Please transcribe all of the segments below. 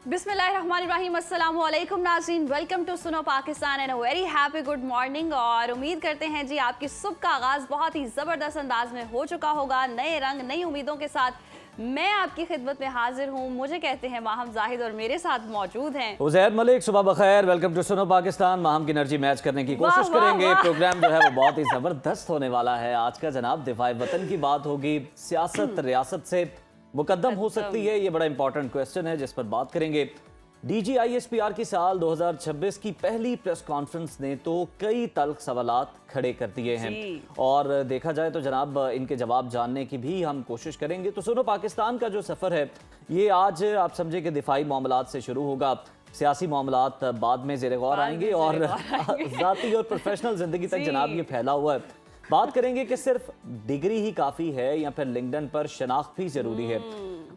बिस्मिल्लाहिर्रहमानिर्रहीम, अस्सलाम वालेकुम नाज़रीन, welcome to Suno Pakistan and a very happy good morning. और उम्मीद करते हैं जी आपकी सुबह का आगाज़ बहुत ही ज़बरदस्त अंदाज में हो चुका होगा। नए रंग नई उम्मीदों के साथ मैं आपकी खिदमत में हाजिर हूँ। मुझे कहते हैं माहम जाहिद और मेरे साथ मौजूद हैं उज़ैर मलिक। सुबह बखैर, वेलकम टू सुनो पाकिस्तान। माहम की एनर्जी मैच करने की कोशिश करेंगे। प्रोग्राम जो है वो बहुत ही ज़बरदस्त होने वाला है आज का। जनाब दिफाए वतन की बात होगी, सियासत रियासत से मुकद्दम हो सकती है, ये बड़ा इंपॉर्टेंट क्वेश्चन है जिस पर बात करेंगे। DGISPR की साल 2026 की पहली प्रेस कॉन्फ्रेंस ने तो कई तल्ख सवालात खड़े कर दिए हैं और देखा जाए तो जनाब इनके जवाब जानने की भी हम कोशिश करेंगे। तो सुनो पाकिस्तान का जो सफ़र है ये आज आप समझे कि दिफाई मामलात से शुरू होगा, सियासी मामलात बाद में ज़ेरे गौर आएंगे और ज़ाती और प्रोफेशनल ज़िंदगी तक जनाब ये फैला हुआ है। बात करेंगे कि सिर्फ डिग्री ही काफ़ी है या फिर लिंक्डइन पर शनाख्त भी ज़रूरी है,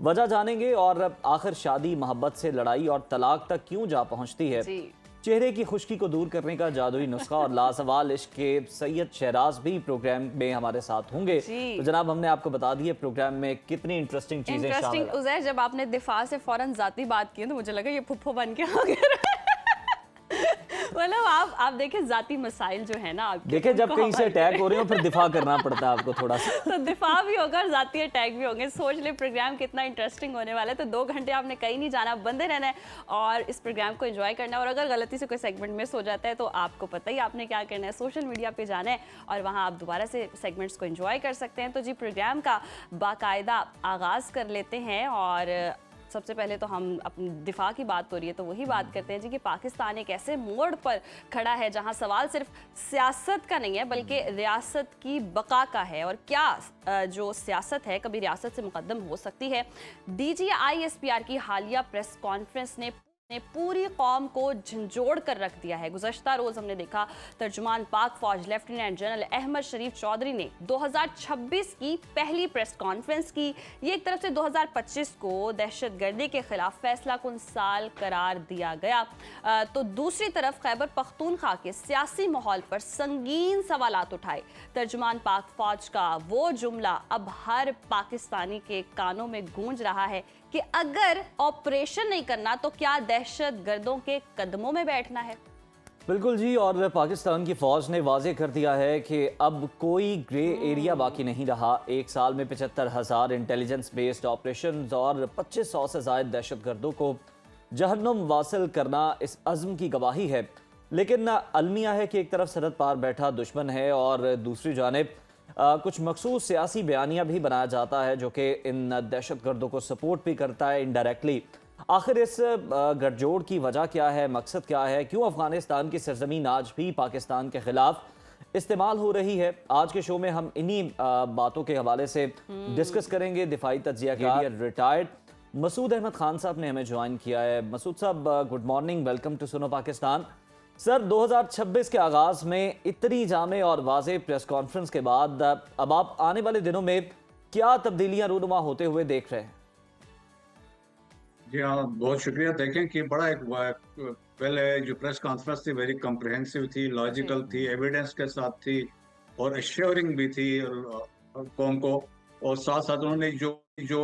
वजह जानेंगे। और आखिर शादी मोहब्बत से लड़ाई और तलाक तक क्यों जा पहुंचती है, चेहरे की खुश्की को दूर करने का जादुई नुस्खा और लासवाल इश्क के सैयद शहराज भी प्रोग्राम में हमारे साथ होंगे। तो जनाब हमने आपको बता दिया प्रोग्राम में कितनी इंटरेस्टिंग चीजें शामिल हैं। उज़ैर, जब आपने दिफा से फौरन जाती बात की तो मुझे लगा ये फुफ्फो बन के आ गया। मतलब आप देखें जाती मसाइल जो है ना आपके, देखें जब कहीं से अटैक हो रहे हो फिर दिफा करना पड़ता है आपको थोड़ा सा। तो दिफा भी होगा और जाती अटैक भी होंगे। सोच ले प्रोग्राम कितना इंटरेस्टिंग होने वाला है। तो 2 घंटे आपने कहीं नहीं जाना, बंदे रहना है और इस प्रोग्राम को एंजॉय करना है। और अगर गलती से कोई सेगमेंट मिस हो जाता है तो आपको पता ही आपने क्या करना है, सोशल मीडिया पे जाना है और वहाँ आप दोबारा से सेगमेंट्स को एंजॉय कर सकते हैं। तो जी प्रोग्राम का बाकायदा आगाज़ कर लेते हैं और सबसे पहले तो हम अपनी दिफा की बात हो रही है तो वही बात करते हैं जी कि पाकिस्तान एक ऐसे मोड़ पर खड़ा है जहां सवाल सिर्फ सियासत का नहीं है बल्कि रियासत की बका का है। और क्या जो सियासत है कभी रियासत से मुकद्दम हो सकती है। DGISPR की हालिया प्रेस कॉन्फ्रेंस ने पूरी कौम को झंझोड़ कर रख दिया है। गुज़श्ता रोज़ हमने देखा तर्जुमान पाक फौज लेफ्टिनेंट जनरल अहमद शरीफ चौधरी ने 2026 की पहली प्रेस कॉन्फ्रेंस की। ये एक तरफ से 2025 को दहशतगर्दी के खिलाफ फैसला कुन साल करार दिया गया, तो दूसरी तरफ खैबर पख्तूनख्वा के सियासी माहौल पर संगीन सवालात उठाए। तर्जुमान पाक फौज का वो जुमला अब हर पाकिस्तानी के कानों में गूंज रहा है कि अगर ऑपरेशन नहीं करना तो क्या दहशत गर्दों के कदमों में बैठना है। बिल्कुल जी, और पाकिस्तान की फौज ने वाजे कर दिया है कि अब कोई ग्रे एरिया बाकी नहीं रहा। एक साल में 75,000 इंटेलिजेंस बेस्ड ऑपरेशन और 2500 से ज़ायद दहशत गर्दों को जहन्नुम वासिल करना इस अज़्म की गवाही है। लेकिन अलमिया है कि एक तरफ सरहद पार बैठा दुश्मन है और दूसरी जानिब कुछ मखसूस सियासी बयानिया भी बनाया जाता है जो कि इन दहशत गर्दों को सपोर्ट भी करता है इनडायरेक्टली। आखिर इस गठजोड़ की वजह क्या है, मकसद क्या है, क्यों अफगानिस्तान की सरजमीन आज भी पाकिस्तान के खिलाफ इस्तेमाल हो रही है। आज के शो में हम इन्हीं बातों के हवाले से डिस्कस करेंगे। दिफाई तज्जियाकार रिटायर्ड मसूद अहमद खान साहब ने हमें ज्वाइन किया है। मसूद साहब good morning, welcome to Suno Pakistan. Sir 2026 के आगाज़ में इतनी जामे और वाज़ेह प्रेस कॉन्फ्रेंस के बाद अब आप आने वाले दिनों में क्या तब्दीलियां रूनुमा होते हुए देख रहे हैं? जी हाँ, बहुत शुक्रिया। देखें कि बड़ा एक पहले जो प्रेस कॉन्फ्रेंस थी वेरी कॉम्प्रिहेंसिव थी, लॉजिकल थी, एविडेंस के साथ थी और एश्योरिंग भी थी कौम को। और साथ साथ उन्होंने जो जो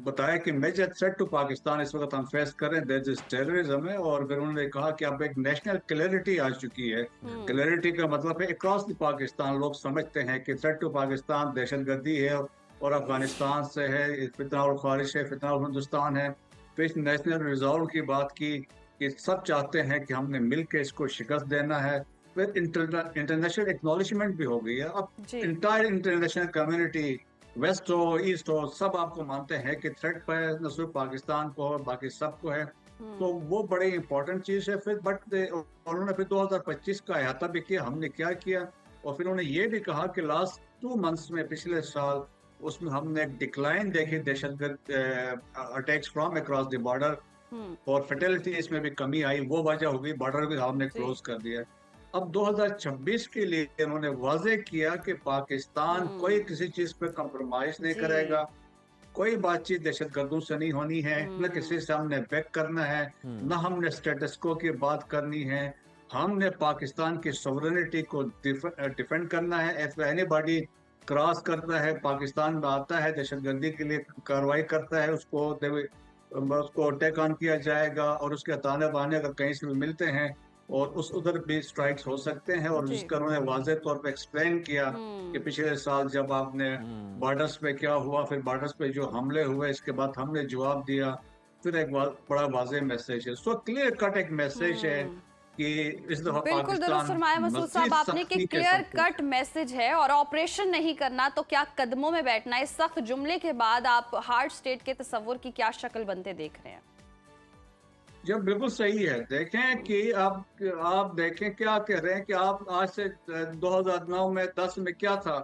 बताया कि मेजर थ्रेट टू पाकिस्तान इस वक्त हम फेस कर रहे हैं दैट इज टेररिज्म है। और फिर उन्होंने कहा कि अब एक नेशनल क्लैरिटी आ चुकी है। क्लैरिटी का मतलब है अक्रॉस द पाकिस्तान लोग समझते हैं कि थ्रेट टू पाकिस्तान दहशतगर्दी है और अफगानिस्तान से है, फितना और ख्वारिश है, फितना और हिंदुस्तान है। फिर नेशनल रिजॉल्व की बात की कि सब चाहते हैं कि हमने मिल के इसको शिकस्त देना है। फिर इंटरनेशनल एक्नॉलेजमेंट भी हो गई है। अब इंटायर इंटरनेशनल कम्युनिटी वेस्ट हो ईस्ट हो सब आपको मानते हैं कि थ्रेट पर न सिर्फ पाकिस्तान को और बाकी सबको है। तो वो बड़ी इंपॉर्टेंट चीज है। फिर बट उन्होंने फिर 2025 का अहाता भी किया, हमने क्या किया। और फिर उन्होंने ये भी कहा कि लास्ट 2 मंथ्स में पिछले साल उसमें हमने एक डिक्लाइन देखी दहशतगर्द attacks from across the border और फर्टिलिटी इसमें भी कमी आई। वो वजह हो गई, बॉर्डर भी हमने क्लोज कर दिया। अब 2026 के लिए उन्होंने वाजे किया कि पाकिस्तान कोई किसी चीज पे कंप्रोमाइज नहीं करेगा, कोई बातचीत दहशतगर्दों से नहीं होनी है, न किसी से हमने बैक करना है, न हमने स्टेटस को की बात करनी है। हमने पाकिस्तान की सॉवरेनिटी को डिफेंड करना है। इफ एनीबॉडी क्रॉस करता है, पाकिस्तान में आता है, दहशतगर्दी के लिए कार्रवाई करता है, उसको उसको टेक ऑन किया जाएगा, और उसके ताने बाने अगर कहीं से भी मिलते हैं और उस उधर भी स्ट्राइक्स हो सकते हैं। और जी। जिसका उन्होंने वाज़ेह तौर पे एक्सप्लेन किया कि पिछले साल जब आपने बॉर्डर्स पे क्या हुआ, फिर बॉर्डर्स पे जो हमले हुए, इसके बाद हमने जवाब दिया, फिर एक बड़ा वाज़ेह मैसेज है। सो क्लियर कट एक मैसेज है कि इस दफा बिल्कुल दुरुस्त पाकिस्तान फरमाया मसूद साहब मज़ीद आपने कि सख्ती के क्लियर साथ कट मैसेज है और ऑपरेशन नहीं करना तो क्या कदमों में बैठना है। इस सख्त जुमले के बाद आप हार्ड स्टेट के तस्वुर की क्या शक्ल बनते देख रहे हैं? जब बिल्कुल सही है। देखें कि आप देखें क्या कह रहे हैं कि आप आज से 2009 में 10 में क्या था।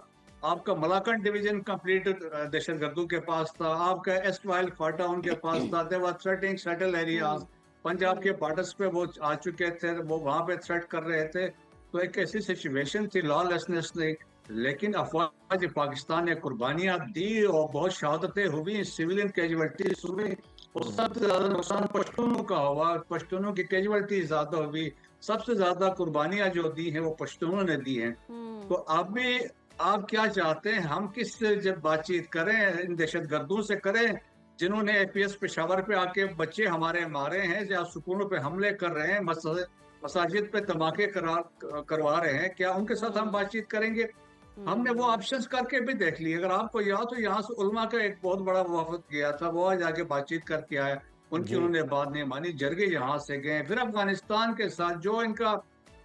आपका मलाकन डिवीजन कंप्लीट दहशतगर्दों के पास था, आपका एस्टवाइल फाटा उनके पास था, दे वर थ्रेटिंग सेटल एरियाज, पंजाब के बॉर्डर्स पे वो आ चुके थे, वो वहां पे थ्रेट कर रहे थे। तो एक ऐसी सिचुएशन थी लॉलेसनेस ने, लेकिन अफवाज पाकिस्तान ने कुर्बानियां दी और बहुत शहादतें हुई, सिविलियन कैजुअल्टीज हुई, और सबसे ज्यादा नुकसान पश्तूनों का हुआ, पश्तूनों की कैजुअल्टी ज्यादा हुई। सबसे ज्यादा कुर्बानियां जो दी हैं वो पश्तूनों ने दी हैं। तो आप क्या चाहते हैं, हम किस जब बातचीत करें इन दहशतगर्दों से करें जिन्होंने एपीएस पेशावर पे आके बच्चे हमारे मारे हैं, जहाँ सुकूनों पे हमले कर रहे हैं, मसाजिद पे धमाके करवा रहे हैं, क्या उनके साथ हम बातचीत करेंगे? हमने वो ऑप्शंस करके भी देख लिए। अगर आपको याद तो यहाँ से उलमा का एक बहुत बड़ा वफद गया था, वो आज आके बातचीत करके आया, उनकी उन्होंने बात नहीं मानी, जरगे यहाँ से गए। फिर अफगानिस्तान के साथ जो इनका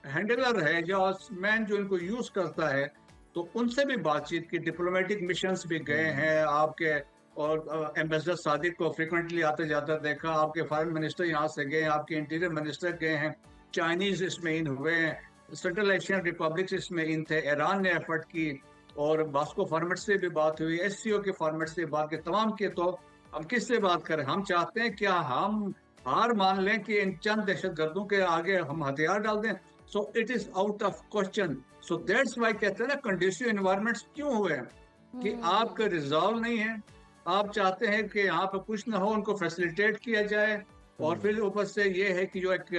हैंडलर है, जो मैन जो इनको यूज करता है, तो उनसे भी बातचीत की, डिप्लोमेटिक मिशंस भी गए हैं आपके, और एम्बेसडर सादिक को फ्रिक्वेंटली आते जाते देखा, आपके फॉरेन मिनिस्टर यहाँ से गए, आपके इंटीरियर मिनिस्टर गए हैं, चाइनीज इसमें इन हुए हैं, सेंट्रल एशियन रिपब्लिक्स इसमें इन थे, ईरान ने एफर्ट की, और बास्को फॉर्मेट से भी बात हुई, एससीओ के फॉर्मेट से बात की, तमाम के। तो हम किससे बात करें? हम चाहते हैं क्या हम हार मान लें कि इन चंद दहशतगर्दों के आगे हम हथियार डाल दें? So it is out of question. So that's why कहते हैं ना कंडीसिव एनवायरनमेंट्स क्यों हुए हैं, कि आपका रिजॉल्व नहीं है, आप चाहते हैं कि यहाँ पे कुछ ना हो, उनको फैसिलिटेट किया जाए। और फिर ऊपर से ये है कि जो एक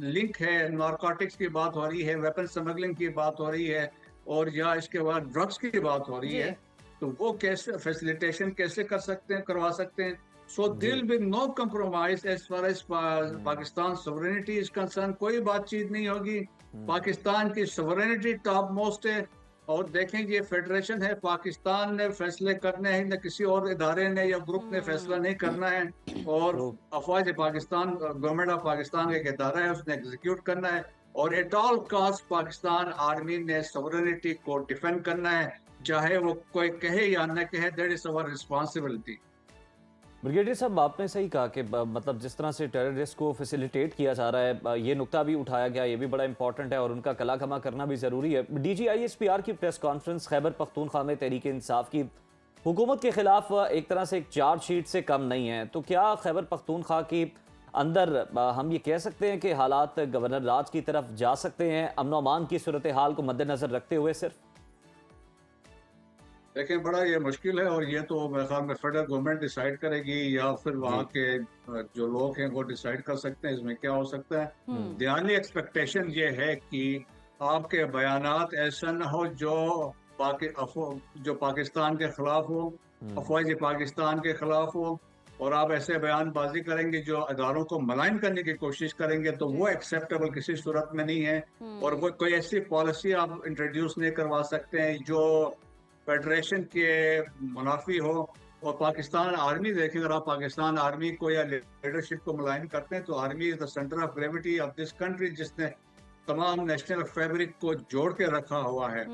लिंक है, नारकोटिक्स की बात हो रही है, वेपन स्मगलिंग की बात हो रही है, और या इसके बाद ड्रग्स की बात हो रही है, तो वो कैसे फैसिलिटेशन कैसे कर सकते हैं, करवा सकते हैं? So deal with no compromise as far as Pakistan sovereignty is concern. कोई बातचीत नहीं होगी, पाकिस्तान की सोवरेनिटी टॉप मोस्ट है। और देखेंगे ये फेडरेशन है, पाकिस्तान ने फैसले करने हैं, न किसी और इदारे ने या ग्रुप ने फैसला नहीं करना है। और अफवाज पाकिस्तान, गवर्नमेंट ऑफ पाकिस्तान का एक इदारा है, उसने एग्जीक्यूट करना है, और at all cost Pakistan army ने सॉवरेनिटी को डिफेंड करना है, चाहे वो कोई कहे या न कहे। That is our responsibility. Brigadier साहब, आपने सही कहा कि मतलब जिस तरह से टेररिस्ट को फैसिलिटेट किया जा रहा है, ये नुक्ता भी उठाया गया, ये भी बड़ा इंपॉर्टेंट है और उनका कला खमा करना भी ज़रूरी है। DGISPR की प्रेस कॉन्फ्रेंस खैबर पख्तूनख्वा में तहरीक इंसाफ की हुकूमत के खिलाफ एक तरह से एक चार्जशीट से कम नहीं है, तो क्या खैबर पख्तूनख्वा के अंदर हम ये कह सकते हैं कि हालात गवर्नर राज की तरफ जा सकते हैं, अमन अमान की सूरत हाल को मद्देनजर रखते हुए? सिर्फ देखें, बड़ा ये मुश्किल है, और ये तो मेरे ख्याल में फेडरल गवर्नमेंट डिसाइड करेगी, या फिर वहाँ के जो लोग हैं वो डिसाइड कर सकते हैं इसमें क्या हो सकता है। ध्यानी एक्सपेक्टेशन ये है कि आपके बयानात ऐसा न हो जो पाकिस्तान के खिलाफ हो, अफवाज पाकिस्तान के खिलाफ हो, और आप ऐसे बयानबाजी करेंगे जो अदारों को मलाइन करने की कोशिश करेंगे, तो वो एक्सेप्टेबल किसी सूरत में नहीं है। और वो कोई ऐसी पॉलिसी आप इंट्रोड्यूस नहीं करवा सकते हैं जो फेडरेशन के मुनाफी हो। और पाकिस्तान आर्मी देखें, अगर आप पाकिस्तान आर्मी को या लीडरशिप को मुलायम करते हैं, तो army is the centre of gravity of this country, जिसने तमाम नेशनल फैब्रिक को जोड़ के रखा हुआ है।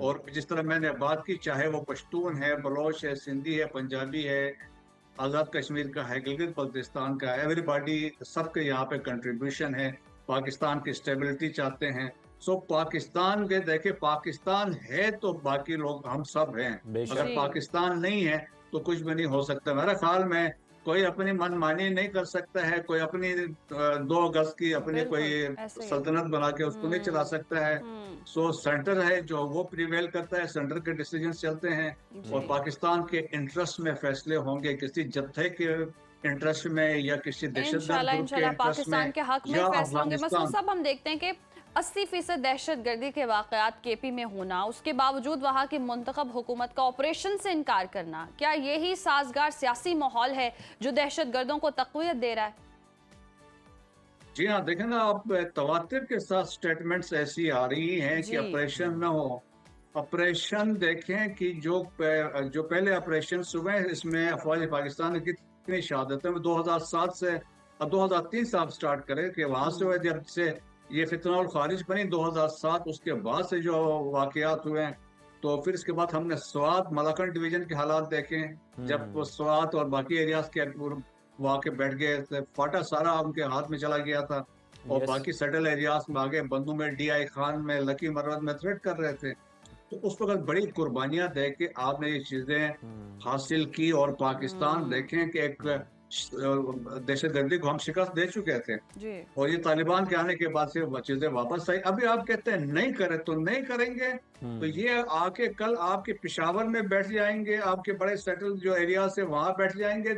और जिस तरह मैंने बात की, चाहे वो पश्तून है, बलोच है, सिंधी है, पंजाबी है, आज़ाद कश्मीर का है, गिलगित बल्तिस्तान का है, एवरीबॉडी, सबके यहाँ पे कंट्रीब्यूशन है, पाकिस्तान की स्टेबिलिटी चाहते हैं। सो पाकिस्तान के देखे, पाकिस्तान है तो बाकी लोग हम सब हैं, अगर पाकिस्तान नहीं है तो कुछ भी नहीं हो सकता। मेरे ख्याल में कोई अपनी मनमानी नहीं कर सकता है, कोई अपनी 2 गज की अपनी कोई सल्तनत बना के उसको नहीं चला सकता है। सो सेंटर है जो वो प्रिवेल करता है, सेंटर के डिसीजन चलते हैं, और पाकिस्तान के इंटरेस्ट में फैसले होंगे, किसी जत्थे के इंटरेस्ट में या किसी दहशतगर्द इंशाल्लाह ग्रुप के इंशाल्लाह इंटरेस्ट पाकिस्तान में के हक में या फैसले होंगे। मसूद अफगानिस्तान। साहब, हम देखते हैं कि 80% दहशतगर्दी के वाकयात केपी में होना, उसके बावजूद वहाँ की मुंतखब हुकूमत का ऑपरेशन से इनकार करना, क्या यही साजगार सियासी माहौल है जो दहशतगर्दों को तक़वियत दे रहा है? जी हाँ, देखें ना, आप तवातिर के साथ स्टेटमेंट्स ऐसी आ रही हैं कि जी। ऑपरेशन न हो। ऑपरेशन देखें कि जो पहले ऑपरेशन हुए इसमें अफवाज पाकिस्तान की कितनी शहादतें 2007 से और 2003 से आप स्टार्ट करें कि वहां से हुए, जब से ये फितनाउल खारिज बनी 2007, उसके बाद से जो वाकयात हुए हैं। तो फिर इसके बाद हमने स्वात मलाकन डिवीजन के हालात देखे, जब वो स्वात और बाकी एरियाज के वहाँ के बैठ गए थे, फाटा सारा उनके हाथ में चला गया था और यस। बाकी सेटल एरियाज में आगे बंदू में, DI खान में, लकी मरवत में थ्रेट कर रहे थे। तो उस वक्त बड़ी कुर्बानियां दे के आपने ये चीजें हासिल की और पाकिस्तान देखें कि एक दहशतगर्दी को हम शिकस्त दे चुके थे जी। और ये तालिबान के आने के बाद से वो चीजें वापस आई। अभी आप कहते हैं नहीं करें तो नहीं करेंगे, तो ये आके कल आपके पिशावर में बैठ जाएंगे, आपके बड़े सेटल जो एरिया से वहां बैठ जाएंगे।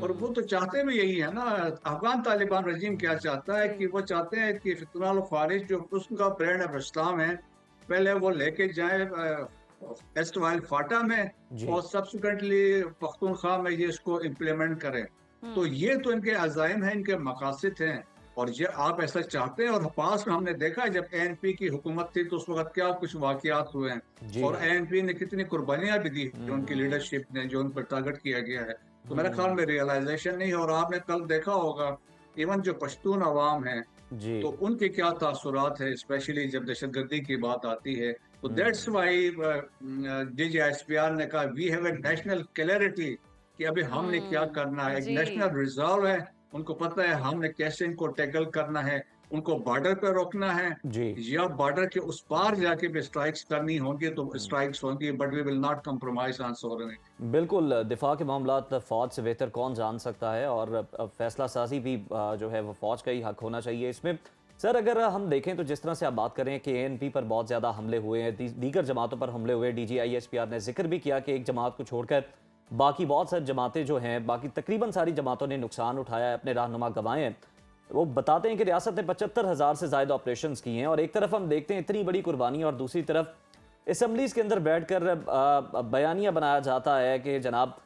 और वो तो चाहते भी यही है ना। अफगान तालिबान रजीम क्या चाहता है कि वो चाहते हैं कि फितनाउल खारिज जो उसका ब्रांड ऑफ इस्लाम है, पहले वो लेके जाए एस्ट वाइल फाटा में और सब्सिक्वेंटली पख्तूनख्वा में ये इसको इम्प्लीमेंट करें। तो ये तो इनके अज़ाइम हैं, इनके मकासद हैं और ये आप ऐसा चाहते हैं। और पास में हमने देखा जब ANP की हुकूमत थी तो उस वक्त क्या कुछ वाकयात हुए हैं और ANP ने कितनी कुर्बानियां भी दी उनकी लीडरशिप ने, जो उन पर टारगेट किया गया है। तो मेरे ख्याल में रियलाइजेशन नहीं है। और आपने कल देखा होगा इवन जो पश्तून अवाम है तो उनके क्या तासुरात है, स्पेशली जब दहशतगर्दी की बात आती है। तो दैट्स वाई DGISPR ने कहा we have a national clarity कि अभी हमने क्या करना है, एक जी। नेशनल रिजॉल्व है। उनको पता है हमने कैसे इनको टैकल करना है, उनको बॉर्डर पे रोकना है या बॉर्डर के उस पार जाके भी स्ट्राइक्स करनी होंगी तो स्ट्राइक्स होंगी, but we will not compromise on sovereignty. बिल्कुल, दिफा के मामलात फौज से बेहतर कौन जान सकता है और फैसला साजी भी जो है वो फौज का ही हक होना चाहिए इसमें। सर, अगर हम देखें तो जिस तरह से आप बात कर रहे हैं कि ANP पर बहुत ज़्यादा हमले हुए हैं, दीगर जमातों पर हमले हुए, DGISPR ने जिक्र भी किया कि एक जमात को छोड़कर बाकी बहुत सारी जमातें जो हैं, बाकी तकरीबन सारी जमातों ने नुकसान उठाया है, अपने रहनुमा गंवाए हैं। वो बताते हैं कि रियासत ने 75,000 से ज़्यादा ऑपरेशन किए हैं और एक तरफ हम देखते हैं इतनी बड़ी कुर्बानी और दूसरी तरफ असम्बलीज़ के अंदर बैठकर बयानिया बनाया जाता है कि जनाब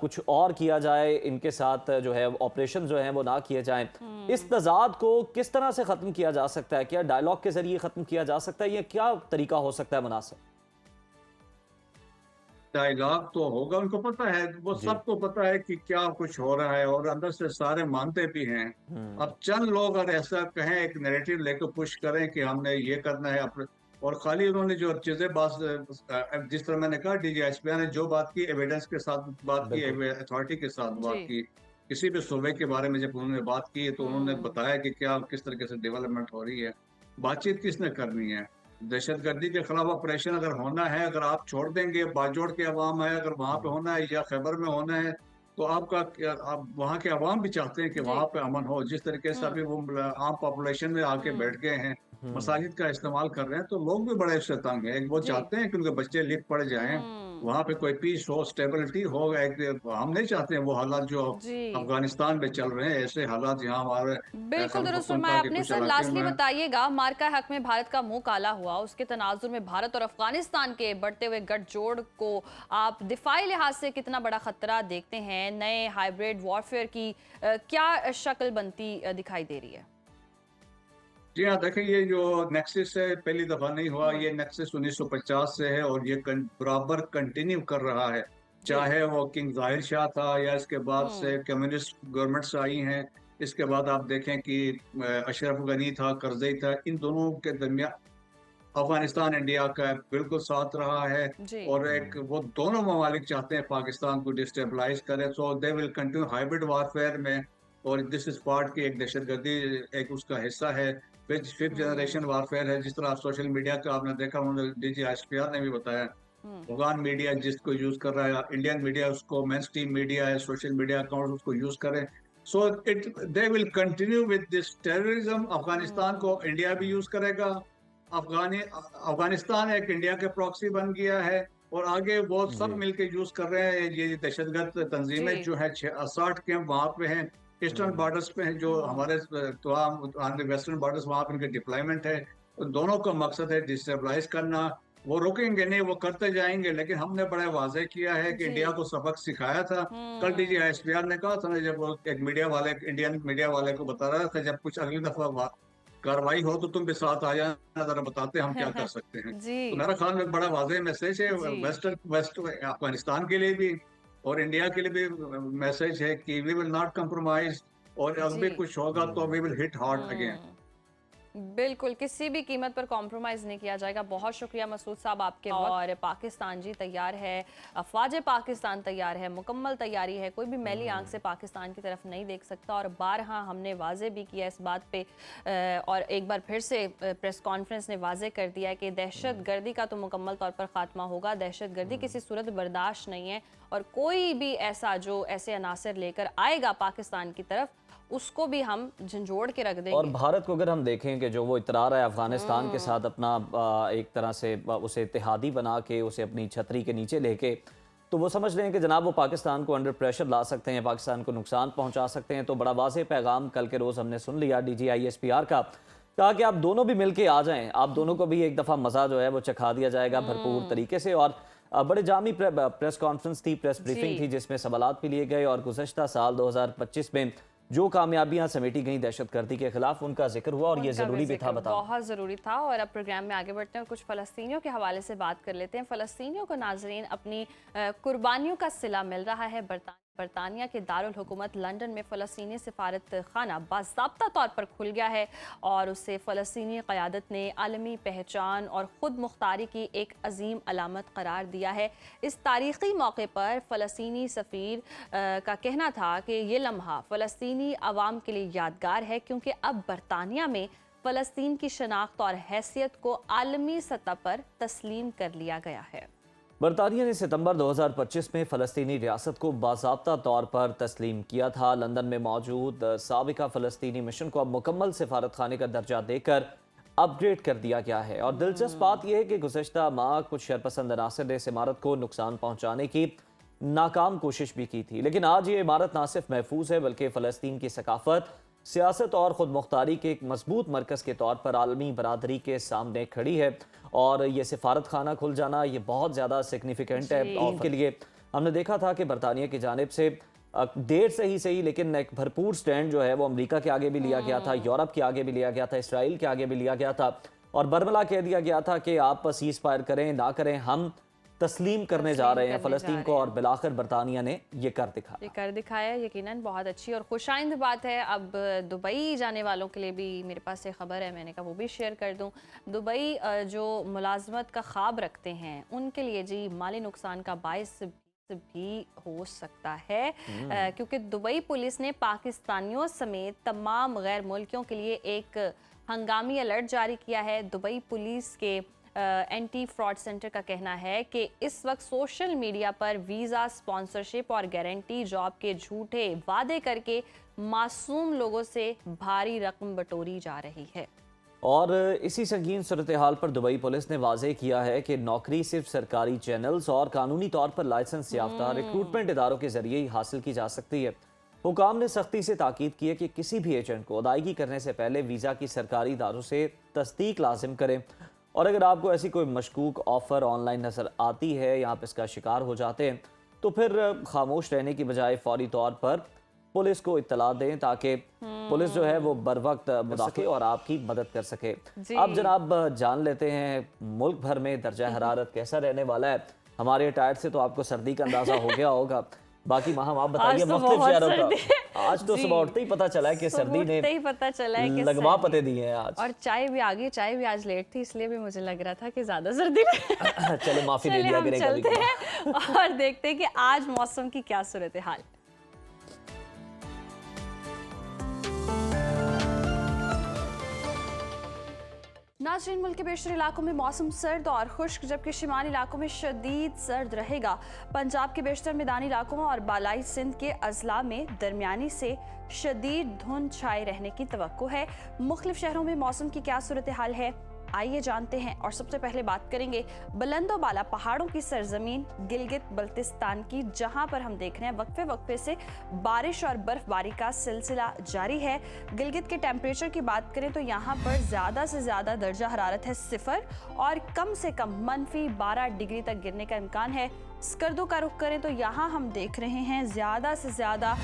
कुछ और किया जाए, इनके साथ जो है ऑपरेशन जो है वो ना किए जाएं। इस तजाद को किस तरह से ख़त्म किया जा सकता है? क्या डायलॉग के ज़रिए ख़त्म किया जा सकता है या क्या तरीका हो सकता है मुनासिब? डायलॉग तो होगा, उनको पता है, वो सबको पता है कि क्या कुछ हो रहा है और अंदर से सारे मानते भी हैं। अब चंद लोग अगर ऐसा कहें, एक नैरेटिव लेकर पुश करें कि हमने ये करना है और खाली उन्होंने जो चीजें जिस तरह मैंने कहा DGISPR ने जो बात की एविडेंस के साथ बात की, अथॉरिटी के साथ बात की, किसी भी सूबे के बारे में जब उन्होंने बात की तो उन्होंने बताया कि क्या किस तरीके से डेवलपमेंट हो रही है। बातचीत किसने करनी है? दहशतगर्दी के खिलाफ ऑपरेशन अगर होना है, अगर आप छोड़ देंगे, बाजोड़ के अवाम है, अगर वहां पे होना है या खैबर में होना है तो आप वहाँ के अवाम भी चाहते हैं कि वहां पे अमन हो। जिस तरीके से अभी वो आम पॉपुलेशन में आके बैठ गए हैं, मसाजिद का इस्तेमाल कर रहे हैं, तो लोग भी बड़े उससे तंग हैं। वो चाहते हैं कि उनके बच्चे लिख पढ़ जाएं, वहां पे कोई पीस हो, स्टेबिलिटी हो। हम नहीं चाहते हैं वो हालात जो अफगानिस्तान में चल रहे हैं, ऐसे हालात यहाँ हमारे बिल्कुल दुरुस्त फरमाया आपने। सर, लास्टली बताइएगा, मार्का हक में भारत का मुंह काला हुआ, उसके तनाजुर में भारत और अफगानिस्तान के बढ़ते हुए गठजोड़ को आप दिफाई लिहाज से कितना बड़ा खतरा देखते हैं? नए हाइब्रिड वॉरफेयर की क्या शक्ल बनती दिखाई दे रही है? जी हाँ, देखिए, ये जो नेक्सस है पहली दफा नहीं हुआ, ये नेक्सस 1950 से है और ये बराबर कंटिन्यू कर रहा है, चाहे वो किंग जाहिर शाह था या इसके बाद से कम्युनिस्ट गवर्नमेंट्स आई हैं। इसके बाद आप देखें कि अशरफ गनी था, करजई था, इन दोनों के दरमियान अफगानिस्तान इंडिया का बिल्कुल साथ रहा है और एक वो दोनों ममालिक चाहते हैं पाकिस्तान को डिस्टेबलाइज करें। So they will continue hybrid warfare में और दिस इज पार्ट की एक दहशतगर्दी एक उसका हिस्सा है। फिफ्थ जनरेशन वारफेयर है, जिस तरह सोशल मीडिया का आपने देखा, उन्होंने DGISPR ने भी बताया, अफगान मीडिया जिसको यूज कर रहा है, इंडियन मीडिया उसको, मेन स्ट्रीम मीडिया है, सोशल मीडिया अकाउंट उसको यूज करें। So they will continue with this terrorism. Afghanistan को इंडिया भी यूज करेगा, अफगानिस्तान एक इंडिया के प्रॉक्सी बन गया है और आगे वो सब जी मिलके यूज कर रहे हैं। ये दहशतगर्द तंजीमें जी जो है 60 कैंप वहां पे हैं, ईस्टर्न बॉर्डर्स पे हैं, जो हमारे वेस्टर्न बॉर्डर्स वहां पे इनके डिप्लॉयमेंट है। तो दोनों का मकसद है डिस्टेबलाइज करना। वो रुकेंगे नहीं, वो करते जाएंगे, लेकिन हमने बड़ा वाज़ेह किया है कि जी इंडिया को सबक सिखाया था। कल डीजी ISPR ने कहा था ना, जब वो एक मीडिया वाले, इंडियन मीडिया वाले को बता रहा था, जब कुछ अगली दफा कार्रवाई हो तो तुम भी साथ आ जाना, जरा बताते हैं हम क्या कर सकते हैं। जी तो मेरा ख्याल में बड़ा वाज़ेह मैसेज है जी वेस्ट अफगानिस्तान के लिए भी और इंडिया के लिए भी मैसेज है कि वी विल नॉट कम्प्रोमाइज, और अगर भी जी कुछ होगा तो we will hit hard again. बिल्कुल, किसी भी कीमत पर कॉम्प्रोमाइज़ नहीं किया जाएगा। बहुत शुक्रिया मसूद साहब आपके। और पाकिस्तान जी तैयार है, अफवाज पाकिस्तान तैयार है, मुकम्मल तैयारी है। कोई भी मैली आंख से पाकिस्तान की तरफ नहीं देख सकता। और बारहा हमने वाजे भी किया इस बात पे, और एक बार फिर से प्रेस कॉन्फ्रेंस ने वाजे कर दिया है कि दहशत गर्दी का तो मुकम्मल तौर पर ख़ात्मा होगा। दहशत गर्दी किसी सूरत बर्दाश्त नहीं है, और कोई भी ऐसा जो ऐसे अनासर लेकर आएगा पाकिस्तान की तरफ, उसको भी हम झंझोड़ के रख देंगे। और भारत को अगर हम देखें कि जो वो इतरार है अफगानिस्तान के साथ अपना एक तरह से उसे इत्तेहादी बना के उसे अपनी छतरी के नीचे लेके, तो वो समझ रहे हैं कि जनाब वो पाकिस्तान को अंडर प्रेशर ला सकते हैं, पाकिस्तान को नुकसान पहुंचा सकते हैं। तो बड़ा वाज़ेह पैगाम कल के रोज़ हमने सुन लिया DG ISPR का, कहा कि आप दोनों भी मिलके आ जाएं, आप दोनों को भी एक दफ़ा मज़ा जो है वो चखा दिया जाएगा भरपूर तरीके से। और बड़े जामी प्रेस कॉन्फ्रेंस थी, प्रेस ब्रीफिंग थी, जिसमें सवालात भी लिए गए और गुज़श्ता साल 2025 में जो कामयाबियां समेटी गई दहशतगर्दी के खिलाफ उनका जिक्र हुआ, और ये ज़रूरी भी था बताओ। बहुत ज़रूरी था। और अब प्रोग्राम में आगे बढ़ते हैं और कुछ फ़लस्तीनियों के हवाले से बात कर लेते हैं। फ़लस्तीनियों को नाजरीन अपनी कुर्बानियों का सिला मिल रहा है। बरतानिया के दारुल हुकूमत लंदन में फ़लस्तीनी सिफारत खाना बाज़ाब्ता तौर पर खुल गया है, और उसे फ़लस्तीनी क़यादत ने आलमी पहचान और ख़ुद मुख्तारी की एक अजीम अलामत करार दिया है। इस तारीख़ी मौके पर फ़लस्तीनी सफ़ीर का कहना था कि ये लम्हा फ़लस्तीनी अवाम के लिए यादगार है, क्योंकि अब बरतानिया में फ़लस्तीन की शनाख्त और हैसियत को आलमी सतह पर तस्लीम कर लिया गया है। बरतानिया ने सितंबर 2025 में फ़लस्तीनी रियासत को बाज़ाब्ता तौर पर तस्लीम किया था। लंदन में मौजूद साबिका फ़लस्तीनी मिशन को अब मुकम्मल सिफारत खाने का दर्जा देकर अपग्रेड कर दिया गया है। और दिलचस्प बात यह है कि गुज़श्ता माह कुछ शरपसंद अनासर ने इस इमारत को नुकसान पहुँचाने की नाकाम कोशिश भी की थी, लेकिन आज ये इमारत ना सिर्फ महफूज है बल्कि फ़लस्तीन की सकाफत, सियासत और ख़ुद मुख्तारी के एक मजबूत मरकज़ के तौर पर आलमी बरादरी के सामने खड़ी है। और ये सिफारत खाना खुल जाना ये बहुत ज़्यादा सिग्निफिकेंट है। और के लिए हमने देखा था कि बरतानिया की जानिब से देर से ही सही, लेकिन एक भरपूर स्टैंड जो है वो अमेरिका के आगे भी लिया गया था, यूरोप के आगे भी लिया गया था, इसराइल के आगे भी लिया गया था, और बरमला कह दिया गया था कि आप सीज़ फायर करें ना करें, हम तस्लीम करने जा रहे हैं फ़लस्तीन को। और बिलाखिर बरतानिया ने ये कर दिखाया। यकीनन बहुत अच्छी और खुशाइंद बात है। अब दुबई जाने वालों के लिए भी मेरे पास एक ख़बर है, मैंने कहा वो भी शेयर कर दूं। दुबई जो मुलाजमत का ख्वाब रखते हैं उनके लिए जी माली नुकसान का बायस भी हो सकता है, क्योंकि दुबई पुलिस ने पाकिस्तानियों समेत तमाम गैर मुल्कियों के लिए एक हंगामी अलर्ट जारी किया है। दुबई पुलिस के एंटी फ्रॉड सेंटर का कहना है कि इस वक्त सोशल मीडिया पर वीज़ा, स्पॉन्सरशिप और गारंटी जॉब के झूठे वादे करके मासूम लोगों से भारी रकम बटोरी जा रही है। और इसी संगीन सूरत हाल पर दुबई पुलिस ने वाज़े किया है कि नौकरी सिर्फ सरकारी चैनल्स और कानूनी तौर पर लाइसेंस याफ्ता रिक्रूटमेंट इदारों के जरिए ही हासिल की जा सकती है। हुकाम ने सख्ती से ताकीद की है कि किसी भी एजेंट को अदायगी करने से पहले वीज़ा की सरकारी इदारों से तस्दीक लाजिम करें। और अगर आपको ऐसी कोई मशकूक ऑफ़र ऑनलाइन नज़र आती है या आप इसका शिकार हो जाते हैं तो फिर खामोश रहने की बजाय फौरी तौर पर पुलिस को इत्तला दें, ताकि पुलिस जो है वो बर वक्त मुदाफ़े और आपकी मदद कर सके। अब जनाब जान लेते हैं मुल्क भर में दर्जा हरारत कैसा रहने वाला है। हमारे टायर से तो आपको सर्दी का अंदाज़ा हो गया होगा, बाकी माहम आप बताइए मुख्तलिफ शहरों का। आज तो सुबह उठते ही पता चला है कि सर्दी ने पता चला है कि लगवा पते दिए हैं आज। और चाय भी आ गई, चाय भी आज लेट थी, इसलिए भी मुझे लग रहा था कि ज्यादा सर्दी चलो माफी ले लिया करें। चलते हैं और देखते हैं कि आज मौसम की क्या सूरत हाल। नाज़रीन, मुल्क के बेशतर इलाकों में मौसम सर्द और खुश्क, जबकि शिमाली इलाकों में शदीद सर्द रहेगा। पंजाब के बेशतर मैदानी इलाकों में और बालाई सिंध के अजला में दरमियानी से शदीद धुंध छाए रहने की तवक्को है। मुख्तलिफ शहरों में मौसम की क्या सूरत हाल है, आइए जानते हैं। और सबसे पहले बात करेंगे बुलंदोबाला पहाड़ों की सरजमीन गिलगित बल्तिस्तान की, जहां पर हम देख रहे हैं वक्फे वक्फे से बारिश और बर्फबारी का सिलसिला जारी है। गिलगित के टेम्परेचर की बात करें तो यहाँ पर ज़्यादा से ज़्यादा दर्जा हरारत है 0 और कम से कम -12 डिग्री तक गिरने का इम्कान है। स्कर्दो का रुख करें तो यहाँ हम देख रहे हैं ज़्यादा से ज़्यादा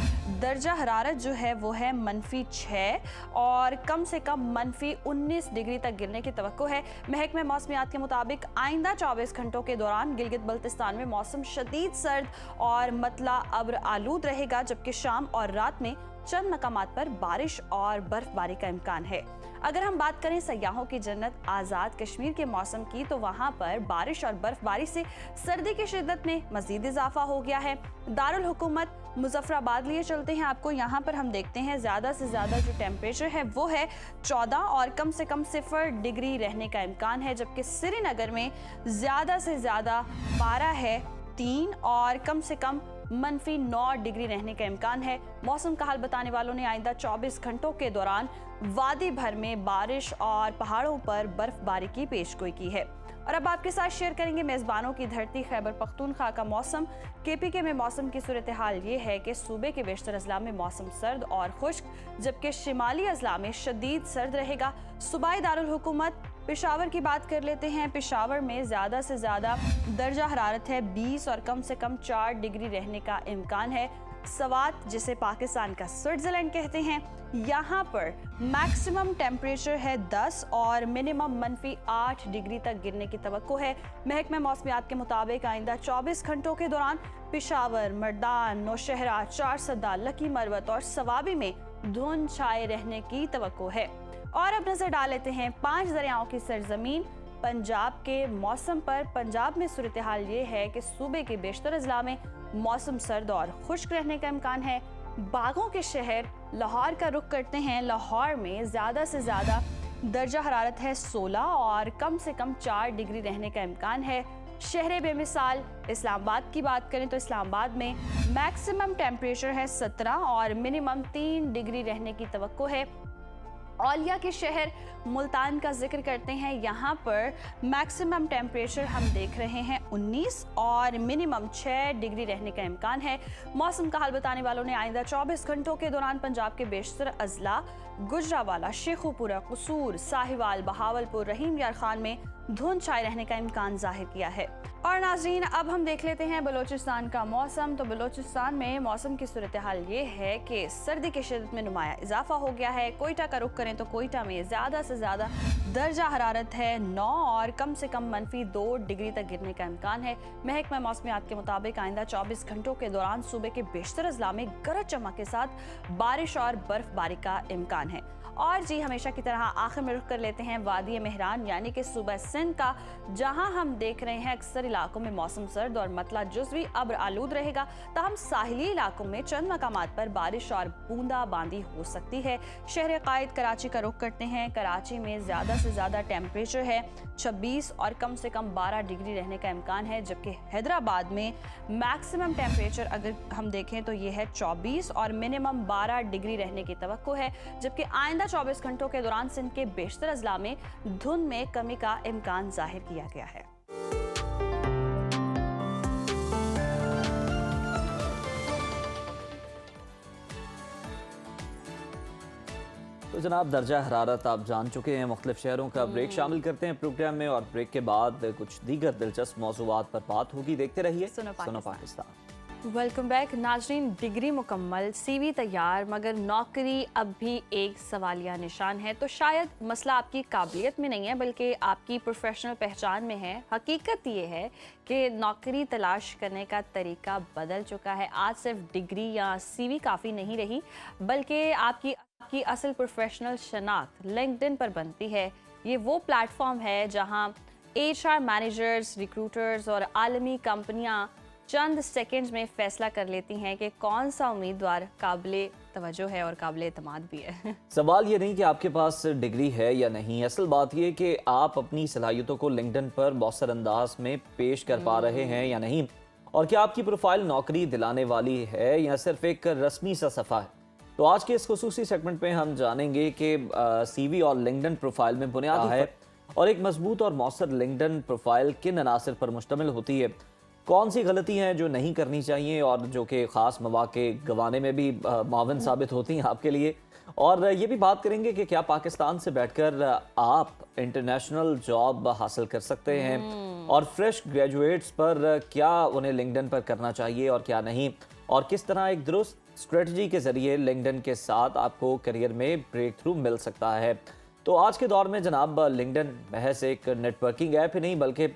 दर्जा हरारत जो है वो है -6 और कम से कम -19 डिग्री तक गिरने की तवक्को है। महकमे मौसमियात के मुताबिक आइंदा 24 घंटों के दौरान गिलगित बल्तिस्तान में मौसम शदीद सर्द और मतला अब्र आलूद रहेगा, जबकि शाम और रात में चंद मकामात पर बारिश और बर्फबारी का इम्कान है। अगर हम बात करें सयाहों की जन्नत आज़ाद कश्मीर के मौसम की, तो वहाँ पर बारिश और बर्फबारी से सर्दी की शिद्दत में मजीद इजाफा हो गया है। दारुल हुकूमत मुजफ्फराबाद लिए चलते हैं आपको। यहाँ पर हम देखते हैं ज़्यादा से ज़्यादा जो टेम्परेचर है वो है 14 और कम से कम 0 डिग्री रहने का इम्कान है, जबकि श्रीनगर में ज़्यादा से ज़्यादा 12 है 3 और कम से कम -9 डिग्री रहने का इम्कान है। मौसम का हाल बताने वालों ने आइंदा 24 घंटों के दौरान वादी भर में बारिश और पहाड़ों पर बर्फबारी की पेशगोई की है। और अब आपके साथ शेयर करेंगे मेज़बानों की धरती खैबर पख्तूनख्वा का मौसम। KPK में मौसम की सूरत हाल ये है कि सूबे के बेशतर अजला में मौसम सर्द और खुश्क, जबकि शिमाली अजला में शदीद सर्द रहेगा। सूबाई दारुल हुकूमत पेशावर की बात कर लेते हैं। पेशावर में ज़्यादा से ज़्यादा दर्जा हरारत है 20 और कम से कम 4 डिग्री रहने का इम्कान है। सवात, जिसे पाकिस्तान का स्विट्ज़रलैंड कहते हैं, यहाँ पर मैक्सिमम टेम्परेचर है 10 और मिनिमम -8 डिग्री तक गिरने की तवक्को है। महकमे मौसमियात के मुताबिक आइंदा 24 घंटों के दौरान पेशावर, मर्दान, नौशहरा, चारसदा, लकी मरवत और सवाबी में धुंध छाए रहने की तवक्को है। और अब नजर डाल लेते हैं 5 दरियाओं की सरजमीन पंजाब के मौसम पर। पंजाब में सूरत हाल ये है कि सूबे के बेशतर अजला में मौसम सर्द और खुश्क रहने का इम्कान है। बागों के शहर लाहौर का रुख करते हैं। लाहौर में ज़्यादा से ज़्यादा दर्जा हरारत है 16 और कम से कम 4 डिग्री रहने का इम्कान है। शहर बेमिसाल इस्लामाबाद की बात करें तो इस्लामाबाद में मैक्सिमम टेम्परेचर है 17 और मिनिमम 3 डिग्री रहने की तवक्को है। औलिया के शहर मुल्तान का जिक्र करते हैं। यहाँ पर मैक्सिमम टेम्परेचर हम देख रहे हैं 19 और मिनिमम 6 डिग्री रहने का इम्कान है। मौसम का हाल बताने वालों ने आइंदा 24 घंटों के दौरान पंजाब के बेशतर अजला गुजरावाला, शेखुपुरा, कसूर, साहिवाल, बहावलपुर, रहीम यार खान में धुंध छाए रहने का इम्कान जाहिर किया है। और नाज़रीन, अब हम देख लेते हैं बलूचिस्तान का मौसम। तो बलूचिस्तान में मौसम की सूरत हाल ये है कि सर्दी की शिद्दत में नुमाया इजाफा हो गया है। कोयटा का रुख करें तो कोयटा में ज़्यादा से ज़्यादा दर्जा हरारत है 9 और कम से कम -2 डिग्री तक गिरने का इम्कान है। महकमा मौसमियात के मुताबिक आइंदा 24 घंटों के दौरान सूबे के बेशतर अजला में गरज चमक के साथ बारिश और बर्फबारी का इम्कान है। और जी, हमेशा की तरह आखिर में रुख कर लेते हैं वादी मेहरान यानी कि सूबा सिंध का, जहां हम देख रहे हैं अक्सर इलाकों में मौसम सर्द और मतला जुज़वी अब्र आलूद रहेगा। तहम साहिली इलाकों में चंद मकामात पर बारिश और बूंदाबांदी हो सकती है। शहर कायद कराची का रुख करते हैं। कराची में ज़्यादा से ज़्यादा टेम्परेचर है 26 और कम से कम 12 डिग्री रहने का इम्कान है, जबकि हैदराबाद में मैक्सिमम टेम्परेचर अगर हम देखें तो ये है 24 और मिनिमम 12 डिग्री रहने की तवक्को है। जबकि आइंदा 24 घंटों के दौरान सिंध के बेशतर अजला में धुंध में कमी का इम्कान जाहिर किया गया है। तो जनाब, दर्जा हरारत आप जान चुके हैं। मुख्तलिफ शहरों का ब्रेक शामिल करते हैं प्रोग्राम में और ब्रेक के बाद कुछ दीगर दिलचस्प मौज़ूआत पर बात होगी। देखते रहिए सुनो पाकिस्तान। वेलकम बैक नाज़रीन। डिग्री मुकम्मल, CV तैयार, मगर नौकरी अब भी एक सवालिया निशान है। तो शायद मसला आपकी काबिलियत में नहीं है बल्कि आपकी प्रोफेशनल पहचान में है। हकीकत ये है कि नौकरी तलाश करने का तरीका बदल चुका है। आज सिर्फ डिग्री या CV काफ़ी नहीं रही, बल्कि आपकी असल प्रोफेशनल शनाख्त लिंक्डइन पर बनती है। ये वो प्लेटफॉर्म है जहाँ HR मैनेजर्स, रिक्रूटर्स और आलमी कंपनियाँ चंद सेकंड्स में फैसला कर लेती हैं कि कौन सा उम्मीदवार काबिले तवज्जो है और काबिले एतमाद भी है। सवाल ये नहीं कि आपके पास डिग्री है या नहीं, असल बात ये कि आप अपनी सलाहियतों को लिंक्डइन पर मौसर अंदाज में पेश कर पा रहे हैं या नहीं, और क्या आपकी प्रोफाइल नौकरी दिलाने वाली है या सिर्फ एक रस्मी सा सफ़ा है। तो आज के इस खुसूसी सेगमेंट में हम जानेंगे कि CV और लिंक्डइन प्रोफाइल में बुनियादी है और एक मजबूत और मौसर लिंक्डइन प्रोफाइल किन अनासर पर मुश्तमिल होती है, कौन सी गलती हैं जो नहीं करनी चाहिए और जो कि ख़ास मौके गंवाने में भी मावन साबित होती हैं आपके लिए, और ये भी बात करेंगे कि क्या पाकिस्तान से बैठकर आप इंटरनेशनल जॉब हासिल कर सकते हैं और फ्रेश ग्रेजुएट्स पर क्या उन्हें लिंक्डइन पर करना चाहिए और क्या नहीं, और किस तरह एक दुरुस्त स्ट्रेटजी के ज़रिए लिंक्डइन के साथ आपको करियर में ब्रेक थ्रू मिल सकता है। तो आज के दौर में जनाब लिंक्डइन महज एक नेटवर्किंग ऐप ही नहीं बल्कि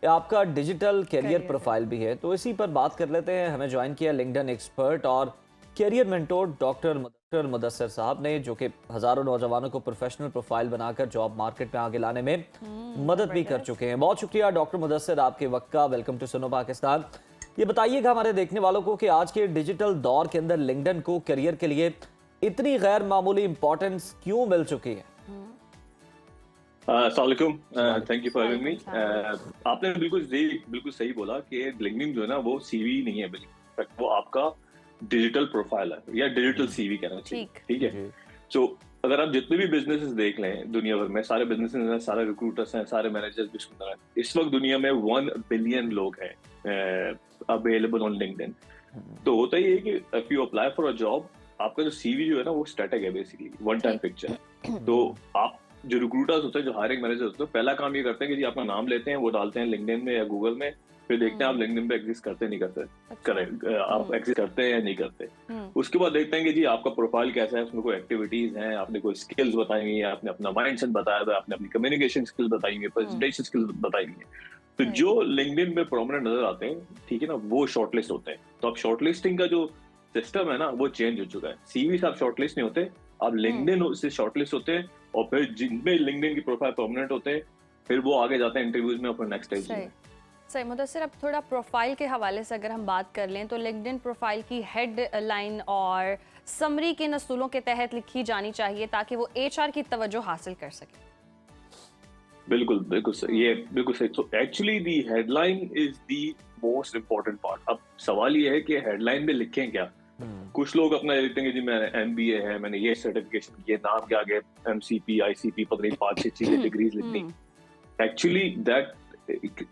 आपका डिजिटल करियर प्रोफाइल भी है। तो इसी पर बात कर लेते हैं। हमें ज्वाइन किया लिंक्डइन एक्सपर्ट और करियर मेंटोर डॉक्टर मुदस्सिर साहब ने, जो कि हज़ारों नौजवानों को प्रोफेशनल प्रोफाइल बनाकर जॉब मार्केट में आगे लाने में मदद भी कर चुके हैं। बहुत शुक्रिया डॉक्टर मुदस्सिर आपके वक्त का। Welcome to Suno Pakistan. ये बताइएगा हमारे देखने वालों को कि आज के डिजिटल दौर के अंदर लिंक्डइन को करियर के लिए इतनी गैर मामूली इंपॉर्टेंस क्यों मिल चुकी है? Thank you for having me. आपने बिल्कुल सही बोला कि लिंक्डइन जो है ना वो सीवी नहीं है, बिल्कुल वो आपका डिजिटल प्रोफाइल है या डिजिटल सीवी कहना चाहिए। ठीक है, तो अगर आप जितने भी बिजनेसेस देख लें दुनिया भर में, सारे बिजनेसेस हैं, सारे रिक्रूटर्स हैं, सारे मैनेजर्स भी सुन रहे हैं, इस वक्त दुनिया में 1 बिलियन लोग हैं अवेलेबल ऑन लिंक्डइन। तो होता ही है कि if you apply for a job, आपका जो सीवी जो है ना वो स्टैटिक है, बेसिकली वन टाइम पिक्चर है। तो आप जो रिक्रूटर्स होते हैं, जो हायरिंग मैनेजर होते हैं, पहला काम ये करते हैं कि जी आपका नाम लेते हैं, वो डालते हैं लिंक्डइन में या गूगल में, फिर देखते हैं आप लिंक्डइन पे एग्जिस्ट करते नहीं करते, करेक्ट, आप एग्जिस्ट करते हैं या नहीं करते। उसके बाद देखते हैं कि जी आपका प्रोफाइल कैसा है, उसमें कोई एक्टिविटीज हैं, आपने कोई स्किल्स बताई हुई है, आपने अपना माइंडसेट बताया हुआ है, आपने अपनी कम्युनिकेशन स्किल्स बताई हुई है, प्रेजेंटेशन स्किल्स बताई हुई है। तो जो लिंक्डइन में प्रोमिनेंट नजर आते हैं, ठीक है ना, वो शॉर्टलिस्ट होते हैं। तो अब शॉर्टलिस्टिंग का जो सिस्टम है ना वो चेंज हो चुका है। सीवी से आप शॉर्टलिस्ट नहीं होते, आप लिंक्डइन से शॉर्टलिस्ट होते हैं, और फिर जिनमें लिंक्डइन की प्रोफाइल परमानेंट होते हैं, फिर वो आगे जाते हैं इंटरव्यूज में और फिर नेक्स्ट स्टेज में। सही मुदस्सिर, अब थोड़ा प्रोफाइल के हवाले से अगर हम बात कर लें तो लिंक्डइन प्रोफाइल की हेडलाइन और समरी किन असूलों के तहत लिखी जानी चाहिए ताकि वो एचआर की तवज्जो हासिल कर सके? बिल्कुल सही, ये बिल्कुल सही। तो actually the headline is the most important part. अब सवाल ये है कि हेडलाइन में लिखें क्या। कुछ लोग अपना लिखते हैं कि जी मैंने MBA है, मैंने ये सर्टिफिकेशन, ये नाम के आगे MCP ICP पता नहीं 5-6 चीजें डिग्रीज लिखनी। एक्चुअली दैट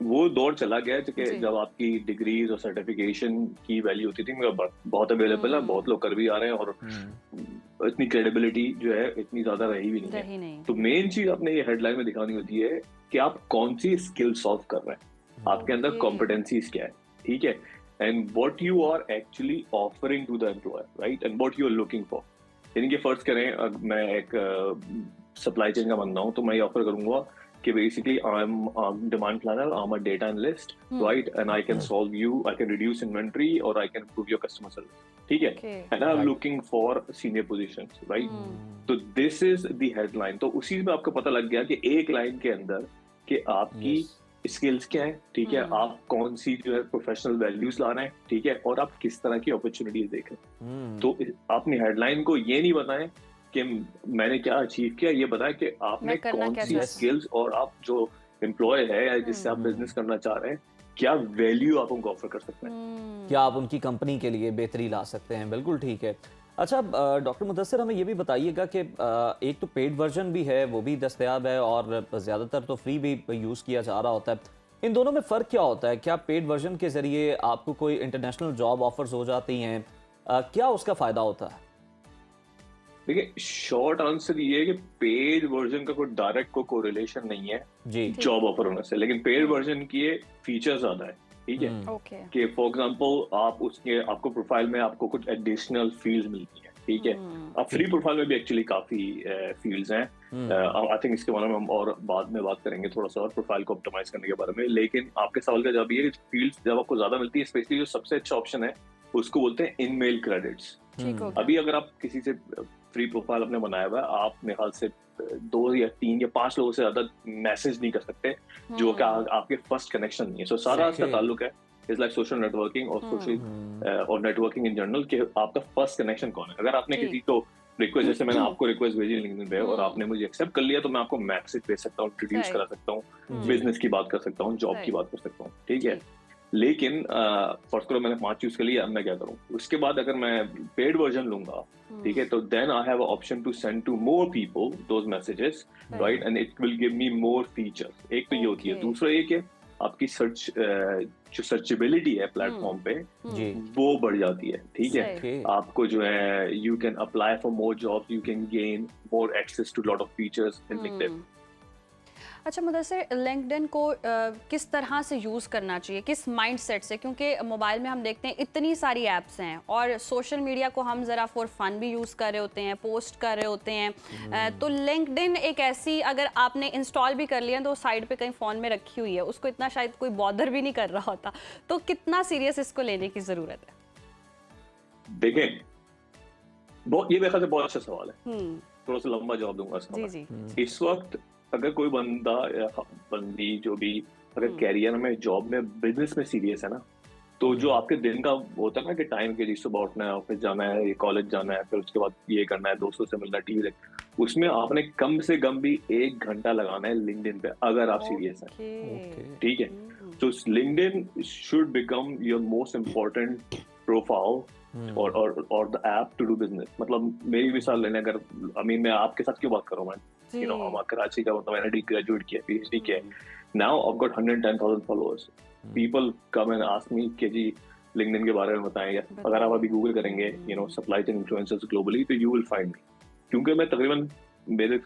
वो दौर चला गया कि जब आपकी डिग्रीज और सर्टिफिकेशन की वैल्यू होती थी, मगर बहुत अवेलेबल है, बहुत लोग कर भी आ रहे हैं, और इतनी क्रेडिबिलिटी जो है इतनी ज्यादा रही भी नहीं है। तो मेन चीज आपने ये हेडलाइन में दिखानी होती है कि आप कौन सी स्किल सॉल्व कर रहे हैं, आपके अंदर कॉम्पिटेंसीज क्या है, ठीक है, and what you are actually offering to the employer, right, and what you are looking for। यानी कि फर्ज करें मैं एक सप्लाई चेन का बंदा हूँ, तो मैं ये ऑफर करूंगा कि basically I'm a demand planner, I'm a data analyst, right, and I can solve you, I can reduce inventory or I can improve your customer service, ठीक है, and I'm looking for senior positions, right। तो this is the headline। तो उसी में आपको पता लग गया कि एक लाइन के अंदर कि आपकी स्किल्स क्या है, ठीक है, आप कौन सी जो है प्रोफेशनल वैल्यूज ला रहे हैं, ठीक है, और आप किस तरह की अपॉर्चुनिटीज देख रहे हैं। तो अपनी हेडलाइन को ये नहीं बताएं कि मैंने क्या अचीव किया, ये बताएं कि आपने कौन सी स्किल्स और आप जो एम्प्लॉय है या जिससे आप बिजनेस करना चाह रहे हैं, क्या वैल्यू आप उनको ऑफर कर सकते हैं, क्या आप उनकी कंपनी के लिए बेहतरी ला सकते हैं। बिल्कुल ठीक है। अच्छा डॉक्टर मुदस्सिर, हमें ये भी बताइएगा कि एक तो पेड वर्जन भी है, वो भी दस्तयाब है, और ज़्यादातर तो फ्री भी यूज़ किया जा रहा होता है। इन दोनों में फ़र्क क्या होता है? क्या पेड वर्जन के ज़रिए आपको कोई इंटरनेशनल जॉब ऑफर्स हो जाती हैं? क्या उसका फ़ायदा होता है? देखिए, शॉर्ट आंसर ये है कि पेड वर्जन का कोई डायरेक्ट को कोरिलेशन नहीं है जी जॉब ऑफर होने से, लेकिन पेड वर्जन की फीचर ज़्यादा है, ठीक है, कि फॉर एग्जांपल आप उसके आपको प्रोफाइल में आपको कुछ एडिशनल फील्ड्स मिलती हैं, ठीक है। अब फ्री प्रोफाइल में भी एक्चुअली काफी फील्ड्स हैं, आई थिंक इसके बारे में हम और बाद में बात करेंगे थोड़ा सा और प्रोफाइल को ऑप्टिमाइज करने के बारे में। लेकिन आपके सवाल का जवाब ये है कि फील्ड्स जब आपको ज्यादा मिलती है, स्पेशली जो सबसे अच्छा ऑप्शन है उसको बोलते हैं इन मेल क्रेडिट्स। अभी अगर आप किसी से फ्री प्रोफाइल अपने बनाया हुआ है, आप मेरे ख्याल से 2 या 3 या 5 लोगों से ज्यादा मैसेज नहीं कर सकते जो कि आपके फर्स्ट कनेक्शन नहीं है। सो सारा इसका ताल्लुक है इज लाइक सोशल नेटवर्किंग और सोशल और नेटवर्किंग इन जनरल, कि आपका फर्स्ट कनेक्शन कौन है। अगर आपने किसी को रिक्वेस्ट, जैसे मैंने आपको रिक्वेस्ट भेजी लिंक्डइन पे और आपने मुझे एक्सेप्ट कर लिया, तो मैं आपको मैसेज भेज सकता हूँ, इंट्रोड्यूस करा सकता हूँ, बिजनेस की बात कर सकता हूँ, जॉब की बात कर सकता हूँ, ठीक है। लेकिन फर्स्ट करो मैंने 5 चूज कर लिया, अब मैं क्या करूँ? उसके बाद अगर मैं पेड वर्जन लूंगा, ठीक है, तो then I have option to send to more people those messages, right, and it will give me more features. एक तो ये होती है। दूसरा एक है आपकी सर्च जो सर्चेबिलिटी है प्लेटफॉर्म पे, जी वो बढ़ जाती है, ठीक है। ओके आपको जो है you can apply for more jobs, you can gain more access to lot of features in LinkedIn. अच्छा मुदस्सिर, लिंक्डइन को किस तरह से यूज़ करना चाहिए, किस माइंडसेट से? क्योंकि मोबाइल में हम देखते हैं इतनी सारी ऐप्स हैं और सोशल मीडिया को हम ज़रा फॉर फन भी यूज़ कर रहे होते हैं, पोस्ट कर रहे होते हैं, तो लिंक्डइन एक ऐसी, अगर आपने इंस्टॉल भी कर लिया तो साइड पे कहीं फ़ोन में रखी हुई है, उसको इतना शायद कोई बॉदर भी नहीं कर रहा होता, तो कितना सीरियस इसको लेने की ज़रूरत है? देखें, ये मेरे ख्याल से बहुत अच्छा सवाल है, थोड़ा सा लंबा जवाब दूंगा इसका। जी जी। इस वक्त अगर कोई बंदा या बंदी जो भी अगर कैरियर में, जॉब में, बिजनेस में सीरियस है ना, तो जो आपके दिन का होता है ना कि टाइम के लिए सुबह उठना है, ऑफिस जाना है, कॉलेज जाना है, फिर उसके बाद ये करना है, दोस्तों से मिलना है, टीवी देखना, उसमें आपने कम से कम भी 1 घंटा लगाना है लिंक्डइन पे, अगर आप सीरियस हैं, ठीक है। तो LinkedIn should become your most important profile और the app to do business. मतलब मेरी मिसाल लेने, अगर मैं आपके साथ क्यों बात करूँ, मैं हम कराची का, मतलब मैंने ग्रेजुएट किया, पीएचडी किया, now I got 110,000 followers, people come and ask me कि जी लिंक्डइन के बारे में बताएं, या अगर आप अभी गूगल करेंगे सप्लाई चेन इन्फ्लुएंसर्स ग्लोबली, तो यू विल फाइंड मी, क्योंकि मैं तकरीबन मेरे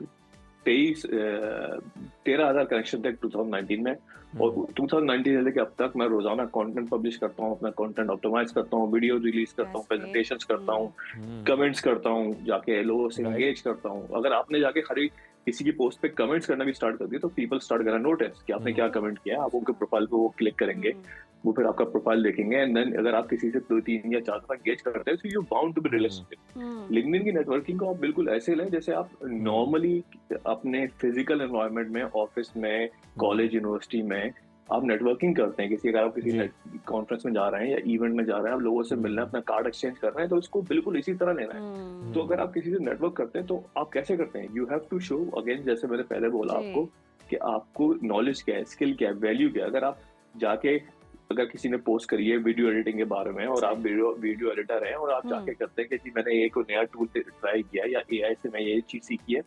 13,000 कनेक्शन थे 2019 में, और 2019 से लेकर अब तक मैं रोजाना कंटेंट पब्लिश करता हूँ, अपना कंटेंट ऑप्टिमाइज करता हूँ, वीडियो रिलीज करता हूँ, प्रेजेंटेशंस करता हूँ, कमेंट्स करता हूँ, जाके लोगों से एंगेज करता हूँ। अगर आपने जाके खाली किसी की पोस्ट पे कमेंट्स करना भी स्टार्ट कर दिया, तो पीपल स्टार्ट करना नोटिस कि आपने क्या कमेंट किया, आप उनके प्रोफाइल पे वो क्लिक करेंगे, वो फिर आपका प्रोफाइल देखेंगे, एंड देन अगर आप किसी से 2, 3 या 4 दफा एंगेज करते हैं, तो you bound to be relationship. LinkedIn की नेटवर्किंग को आप बिल्कुल ऐसे लें जैसे आप नॉर्मली अपने फिजिकल एनवायरनमेंट में, ऑफिस में, कॉलेज, यूनिवर्सिटी में आप नेटवर्किंग करते हैं। किसी, अगर आप किसी कॉन्फ्रेंस में जा रहे हैं या इवेंट में जा रहे हैं, आप लोगों से मिलना, अपना कार्ड एक्सचेंज कर रहे हैं, तो उसको बिल्कुल इसी तरह लेना है। तो अगर आप किसी से नेटवर्क करते हैं, तो आप कैसे करते हैं? You have to show, again जैसे मैंने पहले बोला आपको, कि आपको नॉलेज क्या है, स्किल क्या है, वैल्यू क्या है। अगर आप जाके, अगर किसी ने पोस्ट करी है वीडियो एडिटिंग के बारे में, और आप वीडियो एडिटर हैं, और आप जाके करते हैं कि जी मैंने एक नया टूल ट्राई किया, या एआई से मैं ये चीज सीखी है,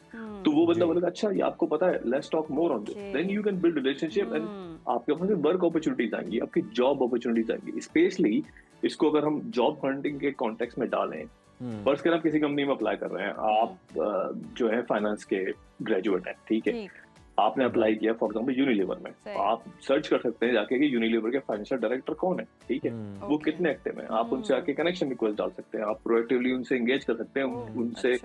तो वो बंदा बोलेगा अच्छा ये आपको पता है, let's talk more on this, then you can build relationship, and आपके पास वर्क अपॉर्चुनिटीज आएंगी, आपकी जॉब अपॉर्चुनिटीज आएंगी। स्पेशली इसको अगर हम जॉब हंटिंग के कॉन्टेक्स्ट में डालें, फर्स्ट कर आप किसी कंपनी में अप्लाई कर रहे हैं, आप जो है फाइनेंस के ग्रेजुएट हैं, ठीक है, आपने अप्लाई किया फॉर एग्जांपल यूनिलीवर में, आप सर्च कर सकते हैं जाके कि यूनिलीवर के फाइनेंशियल डायरेक्टर कौन है, ठीक है, वो कितने एक्टिव हैं, आप उनसे आके कनेक्शन रिक्वेस्ट डाल सकते हैं, आप प्रोएक्टिवली उनसे एंगेज कर सकते हैं, उनसे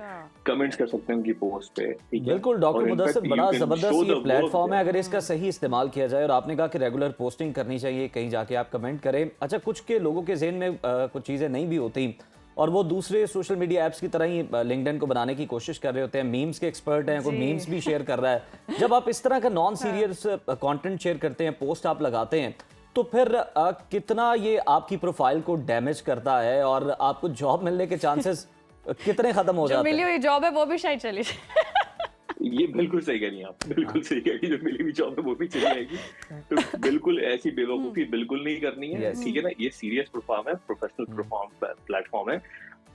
कमेंट्स कर सकते हैं उनकी पोस्ट पे, ठीक है। बिल्कुल डॉक्टर मुदस्सिर, बड़ा जबरदस्त ये प्लेटफॉर्म है अगर इसका सही इस्तेमाल किया जाए, और आपने कहा कि रेगुलर पोस्टिंग करनी चाहिए, कहीं जाके आप कमेंट करें। अच्छा, कुछ के लोगों के ज़हन में कुछ चीज़ें नहीं भी होती, और वो दूसरे सोशल मीडिया ऐप्स की तरह ही लिंक्डइन को बनाने की कोशिश कर रहे होते हैं, मीम्स के एक्सपर्ट हैं, कोई मीम्स भी शेयर कर रहा है। जब आप इस तरह का नॉन सीरियस कंटेंट शेयर करते हैं, पोस्ट आप लगाते हैं, तो फिर कितना ये आपकी प्रोफाइल को डैमेज करता है, और आपको जॉब मिलने के चांसेस कितने खत्म हो जाते हैं? मिली हुई जॉब है वो भी शायद चली जाए। ये बिल्कुल सही कह रही हैं आप, बिल्कुल सही कह रही है, जो मिली हुई जॉब है वो भी चली जाएगी, तो बिल्कुल ऐसी बेवकूफी बिल्कुल नहीं करनी है, ठीक है ना। ये सीरियस प्लेटफॉर्म है, प्रोफेशनल प्लेटफॉर्म है।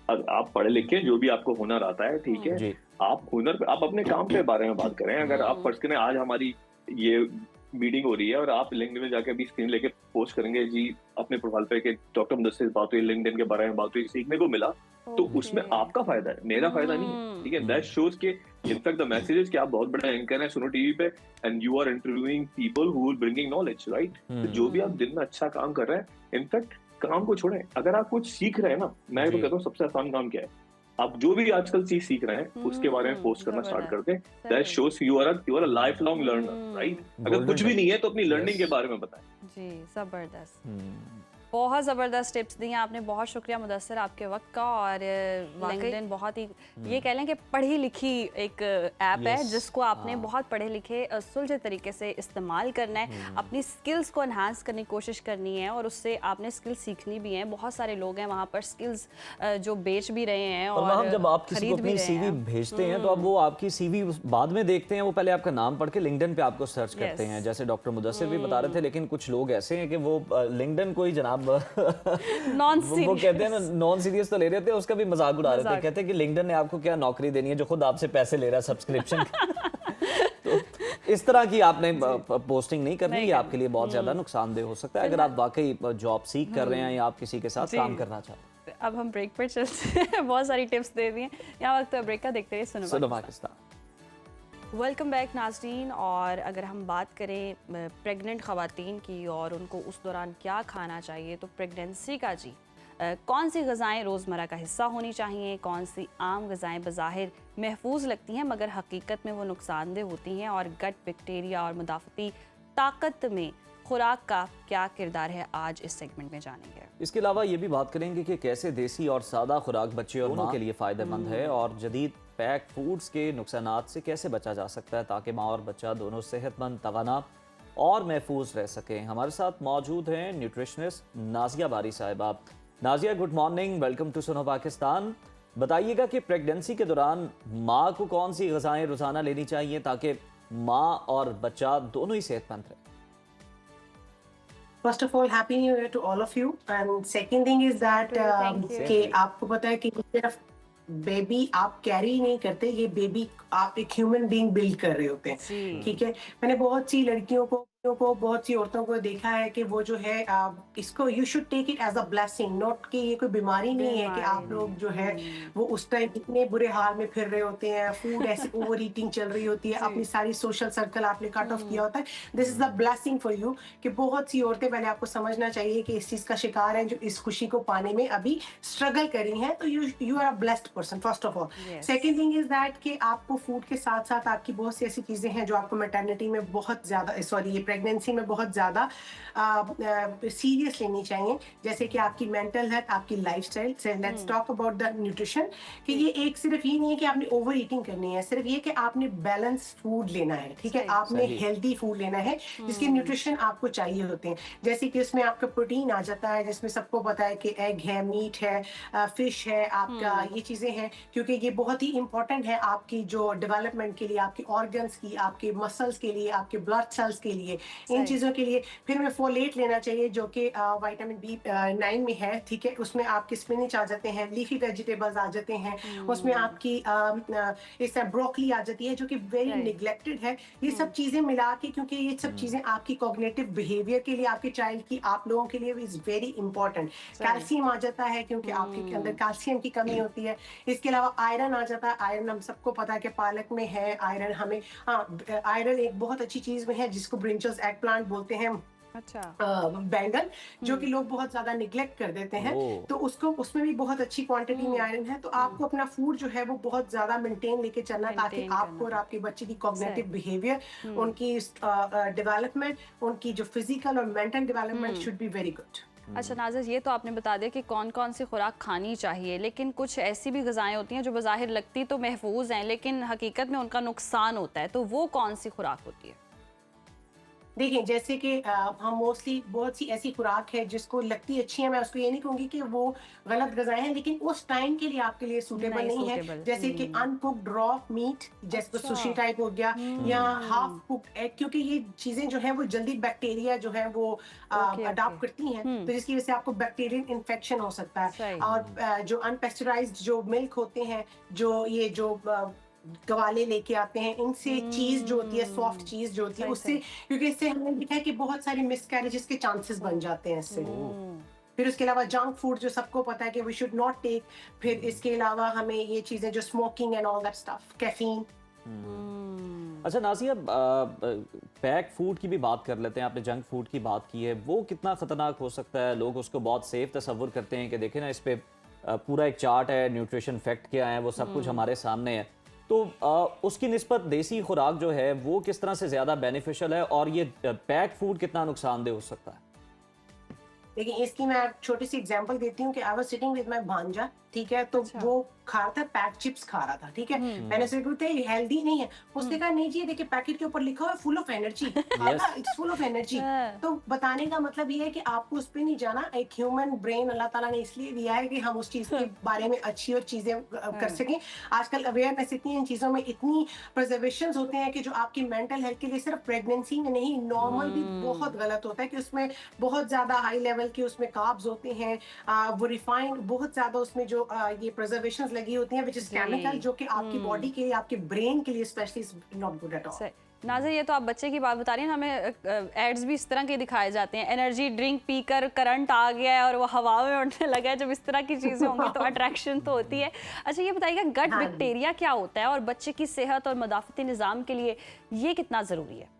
आप पढ़े लिखे, जो भी आपको हुनर आता है, ठीक है, आप हुनर पे, आप अपने काम के बारे में बात करें। अगर आप फर्स्ट करें, आज हमारी ये मीटिंग हो रही है, और आप लिंक्डइन में जाके अभी स्क्रीन लेके पोस्ट करेंगे जी अपने प्रोफाइल पे कि डॉक्टर मुदस्सिर बात हुई, लिंक्डइन के बारे में बात हुई, सीखने को मिला, तो उसमें आपका फायदा है, मेरा फायदा नहीं है, ठीक है। दैट शोज के इनफैक्ट द मैसेजेस कि आप बहुत बड़ा एंकर हैं सुनो टीवी पे, and you are interviewing people who will bringing knowledge, right. तो जो भी आप दिन में अच्छा काम कर रहे हैं, इनफैक्ट काम को छोड़ें, अगर आप कुछ सीख रहे हैं ना, मैं तो कहता हूँ सबसे आसान काम क्या है, आप जो भी आजकल चीज सीख रहे हैं उसके बारे में पोस्ट करना स्टार्ट कर दें। That shows you are a lifelong learner, right. अगर कुछ भी नहीं है तो अपनी लर्निंग के बारे में बताएं। जी, जबरदस्त। बहुत ज़बरदस्त टिप्स दी हैं आपने, बहुत शुक्रिया मुदस्सिर आपके वक्त का। और लिंक्डइन बहुत ही ये कह लें कि पढ़ी लिखी एक ऐप है जिसको आपने बहुत पढ़े लिखे सुलझे तरीके से इस्तेमाल करना है, अपनी स्किल्स को एनहांस करने की कोशिश करनी है और उससे आपने स्किल्स सीखनी भी है। बहुत सारे लोग हैं वहाँ पर स्किल्स जो बेच भी रहे हैं और और जब आप किसी को अपनी सीवी भेजते हैं तो अब वो आपकी सीवी बाद में देखते हैं, वो पहले आपका नाम पढ़ के लिंक्डइन पे आपको सर्च करते हैं, जैसे डॉक्टर मुदस्सिर भी बता रहे थे। लेकिन कुछ लोग ऐसे हैं कि वो लिंक्डइन को ही जनाब वो कहते हैं ना नॉन सीरियस तो ले रहे थे, उसका भी मजाक उड़ा रहे थे। कहते हैं कि लिंक्डइन ने आपको क्या नौकरी देनी है जो खुद आपसे पैसे ले रहा है सब्सक्रिप्शन तो इस तरह की आपने पोस्टिंग नहीं करनी, ये आपके लिए बहुत ज्यादा नुकसानदेह हो सकता है अगर आप वाकई जॉब सीख कर रहे हैं या आप किसी के साथ काम करना चाहते हैं। अब हम ब्रेक पर चलते हैं, बहुत सारी टिप्स दे दी हैं, यहाँ वक्त ब्रेक का देखते हैं। सुनो पाकिस्तान। वेलकम बैक नाज़रीन। और अगर हम बात करें प्रेग्नेंट ख़वातीन की और उनको उस दौरान क्या खाना चाहिए, तो प्रेगनेंसी का जी कौन सी ग़िज़ाएँ रोज़मर्रा का हिस्सा होनी चाहिए, कौन सी आम ग़िज़ाएँ बज़ाहिर महफूज लगती हैं मगर हकीकत में वो नुकसानदेह होती हैं, और गट बैक्टीरिया और मुदाफ़ती ताकत में खुराक का क्या किरदार है, आज इस सेगमेंट में जानेंगे। इसके अलावा ये भी बात करेंगे कि कैसे देसी और सादा खुराक बच्चे और माँ के लिए फ़ायदेमंद है और जदीद पैक फूड्स के नुकसानात से कैसे बचा जा सकता है ताकि माँ और बच्चा दोनों सेहतमंद, तवाना और महफूज रह सकें। हमारे साथ मौजूद हैं nutritionist Nazia Bari Sahiba. Nazia, good morning, welcome to Suno Pakistan. बताइएगा कि प्रेगनेंसी के दौरान माँ को कौन सी ग़िज़ाएँ रोज़ाना लेनी चाहिए ताकि माँ और बच्चा दोनों ही सेहतमंद रहे। First of all, Happy New Year to all of you. And second thing is that कि आपको पता है कि सिर्फ बेबी आप कैरी नहीं करते, ये बेबी आप एक ह्यूमन बीइंग बिल्ड कर रहे होते हैं। ठीक है, मैंने बहुत सी लड़कियों को बहुत सी औरतों को देखा है कि वो जो है इसको you should take it as a blessing, not कि ये कोई बीमारी नहीं है कि आप लोग जो है वो उस टाइम इतने बुरे हाल में फिर रहे होते हैं, फूड ऐसी ओवर ईटिंग चल रही होती है, अपनी सारी सोशल सर्कल आपने कट ऑफ किया होता है। This is the blessing for you कि बहुत सी औरतें, पहले आपको समझना चाहिए कि इस चीज का शिकार है, जो इस खुशी को पाने में अभी स्ट्रगल कर रही हैं, तो you are a blessed person first of all. Second thing is that कि आपको फूड के साथ साथ आपकी बहुत सी ऐसी चीजें हैं जो आपको मैटरनिटी में बहुत ज्यादा प्रेगनेंसी में बहुत ज़्यादा सीरियस लेनी चाहिए, जैसे कि आपकी मेंटल हेल्थ, आपकी लाइफस्टाइल से। Let's talk about the nutrition कि ये एक सिर्फ ये नहीं है कि आपने ओवर ईटिंग करनी है, सिर्फ ये कि आपने बैलेंस फूड लेना है। ठीक है, आपने हेल्दी फूड लेना है जिसके न्यूट्रिशन आपको चाहिए होते हैं, जैसे कि उसमें आपका प्रोटीन आ जाता है, जिसमें सबको पता है कि एग है, मीट है, फिश है, आपका ये चीज़ें हैं, क्योंकि ये बहुत ही इंपॉर्टेंट है आपकी जो डेवलपमेंट के लिए, आपके ऑर्गन्स की, आपके मसल्स के लिए, आपके ब्लड सेल्स के लिए, इन चीजों के लिए। फिर हमें फोलेट लेना चाहिए जो कि विटामिन B9 में है। ठीक है, उसमें आपके स्पिनच आ जाते हैं, लीफी वेजिटेबल्स आ जाते हैं, उसमें आपकी इस ब्रोकली आ जाती है जो कि वेरी निग्लेक्टेड है। ये सब चीजें मिला के, क्योंकि ये सब चीजें आपकी कॉग्निटिव बिहेवियर के लिए, आपके चाइल्ड की, आप लोगों के लिए इज वेरी इंपॉर्टेंट। कैल्शियम आ जाता है क्योंकि आपके अंदर कैल्शियम की कमी होती है। इसके अलावा आयरन आ जाता है, आयरन हम सबको पता है कि पालक में है आयरन। हमें आयरन एक बहुत अच्छी चीज में है जिसको ब्रिंजल्स एग प्लांट बोलते हैं, बैंगन, जो कि लोग बहुत ज्यादा निग्लेक्ट कर देते हैं, तो उसमें भी बहुत अच्छी क्वांटिटी में आयरन है। तो आपको अपना फूड जो है वो बहुत ज्यादा मेंटेन लेके चलना ताकि आपको और आपके बच्चे की कॉग्निटिव बिहेवियर, उनकी डेवलपमेंट, उनकी जो फिजिकल और mental development should be very good. अच्छा नाज़िर, ये तो आपने बता दिया कि कौन कौन सी खुराक खानी चाहिए, लेकिन कुछ ऐसी भी ग़िज़ाएँ होती हैं जो बज़ाहिर लगती तो महफूज हैं लेकिन हकीकत में उनका नुकसान होता है, तो वो कौन सी खुराक होती है? देखिए, जैसे कि हम मोस्टली बहुत सी ऐसी खुराक है जिसको लगती अच्छी है, मैं उसको ये नहीं कहूँगी कि वो गलत ग़िज़ाएँ हैं, लेकिन उस टाइम के लिए आपके लिए सूटेबल नहीं है। जैसे कि अनकुक्ड रॉ मीट, जैसे सुशी टाइप हो गया, या हाफ कुक्ड एग, क्योंकि ये चीज़ें जो हैं वो जल्दी बैक्टीरिया जो है वो अडॉप्ट करती हैं, तो जिसकी वजह से आपको बैक्टीरियल इन्फेक्शन हो सकता है। और जो अनपेस्चराइज्ड जो मिल्क होते हैं, जो गवाले लेके आते हैं, इनसे चीज जो होती है, सॉफ्ट चीज जो होती है, उससे, क्योंकि इससे हमने देखा है कि बहुत सारे मिसकैरेजेस के चांसेस बन जाते हैं इससे। फिर उसके अलावा जंक फूड जो सबको पता है कि वी शुड नॉट टेक। फिर इसके अलावा हमें ये चीजें जो smoking and all that stuff, caffeine. अच्छा नाज़िया, पैक फूड की भी बात कर लेते हैं। आपने जंक फूड की बात की है, वो कितना खतरनाक हो सकता है? लोग उसको बहुत सेफ तस्वुर करते हैं कि देखें ना, इस पे पूरा एक चार्ट है, न्यूट्रिशन फैक्ट क्या है, वो सब कुछ हमारे सामने है। तो उसकी निस्बत देसी खुराक जो है वो किस तरह से ज़्यादा बेनिफिशियल है और ये पैक फूड कितना नुकसानदेह हो सकता है? लेकिन इसकी मैं छोटी सी एग्जांपल देती हूँ कि I was sitting with my भांजा, ठीक है, तो अच्छा। वो खा रहा था पैक चिप्स खा रहा था, ठीक है, मैंने उसे पूछा ये हेल्दी नहीं है, उसने कहा नहीं जी ये देखिए पैकेट के ऊपर लिखा हुआ है फुल ऑफ एनर्जी, खाता इट्स फुल ऑफ एनर्जी। हाँ। तो बताने का मतलब ये है कि आपको उस पे नहीं जाना, एक ह्यूमन ब्रेन अल्लाह ताला ने इसलिए दिया है कि हम उस चीज के बारे में अच्छी और चीजें कर सकें। आजकल अवेयरनेस इतनी है इन चीजों में, इतनी प्रिजर्वेशंस होते हैं कि जो आपकी मेंटल हेल्थ के लिए सिर्फ प्रेगनेंसी में नहीं, नॉर्मल भी बहुत गलत होता है कि उसमें बहुत ज्यादा हाई लेवल के उसमें कार्ब्स होते हैं, वो रिफाइंड बहुत ज्यादा उसमें जो ये प्रिजर्वेशंस लगी होती हैं विच इज केमिकल, जो कि आपकी बॉडी के लिए, आपके ब्रेन के लिए specially is not good at all. सही। नाज़िर, ये तो आप बच्चे की बात बता रही हैं, हमें एड्स भी इस तरह के दिखाए जाते हैं, एनर्जी ड्रिंक पीकर करंट आ गया है और वो हवा में उड़ने लगा है। जब इस तरह की चीज़ें होंगी तो अट्रैक्शन तो होती है। अच्छा ये बताइएगा, गट हाँ जी। बैक्टीरिया क्या होता है और बच्चे की सेहत और मदाफ़ती निज़ाम के लिए ये कितना ज़रूरी है?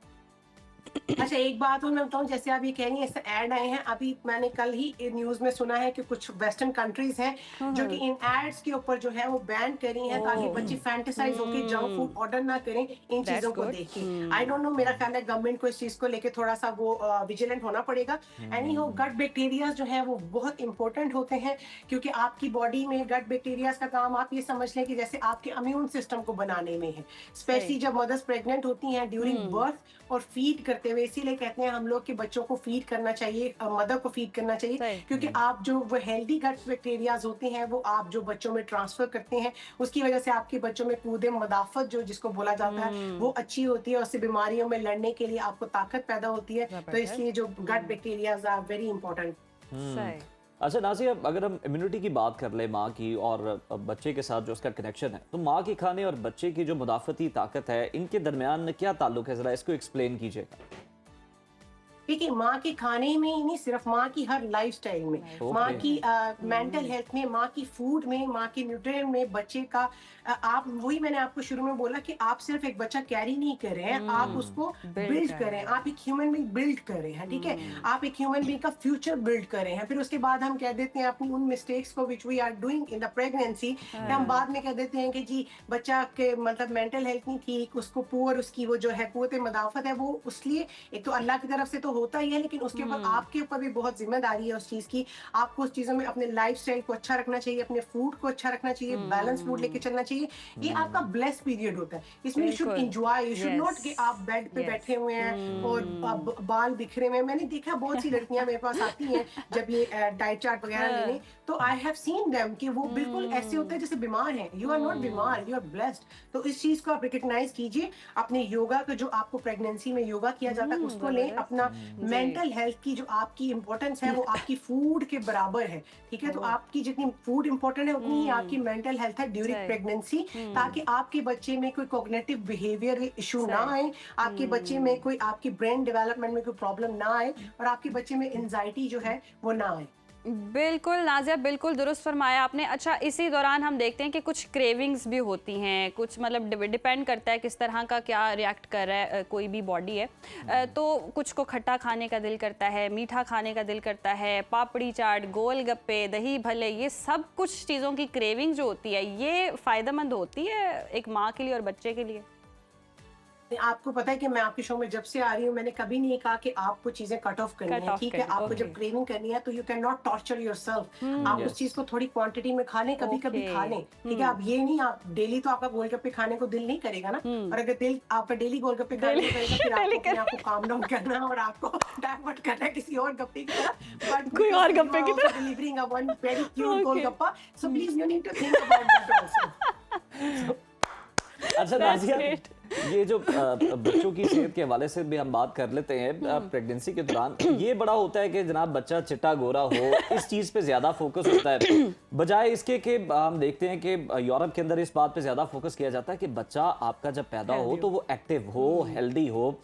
अच्छा एक बात और मैं बताऊं, जैसे आप ये कह रही हैं इससे ऐड आए हैं, अभी मैंने कल ही न्यूज में सुना है कि कुछ वेस्टर्न कंट्रीज हैं जो कि इन एड्स के ऊपर जो है वो बैन करी हैं ताकि बच्चे फैंटेसाइज होकर जंक फूड ऑर्डर ना करें इन चीजों को देख के। आई डोंट नो, मेरा ख्याल है गवर्नमेंट को इस चीज को लेके थोड़ा सा वो विजिलेंट होना पड़ेगा। एनी हो, गट बैक्टीरिया जो है वो बहुत इंपॉर्टेंट होते हैं क्योंकि आपकी बॉडी में गट बैक्टीरिया का काम आप ये समझ लें कि जैसे आपके इम्यून सिस्टम को बनाने में है, स्पेशली जब मदर्स प्रेग्नेंट होती हैं ड्यूरिंग बर्थ और फीड करते हुए। इसीलिए कहते हैं हम लोग कि बच्चों को फीड करना चाहिए, मदर को फीड करना चाहिए, क्योंकि आप जो वो हेल्दी गट बैक्टीरियाज होते हैं वो आप जो बच्चों में ट्रांसफर करते हैं उसकी वजह से आपके बच्चों में कूदे मदाफत जो जिसको बोला जाता है वो अच्छी होती है, उससे बीमारियों में लड़ने के लिए आपको ताकत पैदा होती है। तो इसलिए जो गट बैक्टीरियाज आर वेरी इंपॉर्टेंट। सही। अच्छा नाज़िया, अगर हम इम्यूनिटी की बात कर ले माँ की और बच्चे के साथ जो उसका कनेक्शन है, तो माँ के खाने और बच्चे की जो मुदाफ़ती ताकत है इनके दरमियान क्या ताल्लुक है, जरा इसको एक्सप्लेन कीजिएगा। देखिए माँ के खाने में ही नहीं, सिर्फ माँ की हर लाइफस्टाइल में, माँ की मेंटल हेल्थ में, माँ की फूड में, माँ की न्यूट्रिएंट में, बच्चे का आप वही मैंने आपको शुरू में बोला कि आप सिर्फ एक बच्चा कैरी नहीं कर रहे हैं, आप उसको बिल्ड कर रहे हैं, आप एक ह्यूमन बीइंग बिल्ड कर रहे हैं, ठीक है, आप एक ह्यूमन बीइंग का फ्यूचर बिल्ड कर रहे हैं। फिर उसके बाद हम कह देते हैं अपनी उन मिस्टेक्स को which we are doing in the pregnancy, हम बाद में कह देते हैं कि जी बच्चा के मतलब मेंटल हेल्थ नहीं ठीक, उसको पुअर, उसकी वो जो है कुव्वत मदाफत है वो, उसलिए एक तो अल्लाह की तरफ से तो होता ही है, लेकिन उसके ऊपर आपके ऊपर भी बहुत जिम्मेदारी है उस चीज की। आपको उस चीजों में अपने लाइफस्टाइल को अच्छा रखना चाहिए, अपने फूड को अच्छा रखना चाहिए, बैलेंस फूड लेके चलना चाहिए। ये आपका ब्लेस पीरियड होता है, इसमें you should enjoy, you should not कि आप बेड पे बैठे हुए हैं और बाल बिखरे हुए हैं। मैंने देखा बहुत सी लड़कियां मेरे पास आती हैं जब ये डाइट चार्ट वगैरह लेने, तो आई हैव सीन देम कि वो बिल्कुल ऐसे होते हैं जैसे बीमार हैं। यू आर नॉट बीमार, यू आर ब्लेस्ड। तो इस चीज को आप रिकॉग्नाइज कीजिए, अपने योगा का जो आपको प्रेगनेंसी में योगा किया जाता है उसको लें, अपना मेंटल हेल्थ की जो आपकी इंपॉर्टेंस है वो आपकी फूड के बराबर है, ठीक है। तो आपकी जितनी फूड इंपॉर्टेंट है उतनी ही आपकी मेंटल हेल्थ है ड्यूरिंग प्रेगनेंसी, ताकि आपके बच्चे में कोई कॉग्निटिव बिहेवियर इशू ना आए, आपके बच्चे में कोई आपकी ब्रेन डेवलपमेंट में कोई प्रॉब्लम ना आए और आपके बच्चे में एंजाइटी जो है वो ना आए। बिल्कुल नाज़िया, बिल्कुल दुरुस्त फरमाया आपने। अच्छा इसी दौरान हम देखते हैं कि कुछ क्रेविंग्स भी होती हैं, कुछ मतलब डिपेंड करता है किस तरह का क्या रिएक्ट कर रहा है कोई भी बॉडी है। तो कुछ को खट्टा खाने का दिल करता है, मीठा खाने का दिल करता है, पापड़ी चाट, गोलगप्पे, दही भल्ले, ये सब कुछ चीज़ों की क्रेविंग जो होती है ये फ़ायदेमंद होती है एक माँ के लिए और बच्चे के लिए? आपको पता है कि मैं आपके शो में जब से आ रही हूँ मैंने कभी नहीं कहा कि आपको चीजें कट ऑफ करनी है, ठीक है। आपको जब क्रेविंग करनी है तो you can not torture yourself, आप उस चीज को थोड़ी क्वांटिटी में खा लें, कभी कभी खा लें, ठीक है। आप ये नहीं, आप डेली तो आपका गोलगप्पे खाने को दिल नहीं करेगा ना, और अगर दिल आपका डेली गोलगप्पे खाने को करेगा फिर आपको अपने आप को काम डाउन करना है और आपको डाइवर्ट करना है किसी और गप्पे की तरफ, बट कोई और गप्पे की तरफ delivering a one very cute golgappa, so please you need to think about that also. अच्छा नाज़िया, ये जो बच्चों की सेहत के हवाले से भी हम बात कर लेते हैं प्रेगनेंसी के दौरान, ये बड़ा होता है कि जनाब बच्चा चिट्टा गोरा हो, इस चीज़ पे ज़्यादा फोकस होता है, बजाय इसके कि हम देखते हैं कि यूरोप के अंदर इस बात पे ज़्यादा फोकस किया जाता है कि बच्चा आपका जब पैदा हो तो वो एक्टिव हो, हेल्दी हो।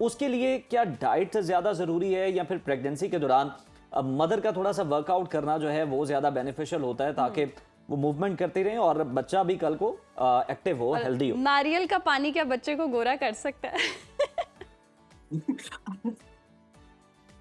उसके लिए क्या डाइट ज़्यादा ज़रूरी है या फिर प्रेगनेंसी के दौरान मदर का थोड़ा सा वर्कआउट करना जो है वो ज़्यादा बेनिफिशियल होता है ताकि वो मूवमेंट करते रहें और बच्चा भी कल को एक्टिव हो, हेल्दी हो? नारियल का पानी क्या बच्चे को गोरा कर सकता है?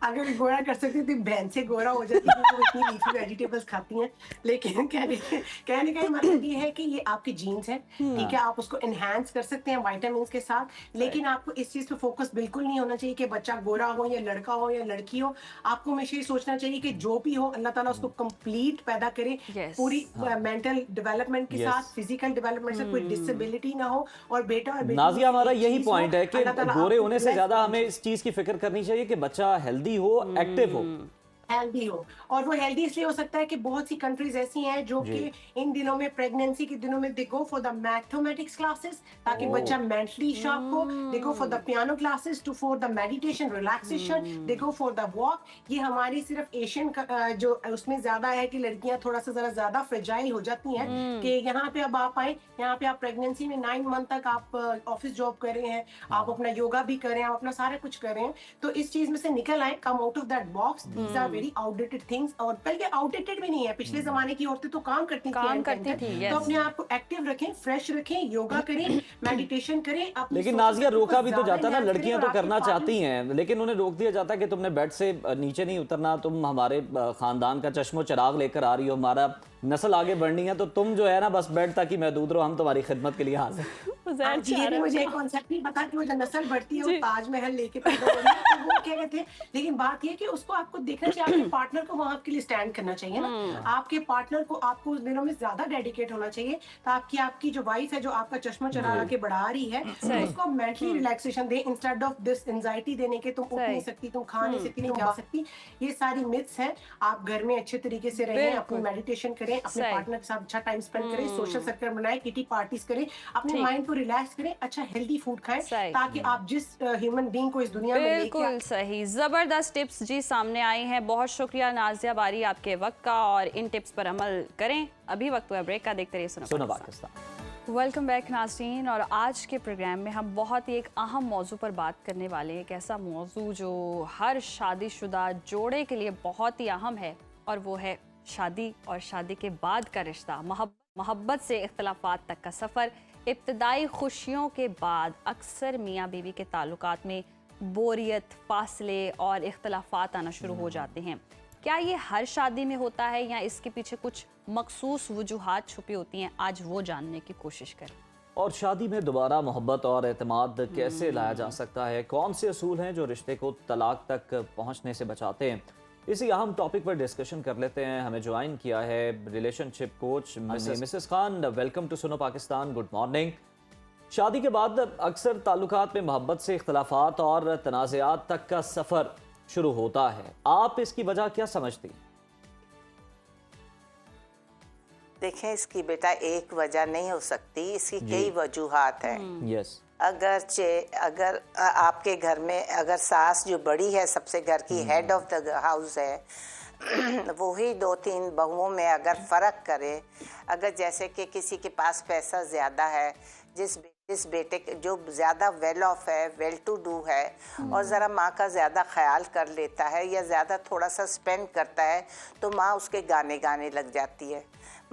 अगर गोरा कर सकती थी बहन से गोरा हो जाती है, तो इतनी लीफी वेजिटेबल्स खाती हैं। लेकिन कहने का मतलब ये है कि ये आपके जीन्स है, ठीक है, आप उसको एनहांस कर सकते हैं विटामिन के साथ, लेकिन आपको इस चीज पे फोकस बिल्कुल नहीं होना चाहिए कि बच्चा गोरा हो या लड़का हो या लड़की हो। आपको हमेशा ये सोचना चाहिए कि जो भी हो अल्लाह ताला उसको कंप्लीट पैदा करे, पूरी मेंटल डेवलपमेंट के साथ, फिजिकल डेवलपमेंट से कोई डिसेबिलिटी ना हो। और बेटा और बेटी नाजिया, हमारा यही पॉइंट है कि अल्लाह ताला गोरे आपको होने से bless ज्यादा करे। हमें इस चीज की फिक्र करनी चाहिए कि बच्चा हेल्दी हो, एक्टिव हो। हेल्दी हो। और वो हेल्दी इसलिए हो सकता है कि बहुत सी कंट्रीज ऐसी हैं जो कि इन दिनों में, प्रेगनेंसी के दिनों में, they go for the mathematics classes ताकि बच्चा मेंटली शार्प हो। They go for the piano classes to for the meditation relaxation. They go for the walk. ये हमारी सिर्फ एशियन जो उसमें ज्यादा है कि लड़कियां थोड़ा सा जरा ज्यादा फ्रेजाइल हो जाती हैं कि यहाँ पे अब आप आए, यहाँ पे आप प्रेगनेंसी में 9 मंथ तक आप ऑफिस जॉब कर रहे हैं, आप अपना योगा भी कर रहे हैं, आप अपना सारा कुछ कर रहे हैं, तो इस चीज में से निकल आए, come out of that box. These are very outdated things. और पहले आउटडेटेड भी नहीं है, पिछले जमाने की औरतें तो काम करती थी, तो अपने आप को एक्टिव रखें, फ्रेश रखें, योगा करें, मेडिटेशन करें। लेकिन नाजिया, रोका भी तो जाता ना, लड़कियां तो करना चाहती हैं लेकिन उन्हें रोक दिया जाता है कि तुमने बेड से नीचे नहीं उतरना, तुम हमारे खानदान का चश्मो चिराग लेकर आ रही हो, हमारा नस्ल आगे बढ़नी है, तो तुम जो है ना बस बेड तक ही महदूद रहो, हम तुम्हारी खिदमत के लिए हाजिर। ये भी मुझे एक कॉन्सेप्ट नहीं पता कि वो जो नस्ल बढ़ती है वो ताजमहल लेके पैदा हो रही है, तो वो क्या कहते हैं। लेकिन बात ये कि उसको आपको देखना चाहिए, आपके पार्टनर को वहां आपके लिए स्टैंड करना चाहिए ना। आपके पार्टनर को आपको उस दिनों में ज्यादा डेडिकेट होना चाहिए ताकि आपकी जो वाइफ है जो आपका चश्मा चढ़ा के बढ़ा रही है, उसको mentally relaxation they instead of this anxiety देने के तुम उठ नहीं सकती, तुम खा नहीं सकती, नहीं जा सकती। ये सारी मिथ्स हैं। आप घर में अच्छे तरीके से रहें, अपनी मेडिटेशन करें, अपने पार्टनर के साथ अच्छा टाइम स्पेंड करें, सोशल सर्कल बनाएं, किटी पार्टीज करें, अपने माइंड को रिलैक्स करें, अच्छा हेल्दी फूड खाएं ताकि आप जिस ह्यूमन बीइंग को इस दुनिया में लेके बिल्कुल सही, जबरदस्त टिप्स जी सामने आई हैं। बहुत शुक्रिया नाजिया बारी आपके वक्त का, और इन टिप्स पर अमल करें। अभी वक्त हुआ ब्रेक का, देखते रहिए सुनो पाकिस्तान। वेलकम बैक नाज़रीन, और आज के प्रोग्राम में हम बहुत ही एक अहम मौजू पर बात करने वाले हैं। एक ऐसा मौजू जो हर शादीशुदा जोड़े के लिए बहुत ही अहम है, और वो है शादी और शादी के बाद का रिश्ता, मोहब्बत से इख्तलाफात तक का सफ़र। इब्तदाई खुशियों के बाद अक्सर मियाँ बीवी के ताल्लुकात में बोरियत, फासले और इख्तलाफात आना शुरू हो जाते हैं। क्या ये हर शादी में होता है या इसके पीछे कुछ मखसूस वजूहात छुपी होती हैं? आज वो जानने की कोशिश करें। और शादी में दोबारा मोहब्बत और एतमाद कैसे लाया जा सकता है? कौन से असूल हैं जो रिश्ते को तलाक तक पहुंचने से बचाते हैं? इसी अहम टॉपिक पर डिस्कशन कर लेते हैं। हमें ज्वाइन किया है relationship coach Mrs Khan. Welcome to Suno Pakistan, good morning. शादी के बाद अक्सर ताल्लुकात में मोहब्बत से इख्तलाफात और तनाज़ात तक का सफ़र शुरू होता है, आप इसकी वजह क्या समझती हैं? देखें, इसकी बेटा एक वजह नहीं हो सकती, इसकी कई वजूहात हैं। यस, अगर आपके घर में अगर सास जो बड़ी है, सबसे घर की हेड ऑफ द हाउस है, वो ही 2-3 बहुओं में अगर फ़र्क करे, अगर जैसे कि किसी के पास पैसा ज़्यादा है, जिस बेटे जो ज़्यादा वेल ऑफ है, वेल टू डू है, और ज़रा माँ का ज़्यादा ख्याल कर लेता है या ज़्यादा थोड़ा सा स्पेंड करता है, तो माँ उसके गाने लग जाती है,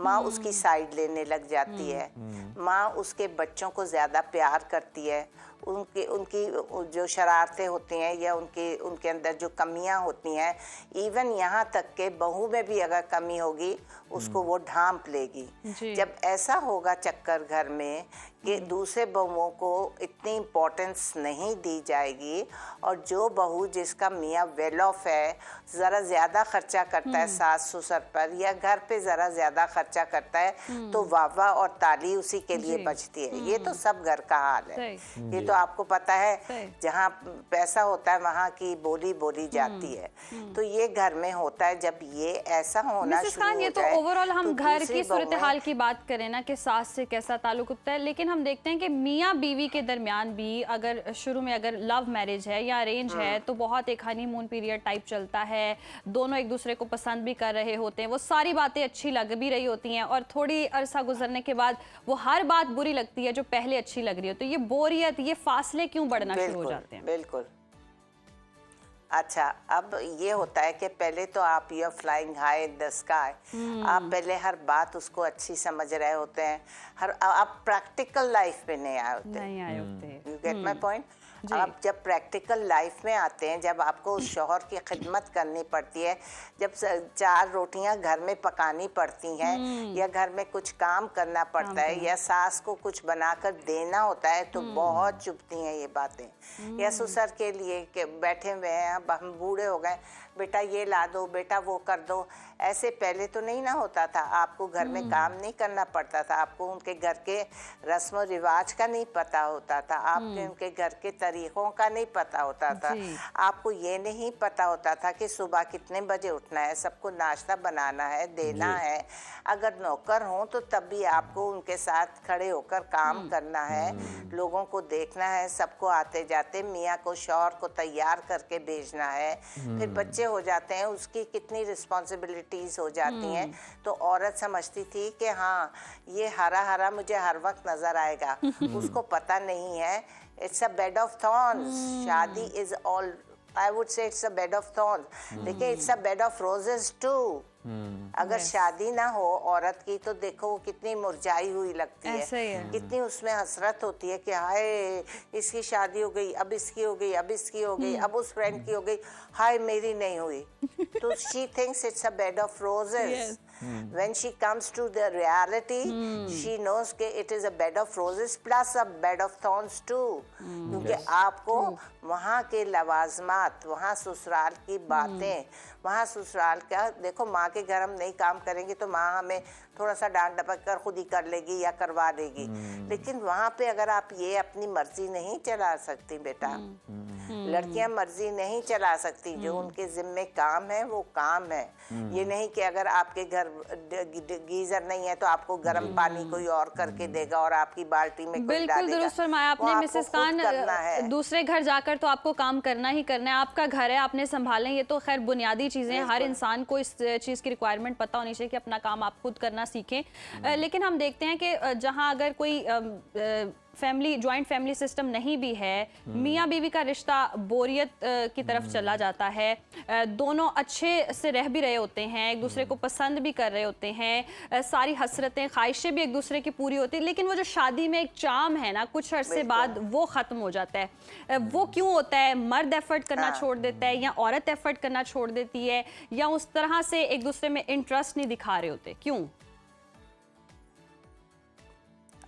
माँ उसकी साइड लेने लग जाती है, माँ उसके बच्चों को ज़्यादा प्यार करती है, उनकी जो शरारतें होती हैं या उनके अंदर जो कमियां होती हैं, इवन यहाँ तक के बहू में भी अगर कमी होगी उसको वो ढांप लेगी। जब ऐसा होगा चक्कर घर में कि दूसरे बहुओं को इतनी इम्पोर्टेंस नहीं दी जाएगी, और जो बहू जिसका मियाँ वेल ऑफ है, ज़रा ज़्यादा खर्चा करता है सास ससुर पर या घर पे ज़रा ज़्यादा खर्चा करता है, तो वाह और ताली उसी के लिए बजती है। ये तो सब घर का हाल है, ये तो आपको पता है। जहाँ पैसा होता है वहाँ की बोली बोली जाती है, तो ये घर में होता है। जब ये ऐसा होना शुरू हो ये तो जाए, ओवरऑल हम तो घर की सूरत हाल की बात करें ना कि सास से कैसा ताल्लुक होता है, लेकिन हम देखते हैं कि मियाँ बीवी के दरमियान भी अगर शुरू में अगर लव मैरिज है या अरेंज है, तो बहुत एक हनीमून पीरियड टाइप चलता है, दोनों एक दूसरे को पसंद भी कर रहे होते हैं, वो सारी बातें अच्छी लग भी रही होती हैं, और थोड़ी अरसा गुजरने के बाद वो हर बात बुरी लगती है जो पहले अच्छी लग रही हो। तो ये बोरियत, ये फासले क्यों बढ़ना शुरू हो जाते हैं? बिल्कुल। अच्छा, अब ये होता है कि पहले तो आप you are flying high in the sky, आप पहले हर बात उसको अच्छी समझ रहे होते हैं, आप प्रैक्टिकल लाइफ पे नहीं आए होते। नहीं यू गेट माय पॉइंट। आप जब प्रैक्टिकल लाइफ में आते हैं, जब आपको उस शौहर की खिदमत करनी पड़ती है, जब 4 रोटियां घर में पकानी पड़ती हैं या घर में कुछ काम करना पड़ता है या सास को कुछ बनाकर देना होता है, तो बहुत चुभती हैं ये बातें। या ससुर के लिए कि बैठे हुए हैं, अब हम बूढ़े हो गए, बेटा ये ला दो, बेटा वो कर दो। ऐसे पहले तो नहीं ना होता था। आपको घर में काम नहीं करना पड़ता था, आपको उनके घर के रस्म रिवाज का नहीं पता होता था, आपके उनके घर के तरीकों का नहीं पता होता था, आपको ये नहीं पता होता था कि सुबह कितने बजे उठना है, सबको नाश्ता बनाना है, देना है। अगर नौकर हों तो तब भी आपको उनके साथ खड़े होकर काम करना है, लोगों को देखना है, सबको आते जाते मियाँ को शौहर को तैयार करके भेजना है। फिर बच्चे हो जाते हैं, उसकी कितनी रिस्पॉन्सिबिलिटीज हो जाती हैं। तो औरत समझती थी कि हाँ ये हरा हरा मुझे हर वक्त नजर आएगा। उसको पता नहीं है it's a bed of thorns. शादी is all, I would say it's a bed of thorns, लेकिन it's a bed of roses too. अगर शादी ना हो औरत की तो देखो वो कितनी मुरझाई हुई लगती है, कितनी उसमें हसरत होती है कि हाय इसकी शादी हो गई, अब इसकी हो गई, अब इसकी हो गई, अब उस फ्रेंड की हो गई, हाय मेरी नहीं हुई। तो she thinks it's a bed of roses. When she comes to the reality, she knows कि it is a bed of roses plus a bed of thorns too. क्योंकि आपको वहाँ के लवाजमात, वहाँ ससुराल की बातें, वहाँ ससुराल का देखो, माँ के घर हम नहीं काम करेंगे तो माँ हमें थोड़ा सा डांट डपक कर खुद ही कर लेगी या करवा देगी। लेकिन वहाँ पे अगर आप ये अपनी मर्जी नहीं चला सकती बेटा, लड़कियां मर्जी नहीं चला सकती, जो उनके जिम्मे काम है वो काम है। ये नहीं कि अगर आपके घर गीजर नहीं है तो आपको गर्म पानी कोई और करके देगा और आपकी बाल्टी में कोई डालेगा। बिल्कुल दुरुस्त फरमाया आपने मिसेस खान। दूसरे घर जाकर तो आपको काम करना ही करना है, आपका घर है, आपने संभालें, ये तो खैर बुनियादी चीजें, हर इंसान को इस चीज की रिक्वायरमेंट पता होनी चाहिए कि अपना काम आप खुद करना सीखें। लेकिन हम देखते हैं कि जहां अगर कोई फैमिली, जॉइंट फैमिली सिस्टम नहीं भी है, मियाँ बीवी का रिश्ता बोरियत की तरफ चला जाता है, दोनों अच्छे से रह भी रहे होते हैं, एक दूसरे को पसंद भी कर रहे होते हैं, सारी हसरतें ख्वाहिशें भी एक दूसरे की पूरी होती है, लेकिन वो जो शादी में एक चार्म है ना, कुछ अरसे बाद वो ख़त्म हो जाता है। वो क्यों होता है? मर्द एफर्ट करना छोड़ देता है या औरत एफर्ट करना छोड़ देती है, या उस तरह से एक दूसरे में इंटरेस्ट नहीं दिखा रहे होते, क्यों?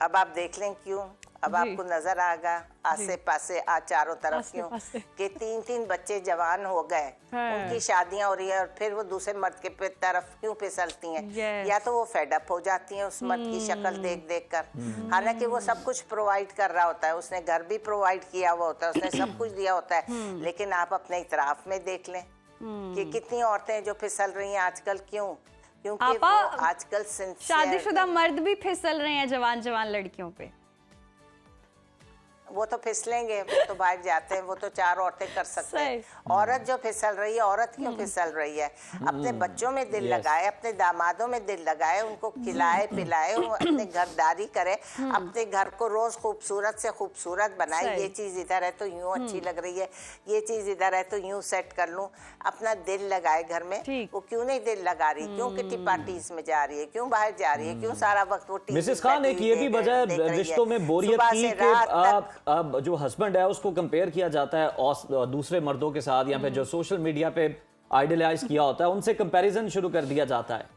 अब आप देख लें क्यों। अब आपको नजर आएगा आसे पासे चारों तरफ क्यों कि 3-3 बच्चे जवान हो गए, उनकी शादियां हो रही है और फिर वो दूसरे मर्द के तरफ क्यों फिसलती हैं? या तो वो फेड अप हो जाती हैं उस मर्द की शक्ल देख देख कर, हालांकि वो सब कुछ प्रोवाइड कर रहा होता है, उसने घर भी प्रोवाइड किया हुआ होता है, उसने सब कुछ दिया होता है। लेकिन आप अपने इतराफ में देख लें कि कितनी औरतें जो फिसल रही हैं आजकल, क्यों? क्योंकि वो आजकल शादीशुदा मर्द भी फिसल रहे हैं जवान जवान लड़कियों पे। वो तो फिसलेंगे, वो तो बाहर जाते हैं, वो तो 4 औरतें कर सकते हैं। औरत जो फिसल रही है, औरत क्यों फिसल रही है? अपने बच्चों में दिल लगाए, अपने दामादों में दिल लगाए, उनको खिलाए पिलाए, अपने घरदारी करे, अपने घर को रोज खूबसूरत से खूबसूरत बनाए। ये चीज इधर है तो यूं अच्छी लग रही है, ये चीज इधर है तो यूं सेट कर लूं। अपना दिल लगाए घर में। वो क्यों नहीं दिल लगा रही? क्यों किटी पार्टीज में जा रही है? क्यों बाहर जा रही है? क्यों सारा वक्त वो मिसेस खान, एक ये भी वजह रिश्तों में बोरियत की कि अब जो हस्बैंड है उसको कंपेयर किया जाता है और दूसरे मर्दों के साथ, या फिर जो सोशल मीडिया पे आइडियलाइज किया होता है उनसे कंपैरिजन शुरू कर दिया जाता है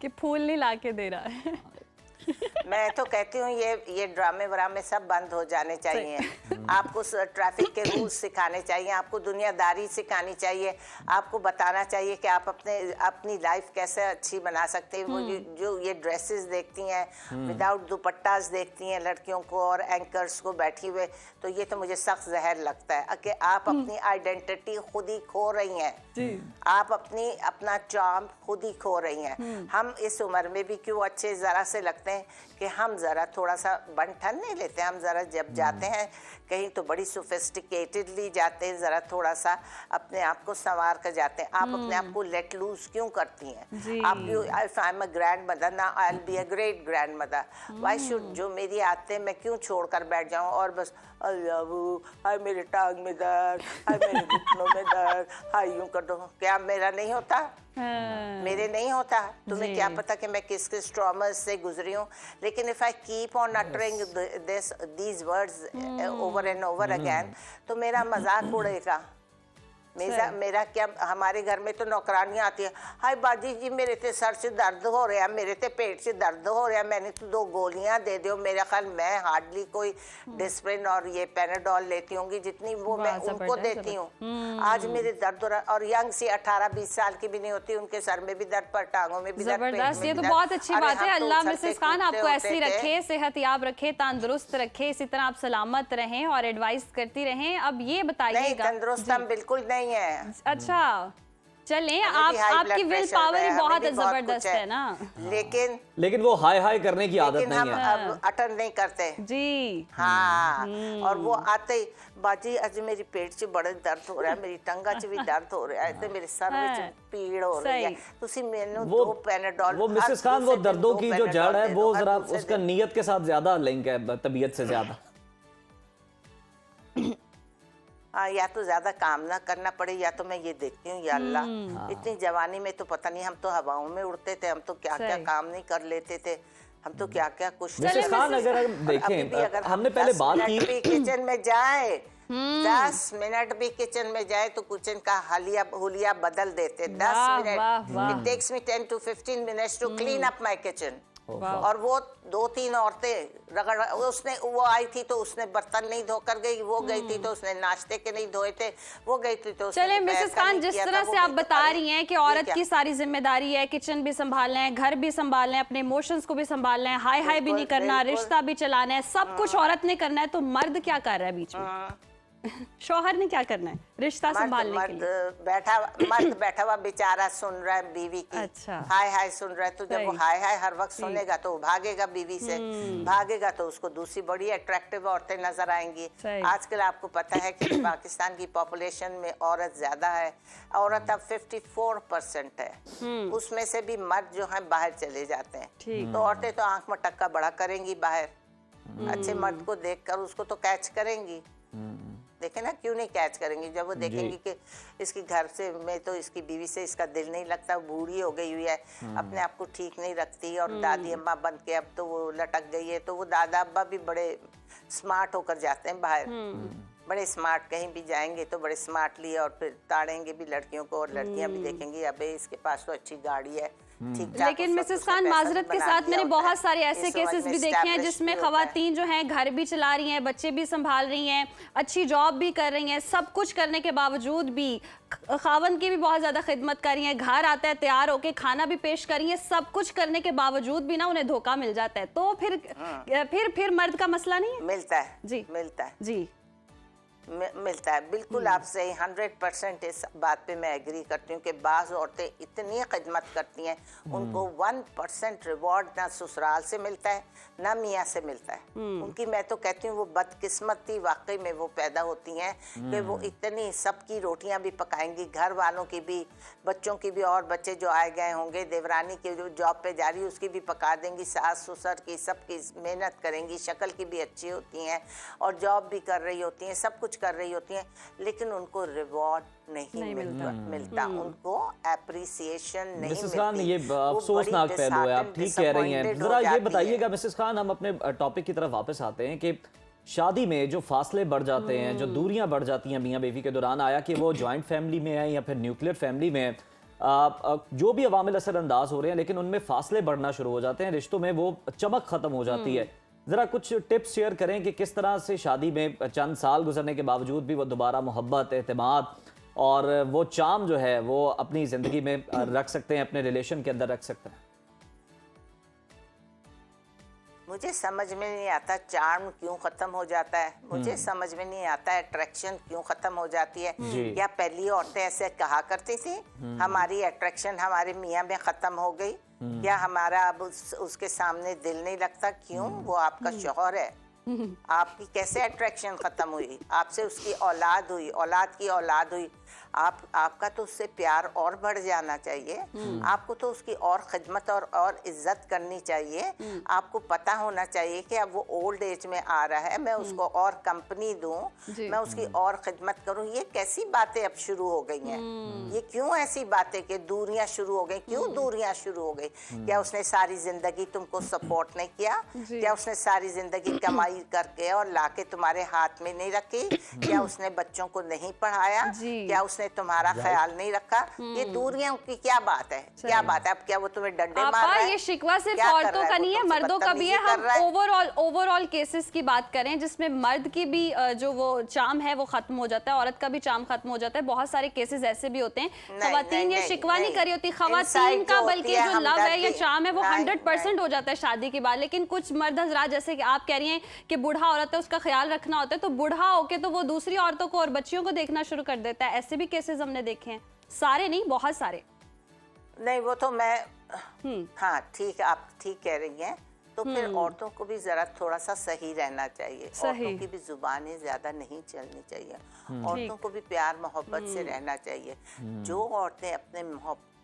कि फूल नहीं लाके दे रहा है। मैं तो कहती हूँ ये ड्रामे व्रामे सब बंद हो जाने चाहिए। आपको ट्रैफिक के रूल्स सिखाने चाहिए, आपको दुनियादारी सिखानी चाहिए, आपको बताना चाहिए कि आप अपनी लाइफ कैसे अच्छी बना सकते हैं। वो जो ये ड्रेसेस देखती हैं, विदाउट दुपट्टास देखती हैं लड़कियों को और एंकर्स को बैठी हुए, तो ये तो मुझे सख्त जहर लगता है कि आप अपनी आइडेंटिटी खुद ही खो रही हैं, आप अपना चार्म खुद ही खो रही हैं। हम इस उम्र में भी क्यों अच्छे जरा से लगते हैं कि हम जरा थोड़ा सा बन ठन नहीं लेते, हम जरा जब जाते हैं कहीं तो बड़ी सोफिस्टिकेटेडली जाते हैं, जरा थोड़ा सा अपने आप को संवार कर जाते हैं। आप अपने आप को लेट लूज क्यों करती हैं? आप if I am a grandmother ना, I will be a great grandmother, why should जो मेरी आते मैं क्यों छोड़कर बैठ जाऊं और बस हाय मेरे टांग में दर्द, हाय मेरे घुटनों में दर्द, हाय यूं कर दो। क्या मेरा नहीं होता? मेरे नहीं होता। तुम्हें जी। क्या पता कि मैं किस किस ट्रॉमास से गुजरी हूँ, लेकिन if I keep on uttering these words over and over again, तो मेरा मजाक उड़ेगा। मेरा क्या, हमारे घर में तो नौकरानियां आती है, हाय बाजी जी मेरे ते सर से दर्द हो रहा है, मेरे ते पेट से दर्द हो रहा है, मैंने तो 2 गोलियां दे दो। मेरा ख्याल मैं हार्डली कोई डिस्प्रिन और ये पैनाडोल लेती होंगी जितनी वो मैं उनको देती हूँ। आज मेरे दर्द हो रहा, और यंग सी 18-20 साल की भी नहीं होती, उनके सर में भी दर्द, पर टांगों में भी दर्द, पेट में जबरदस्त, भी ये तो दर्द। बहुत अच्छी अरे बात है। हम तो अल्लाह उछलते मिसेस खान कूदते आपको ऐसी होते थे। रखे, सेहतयाब रखे, तंदुरुस्त रखे, इसी तरह आप सलामत रहें और एडवाइस करती रहें। अब ये नहीं, बताइएगा। तंदुरुस्त हम बिल्कुल नहीं है। अच्छा चलें, हमें आप भी हाई आपकी ब्लड विल प्रेशर पावर ही है, बहुत हमें भी बहुत जबरदस्त कुछ है ना। लेकिन वो हाय हाय करने की आदत लेकिन नहीं हम है। अब अटन नहीं करते। जी हाँ, और वो आते ही बाजी अज मेरी पेट से बड़ा दर्द हो रहा है, मेरी टंगा च भी दर्द हो रहा है, ते मेरे सर में पीड़ हो रही है, तुसी मैनू 2 पैनाडोल। वो मिसेस खान, वो दर्दों की जो जड़ है वो जरा दूसरे उसका नीयत के साथ ज्यादा लिंक है, तबीयत से ज्यादा। हाँ, या तो ज्यादा काम ना करना पड़े, या तो मैं ये देखती हूँ या अल्लाह, इतनी जवानी में तो पता नहीं, हम तो हवाओं में उड़ते थे, हम तो क्या क्या सही। काम नहीं कर लेते थे, हम तो क्या क्या कुछ। मिसेस खान, अगर हम देखें, हमने पहले बात की किचन में जाए, 10 मिनट भी किचन में जाए तो किचन का हुलिया बदल देते। 10 वाह, मिनट, वाह। It takes me 10 to 15 minutes to clean up my kitchen। वाह। और वो 2-3 औरतें रगड़, वो आई थी तो उसने बर्तन नहीं धोकर गई, वो गई थी तो उसने नाश्ते के नहीं धोए थे, वो गई थी तो उसने चले दोपहर मिसेस का खान, नहीं जिस किया था, तरह वो से आप गई तो बता अरे, रही हैं कि ये औरत क्या? की सारी जिम्मेदारी है, किचन भी संभालना है, घर भी संभालना है, अपने इमोशंस को भी संभालना है, हाय हाय भी नहीं बिल्कुल, करना, बिल्कुल। रिश्ता भी चलाना है, सब कुछ औरत ने करना है, तो मर्द क्या कर रहा है बीच में? शौहर ने क्या करना है रिश्ता संभालने के लिए? मर्द बैठा हुआ बेचारा सुन रहा है बीवी की अच्छा। हाय हाय सुन रहा है, तो जब वो सही। हाय हाय हर वक्त सुनेगा तो वो भागेगा बीवी से, भागेगा तो उसको दूसरी बड़ी अट्रैक्टिव औरतें नजर आएंगी। सही। आजकल आपको पता है कि पाकिस्तान की पॉपुलेशन में औरत ज्यादा है, औरत अब 54% है, उसमें से भी मर्द जो है बाहर चले जाते हैं, ठीक। तो औरतें तो आंख मटक्का बड़ा करेंगी बाहर, अच्छे मर्द को देखकर उसको तो कैच करेंगी। देखे ना, क्यों नहीं कैच करेंगी? जब वो देखेंगी कि इसकी घर से में तो इसकी बीवी से इसका दिल नहीं लगता, बूढ़ी हो गई हुई है, अपने आप को ठीक नहीं रखती, और दादी अम्मा बन के अब तो वो लटक गई है, तो वो दादा अब्बा भी बड़े स्मार्ट होकर जाते हैं बाहर, बड़े स्मार्ट, कहीं भी जाएंगे तो बड़े स्मार्टली, और फिर ताड़ेंगे भी लड़कियों को, और लड़कियां भी देखेंगी अबे इसके पास तो अच्छी गाड़ी है, ठीक-ठाक, लेकिन उस वक्त मिसेस उसने खान, पैसा भी माजरत के बना साथ दिया मैंने होता बहुत है, सारे ये ऐसे समाज केसेस में भी देखे हैं established जिसमें भी होता है। खवातीन जो हैं घर भी चला रही हैं, बच्चे भी संभाल रही हैं, अच्छी जॉब भी कर रही हैं, सब कुछ करने के बावजूद भी खावन की भी बहुत ज्यादा खिदमत कर रही हैं, घर आता है तैयार होके खाना भी पेश कर रही हैं, सब कुछ करने के बावजूद भी ना उन्हें धोखा मिल जाता है, तो फिर मर्द का मसला नहीं है? मिलता है जी। मिलता है जी मिलता है, बिल्कुल आप सही, 100% इस बात पे मैं एग्री करती हूँ कि बाज़ औरतें इतनी खिदमत करती हैं, उनको 1% रिवॉर्ड ना ससुराल से मिलता है ना मियाँ से मिलता है। उनकी, मैं तो कहती हूँ वो बदकिस्मती वाकई में वो पैदा होती हैं कि वो इतनी सबकी रोटियाँ भी पकाएंगी, घर वालों की भी, बच्चों की भी, और बच्चे जो आए गए होंगे, देवरानी की जो जॉब पे जा रही है उसकी भी पका देंगी, सास ससुर की सबकी मेहनत करेंगी, शक्ल की भी अच्छी होती हैं और जॉब भी कर रही होती हैं, सब कुछ कर रही होती हैं, लेकिन उनको रिवॉर्ड नहीं मिलता, उनको एप्रिसिएशन नहीं मिसेस मिलती। खान, ये वो अफसोसनाक बड़ी पहलू है, आप ठीक कह रही हैं। disappointed जरा हो ये जाती बताइएगा है। मिसेस खान, हम अपने टॉपिक की तरफ वापस आते हैं कि शादी में जो फासले बढ़ जाते हैं, जो दूरियां बढ़ जाती हैं मियाँ बीवी के दौरान, आया कि वो जॉइंट फैमिली में है या फिर न्यूक्लियर फैमिली में है, जो भी अवामिल असरअंदाज हो रहे हैं, लेकिन उनमें फासले बढ़ना शुरू हो जाते हैं, रिश्तों में वो चमक खत्म हो जाती है। ज़रा कुछ टिप्स शेयर करें कि किस तरह से शादी में चंद साल गुजरने के बावजूद भी वो दोबारा मोहब्बत, एतमाद और वो चाम जो है वो अपनी ज़िंदगी में रख सकते हैं, अपने रिलेशन के अंदर रख सकते हैं। मुझे समझ में नहीं आता चार्म क्यों खत्म हो जाता है, मुझे समझ में नहीं आता अट्रैक्शन क्यों खत्म हो जाती है। या पहली औरतें ऐसे कहा करती थी हमारी अट्रैक्शन हमारे मियाँ में खत्म हो गई, या हमारा अब उसके सामने दिल नहीं लगता, क्यों? वो आपका शौहर है, आपकी कैसे अट्रैक्शन खत्म हुई? आपसे उसकी औलाद हुई, औलाद की औलाद हुई, आपका तो उससे प्यार और बढ़ जाना चाहिए। आपको तो उसकी और खिदमत और इज्जत करनी चाहिए। आपको पता होना चाहिए कि अब वो ओल्ड एज में आ रहा है, मैं उसको और कंपनी दूं, मैं उसकी और खिदमत करूं। ये कैसी बातें अब शुरू हो गई हैं? ये क्यों ऐसी बातें कि दूरियां शुरू हो गई? क्यों दूरियां शुरू हो गई? क्या उसने सारी जिंदगी तुमको सपोर्ट नहीं किया? क्या उसने सारी जिंदगी कमाई करके और लाके तुम्हारे हाथ में नहीं रखी? क्या उसने बच्चों को नहीं पढ़ाया? क्या उसने तुम्हारा ख्याल नहीं रखा? ये दूरियां की क्या बात है? क्या बात है? अब क्या वो तुम्हें डंडे मार रहा है? ये शिकवा सिर्फ क्या कर औरतों रहा है? का वो नहीं है, तुमसे मर्दों का भी है। बदतमीजी हम कर रहा है। ओवरऑल केसेस की बात करें जिसमें मर्द की भी जो वो चाम है वो खत्म हो जाता है, औरत का भी चाम खत्म हो जाता है। बहुत सारे केसेस ऐसे भी होते हैं। खवातीन ये शिकवा नहीं करी होती, खवातीन का बल्कि जो लव है या चाम है वो 100% हो जाता है शादी के बाद। लेकिन कुछ मर्द हजरात, जैसे कि आप कह रही हैं कि बूढ़ा औरत है उसका ख्याल रखना होता है, तो बूढ़ा होके तो वो दूसरी औरतों को और बच्चियों को देखना शुरू कर देता है। ऐसे भी केसेस हमने देखे हैं, सारे नहीं, बहुत सारे। नहीं, वो तो मैं हाँ ठीक, आप ठीक कह रही हैं। तो फिर औरतों को भी जरा थोड़ा सा सही रहना चाहिए। औरतों की भी जुबानें ज्यादा नहीं चलनी चाहिए। औरतों को भी प्यार मोहब्बत से रहना चाहिए। जो औरतें अपने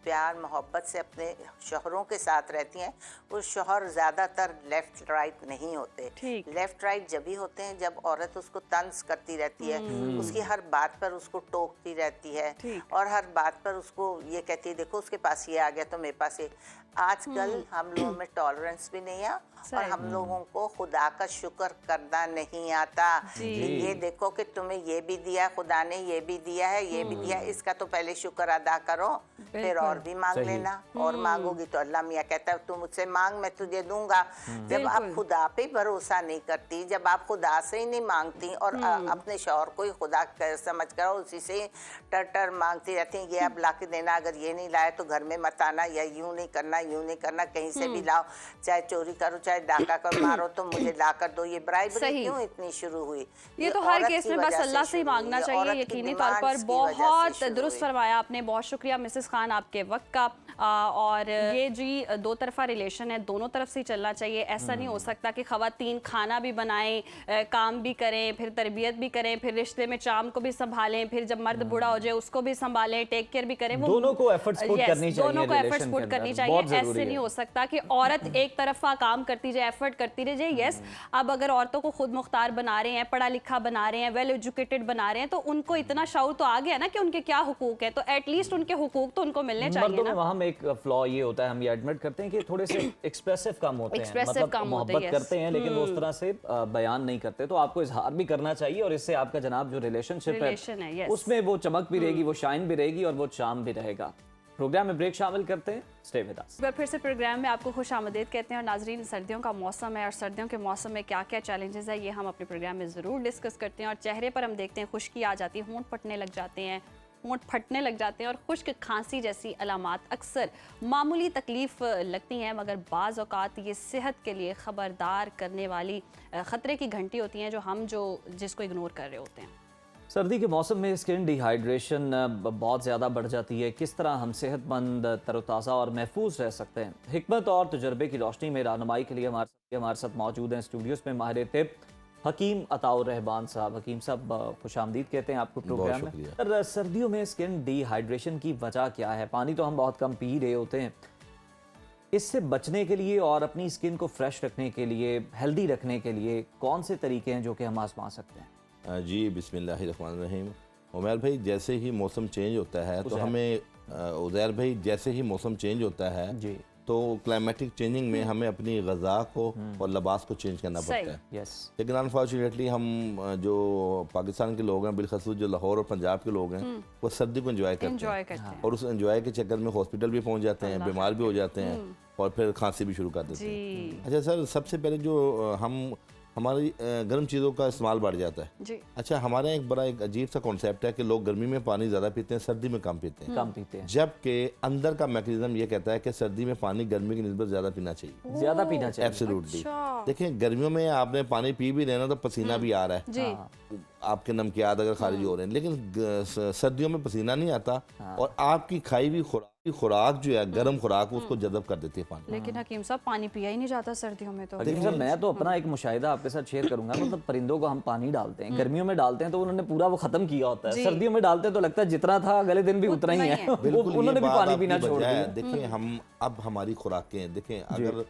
प्यार मोहब्बत से अपने शौहरों के साथ रहती हैं, वो शौहर ज्यादातर लेफ्ट राइट नहीं होते। लेफ्ट राइट जब भी होते हैं जब औरत उसको तंज करती रहती है, उसकी हर बात पर उसको टोकती रहती है और हर बात पर उसको ये कहती है देखो उसके पास ये आ गया तो मेरे पास ये। आजकल हम लोगों में टॉलरेंस भी नहीं है और हम लोगों को खुदा का शुक्र करना नहीं आता। ये देखो कि तुम्हें ये भी दिया, खुदा ने ये भी दिया है, ये भी दिया, इसका तो पहले शुक्र अदा करो, फिर और भी मांग लेना। और मांगोगी तो अल्लाह मियाँ कहता है तू मुझसे मांग मैं तुझे दूंगा। जब आप खुदा पे भरोसा नहीं करती, जब आप खुदा से ही नहीं मांगती और अपने शौहर को ही खुदा समझ कर उसी से टर मांगती रहती हैं, ये अब ला के देना, अगर ये नहीं लाए तो घर में मत आना, या यूं नहीं करना, यूं नहीं करना, कहीं से भी लाओ, चाहे चोरी करो चाहे डाका कर मारो तो मुझे ला कर दो। ये ब्राइबरी क्यों इतनी शुरू हुई? ये तो हर केस में बस अल्लाह से ही मांगना चाहिए, यकीनी तौर पर। बहुत दुरुस्त फरमाया आपने, बहुत शुक्रिया मिसेस खान आपके वक्त का। और ये जी दो तरफा रिलेशन है, दोनों तरफ से ही चलना चाहिए। ऐसा नहीं हो सकता कि खवातीन खाना भी बनाएं, काम भी करें, फिर तरबियत भी करें, फिर रिश्ते में चाम को भी संभालें, फिर जब मर्द बूढ़ा हो जाए उसको भी संभालें, टेक केयर भी करें। वो दोनों को एफर्ट्स पुट करनी चाहिए, दोनों को एफर्ट्स पुट करनी चाहिए। ऐसे नहीं हो सकता कि औरत एक तरफा काम करती जाए, एफर्ट करती रह जाए। यस, अब अगर औरतों को खुद मुख्तार बना रहे हैं, पढ़ा लिखा बना रहे हैं, वेल एजुकेटेड बना रहे हैं, तो उनको इतना शऊर तो आ गया ना कि उनके क्या हुकूक है, तो एटलीस्ट उनके हुकूक तो उनको मिलने चाहिए ना। वहाँ एक फ्लॉ ये होता है, हम ये एडमिट करते हैं कि थोड़े से एक्सप्रेसिव कम होते हैं, मतलब मोहब्बत करते हैं लेकिन वो उस तरह से बयान नहीं करते। तो आपको इजहार भी करना चाहिए और इससे आपका जनाब जो रिलेशनशिप है उसमें वो चमक भी रहेगी, वो शाइन भी रहेगी और वो चार्म भी रहेगा। प्रोग्राम में ब्रेक शामिल करते हैं, स्टे विद अस। फिर से प्रोग्राम में आपको खुश आमदीद कहते हैं। और नाजरीन, सर्दियों का मौसम है और सर्दियों के मौसम में क्या क्या चैलेंजेस है ये हम अपने प्रोग्राम में ज़रूर डिस्कस करते हैं। और चेहरे पर हम देखते हैं खुश्की आ जाती है, होंठ फटने लग जाते हैं, होंठ फटने लग जाते हैं और खुश्क खांसी जैसी अलामात अक्सर मामूली तकलीफ लगती हैं, मगर बाज़ औक़ात ये सेहत के लिए ख़बरदार करने वाली ख़तरे की घंटी होती हैं जो जिसको इग्नोर कर रहे होते हैं। सर्दी के मौसम में स्किन डिहाइड्रेशन बहुत ज़्यादा बढ़ जाती है। किस तरह हम सेहतमंद, तरोताज़ा और महफूज रह सकते हैं? हिकमत और तजर्बे की रोशनी में रहनुमाई के लिए हमारे साथ मौजूद हैं स्टूडियोज़ में माहिर तिब हकीम अताउर रहमान साहब। हकीम साहब, खुश आमदीद कहते हैं आपको प्रोग्राम में। सर, सर्दियों में स्किन डिहाइड्रेशन की वजह क्या है? पानी तो हम बहुत कम पी रहे होते हैं। इससे बचने के लिए और अपनी स्किन को फ्रेश रखने के लिए, हेल्दी रखने के लिए कौन से तरीके हैं जो कि हम आजमा सकते हैं? जी, बिस्मिल्लाहिर्रहमानिर्रहीम। उमैर भाई, जैसे ही मौसम चेंज होता है तो हमें उज़ैर भाई जैसे ही मौसम चेंज होता है जी, तो क्लाइमेटिक चेंजिंग में हमें अपनी ग़िज़ा को और लिबास को चेंज करना पड़ता है। यस। लेकिन अनफॉर्चुनेटली हम जो पाकिस्तान के लोग हैं, बिलखसूस जो लाहौर और पंजाब के लोग हैं, वो सर्दी को एंजॉय करते हैं और उस एंजॉय के चक्कर में हॉस्पिटल भी पहुंच जाते हैं, बीमार भी हो जाते हैं और फिर खांसी भी शुरू कर देते हैं। अच्छा सर, सबसे पहले जो हमारी गर्म चीज़ों का इस्तेमाल बढ़ जाता है जी। अच्छा, हमारे एक बड़ा एक अजीब सा कॉन्सेप्ट है कि लोग गर्मी में पानी ज़्यादा पीते हैं, सर्दी में कम पीते हैं। जबकि अंदर का मैकेनिज्म ये कहता है कि सर्दी में पानी गर्मी की निस्बत ज़्यादा पीना चाहिए, ज़्यादा पीना चाहिए। एब्सोल्युटली। देखिए, गर्मियों में आपने पानी पी भी लेना तो पसीना भी आ रहा है, आपके नमकियात अगर खारिज हो रहे हैं, लेकिन सर्दियों में पसीना नहीं आता और आपकी खाई हुई खुराक जो है गर्म खुराक उसको जज़ब कर देती है पानी। लेकिन हकीम साहब पानी पिया ही नहीं जाता सर्दियों में तो। देखिए सर, मैं तो अपना एक मुशाहिदा आपके साथ शेयर करूंगा। मतलब परिंदों को हम पानी डालते हैं, गर्मियों में डालते हैं तो उन्होंने पूरा वो खत्म किया होता है, सर्दियों में डालते हैं तो लगता है जितना था अगले दिन भी उतना ही है। बिल्कुल, उन्होंने भी ये बात पानी आपकी पीना छोड़ वजह है। दिया। देखिए हम अब हमारी खुराकें देखें, अगर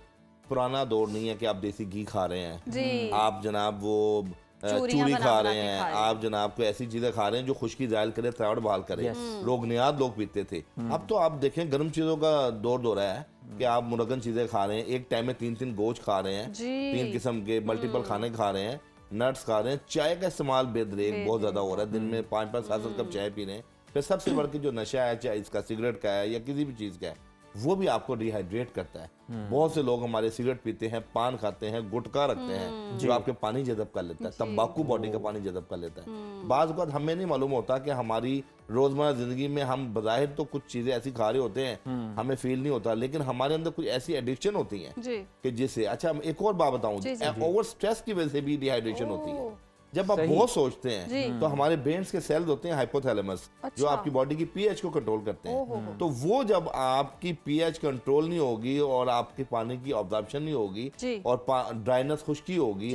पुराना दौर नहीं है कि आप देसी घी खा रहे हैं, आप जनाब वो चूरी खा रहे हैं, आप जनाब को ऐसी चीजें खा रहे हैं जो खुश्की जायल करे, तरावट बहाल करे, रोगनियात लोग पीते थे। अब तो आप देखें गर्म चीजों का दौर है कि आप मुरगन चीजें खा रहे हैं, एक टाइम में 3 गोश्त खा रहे हैं, 3 किस्म के मल्टीपल खाने खा रहे हैं, नट्स खा रहे हैं, चाय का इस्तेमाल बेदरेक बहुत ज्यादा हो रहा है, दिन में 5-5 7 कप चाय पी रहे हैं। फिर सबसे बढ़ के जो नशा है, चाहे इसका सिगरेट का है या किसी भी चीज का है, वो भी आपको डिहाइड्रेट करता है। बहुत से लोग हमारे सिगरेट पीते हैं, पान खाते हैं, गुटखा रखते हैं, जो आपके पानी जज़ब कर लेता है, तंबाकू बॉडी का पानी जज़ब कर लेता है। बाज़ वक़्त हमें नहीं मालूम होता कि हमारी रोजमर्रा जिंदगी में हम बज़ाहिर तो कुछ चीजें ऐसी खा रहे होते हैं, हमें फील नहीं होता, लेकिन हमारे अंदर कुछ ऐसी एडिक्शन होती है कि जिससे, अच्छा एक और बात बताऊं, ओवर स्ट्रेस की वजह से भी डिहाइड्रेशन होती है। जब आप बहुत सोचते हैं तो हमारे ब्रेन्स के सेल्स होते हैं हाइपोथैलेमस, जो आपकी बॉडी की पीएच को कंट्रोल करते हैं। तो वो जब आपकी पीएच कंट्रोल नहीं होगी और आपके पानी की ऑब्जॉर्प्शन नहीं होगी और ड्राइनेस, खुश्की होगी,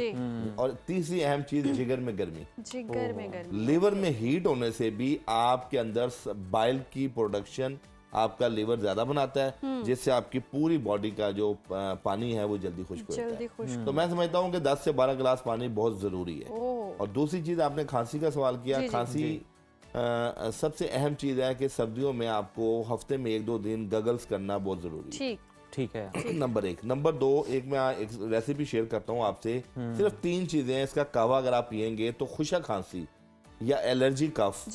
और तीसरी अहम चीज जिगर में गर्मी, लिवर में हीट होने से भी आपके अंदर बाइल की प्रोडक्शन आपका लिवर ज्यादा बनाता है, जिससे आपकी पूरी बॉडी का जो पानी है वो जल्दी खुश्क हो जाता है। तो मैं समझता हूँ कि 10 से 12 गिलास पानी बहुत जरूरी है। और दूसरी चीज, आपने खांसी का सवाल किया, खांसी सबसे अहम चीज है कि सर्दियों में आपको हफ्ते में 1-2 दिन गगल्स करना बहुत जरूरी है। ठीक है। नंबर 1। नंबर 2, मैं एक रेसिपी शेयर करता हूँ आपसे। सिर्फ 3 चीजें, इसका कहवा अगर आप पियेंगे तो खुशक खांसी या एलर्जी कफ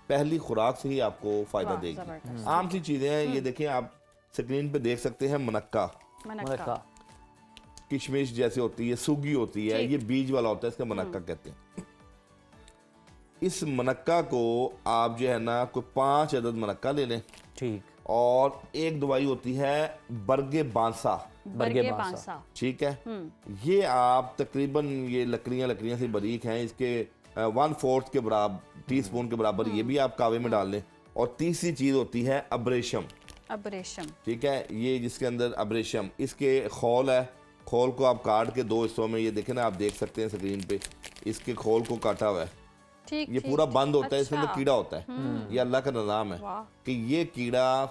पहली खुराक से ही आपको फायदा देगी। आम सी चीजें हैं, ये देखें आप स्क्रीन पे देख सकते हैं, मनक्का, किशमिश जैसे होती है, सूगी होती है, ये बीज वाला होता है, इसका मनक्का कहते हैं। इस मनक्का को आप जो है ना कोई 5 अदद मनक्का ले लें, ठीक, और एक दवाई होती है बरगे बांसा, ठीक है, ये आप तकरीबन, ये लकड़ियां से बारीक हैं, इसके 1/4 के बराबर टीस्पून के बराबर ये भी आप कावे में डाल लें। और तीसरी चीज होती है अब्रेशम, ठीक है, ये जिसके अंदर अब्रेशम, इसके खोल है, खोल को आप काट के 2 हिस्सों में, ये देखें ना, आप देख सकते हैं स्क्रीन पे, इसके खोल को काटा हुआ है, ये पूरा बंद होता है, इसके अंदर कीड़ा होता है। ये अल्लाह का निज़ाम है कि ये कीड़ा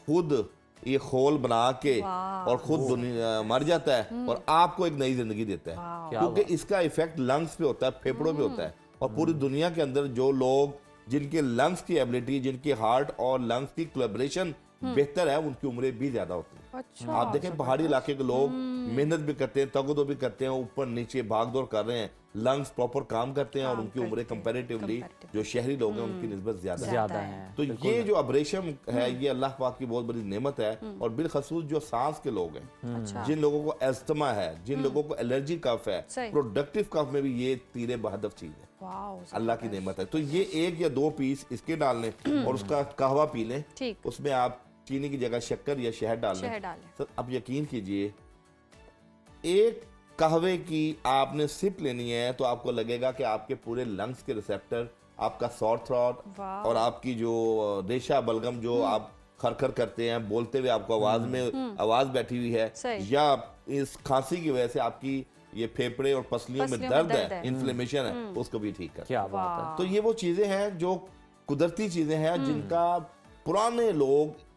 खुद ये खोल बना के और खुद मर जाता है और आपको एक नई जिंदगी देता है, क्योंकि इसका इफेक्ट लंग्स पे होता है, फेफड़ों पे होता है। और पूरी दुनिया के अंदर जो लोग, जिनके लंग्स की एबिलिटी, जिनकी हार्ट और लंग्स की कोलैबोरेशन बेहतर है, उनकी उम्रें भी ज्यादा होती है। आप देखें पहाड़ी इलाके के लोग मेहनत भी करते हैं, तगदो भी करते हैं, ऊपर नीचे भागदौड़ कर रहे हैं, लंग्स प्रॉपर काम करते हैं, और उनकी उम्रें कंपैरेटिवली जो शहरी लोग हैं उनकी निस्बत ज्यादा है। तो ये जो अब्रेशम है, ये अल्लाह पाक की बहुत बड़ी नेमत है। और बिलखसूस जो सांस के लोग हैं, जिन लोगों को एस्थमा है, जिन लोगों को एलर्जी कफ है, प्रोडक्टिव कफ में भी ये तीरे बहदफ चीज है, अल्लाह की नेमत है। तो ये 1 या 2 पीस इसके डाल लें और उसका कहवा पी लें, उसमें आप चीनी की जगह शक्कर या शहद डाल लें। सर अब यकीन कीजिए, एक कहवे की आपने सिप लेनी है तो आपको लगेगा कि आपके पूरे लंग्स के रिसेप्टर, आपका सॉर थ्रोट और आपकी जो रेशा बलगम जो आप खरखर करते हैं, बोलते हुए आपको आवाज में आवाज बैठी हुई है, या इस खांसी की वजह से आपकी ये फेफड़े और पसलियों में दर्द है, इन्फ्लेमेशन है, उसको भी ठीक कर। क्या बात है। तो ये वो चीजें हैं जो कुदरती चीजें हैं, जिनका पुराने लोग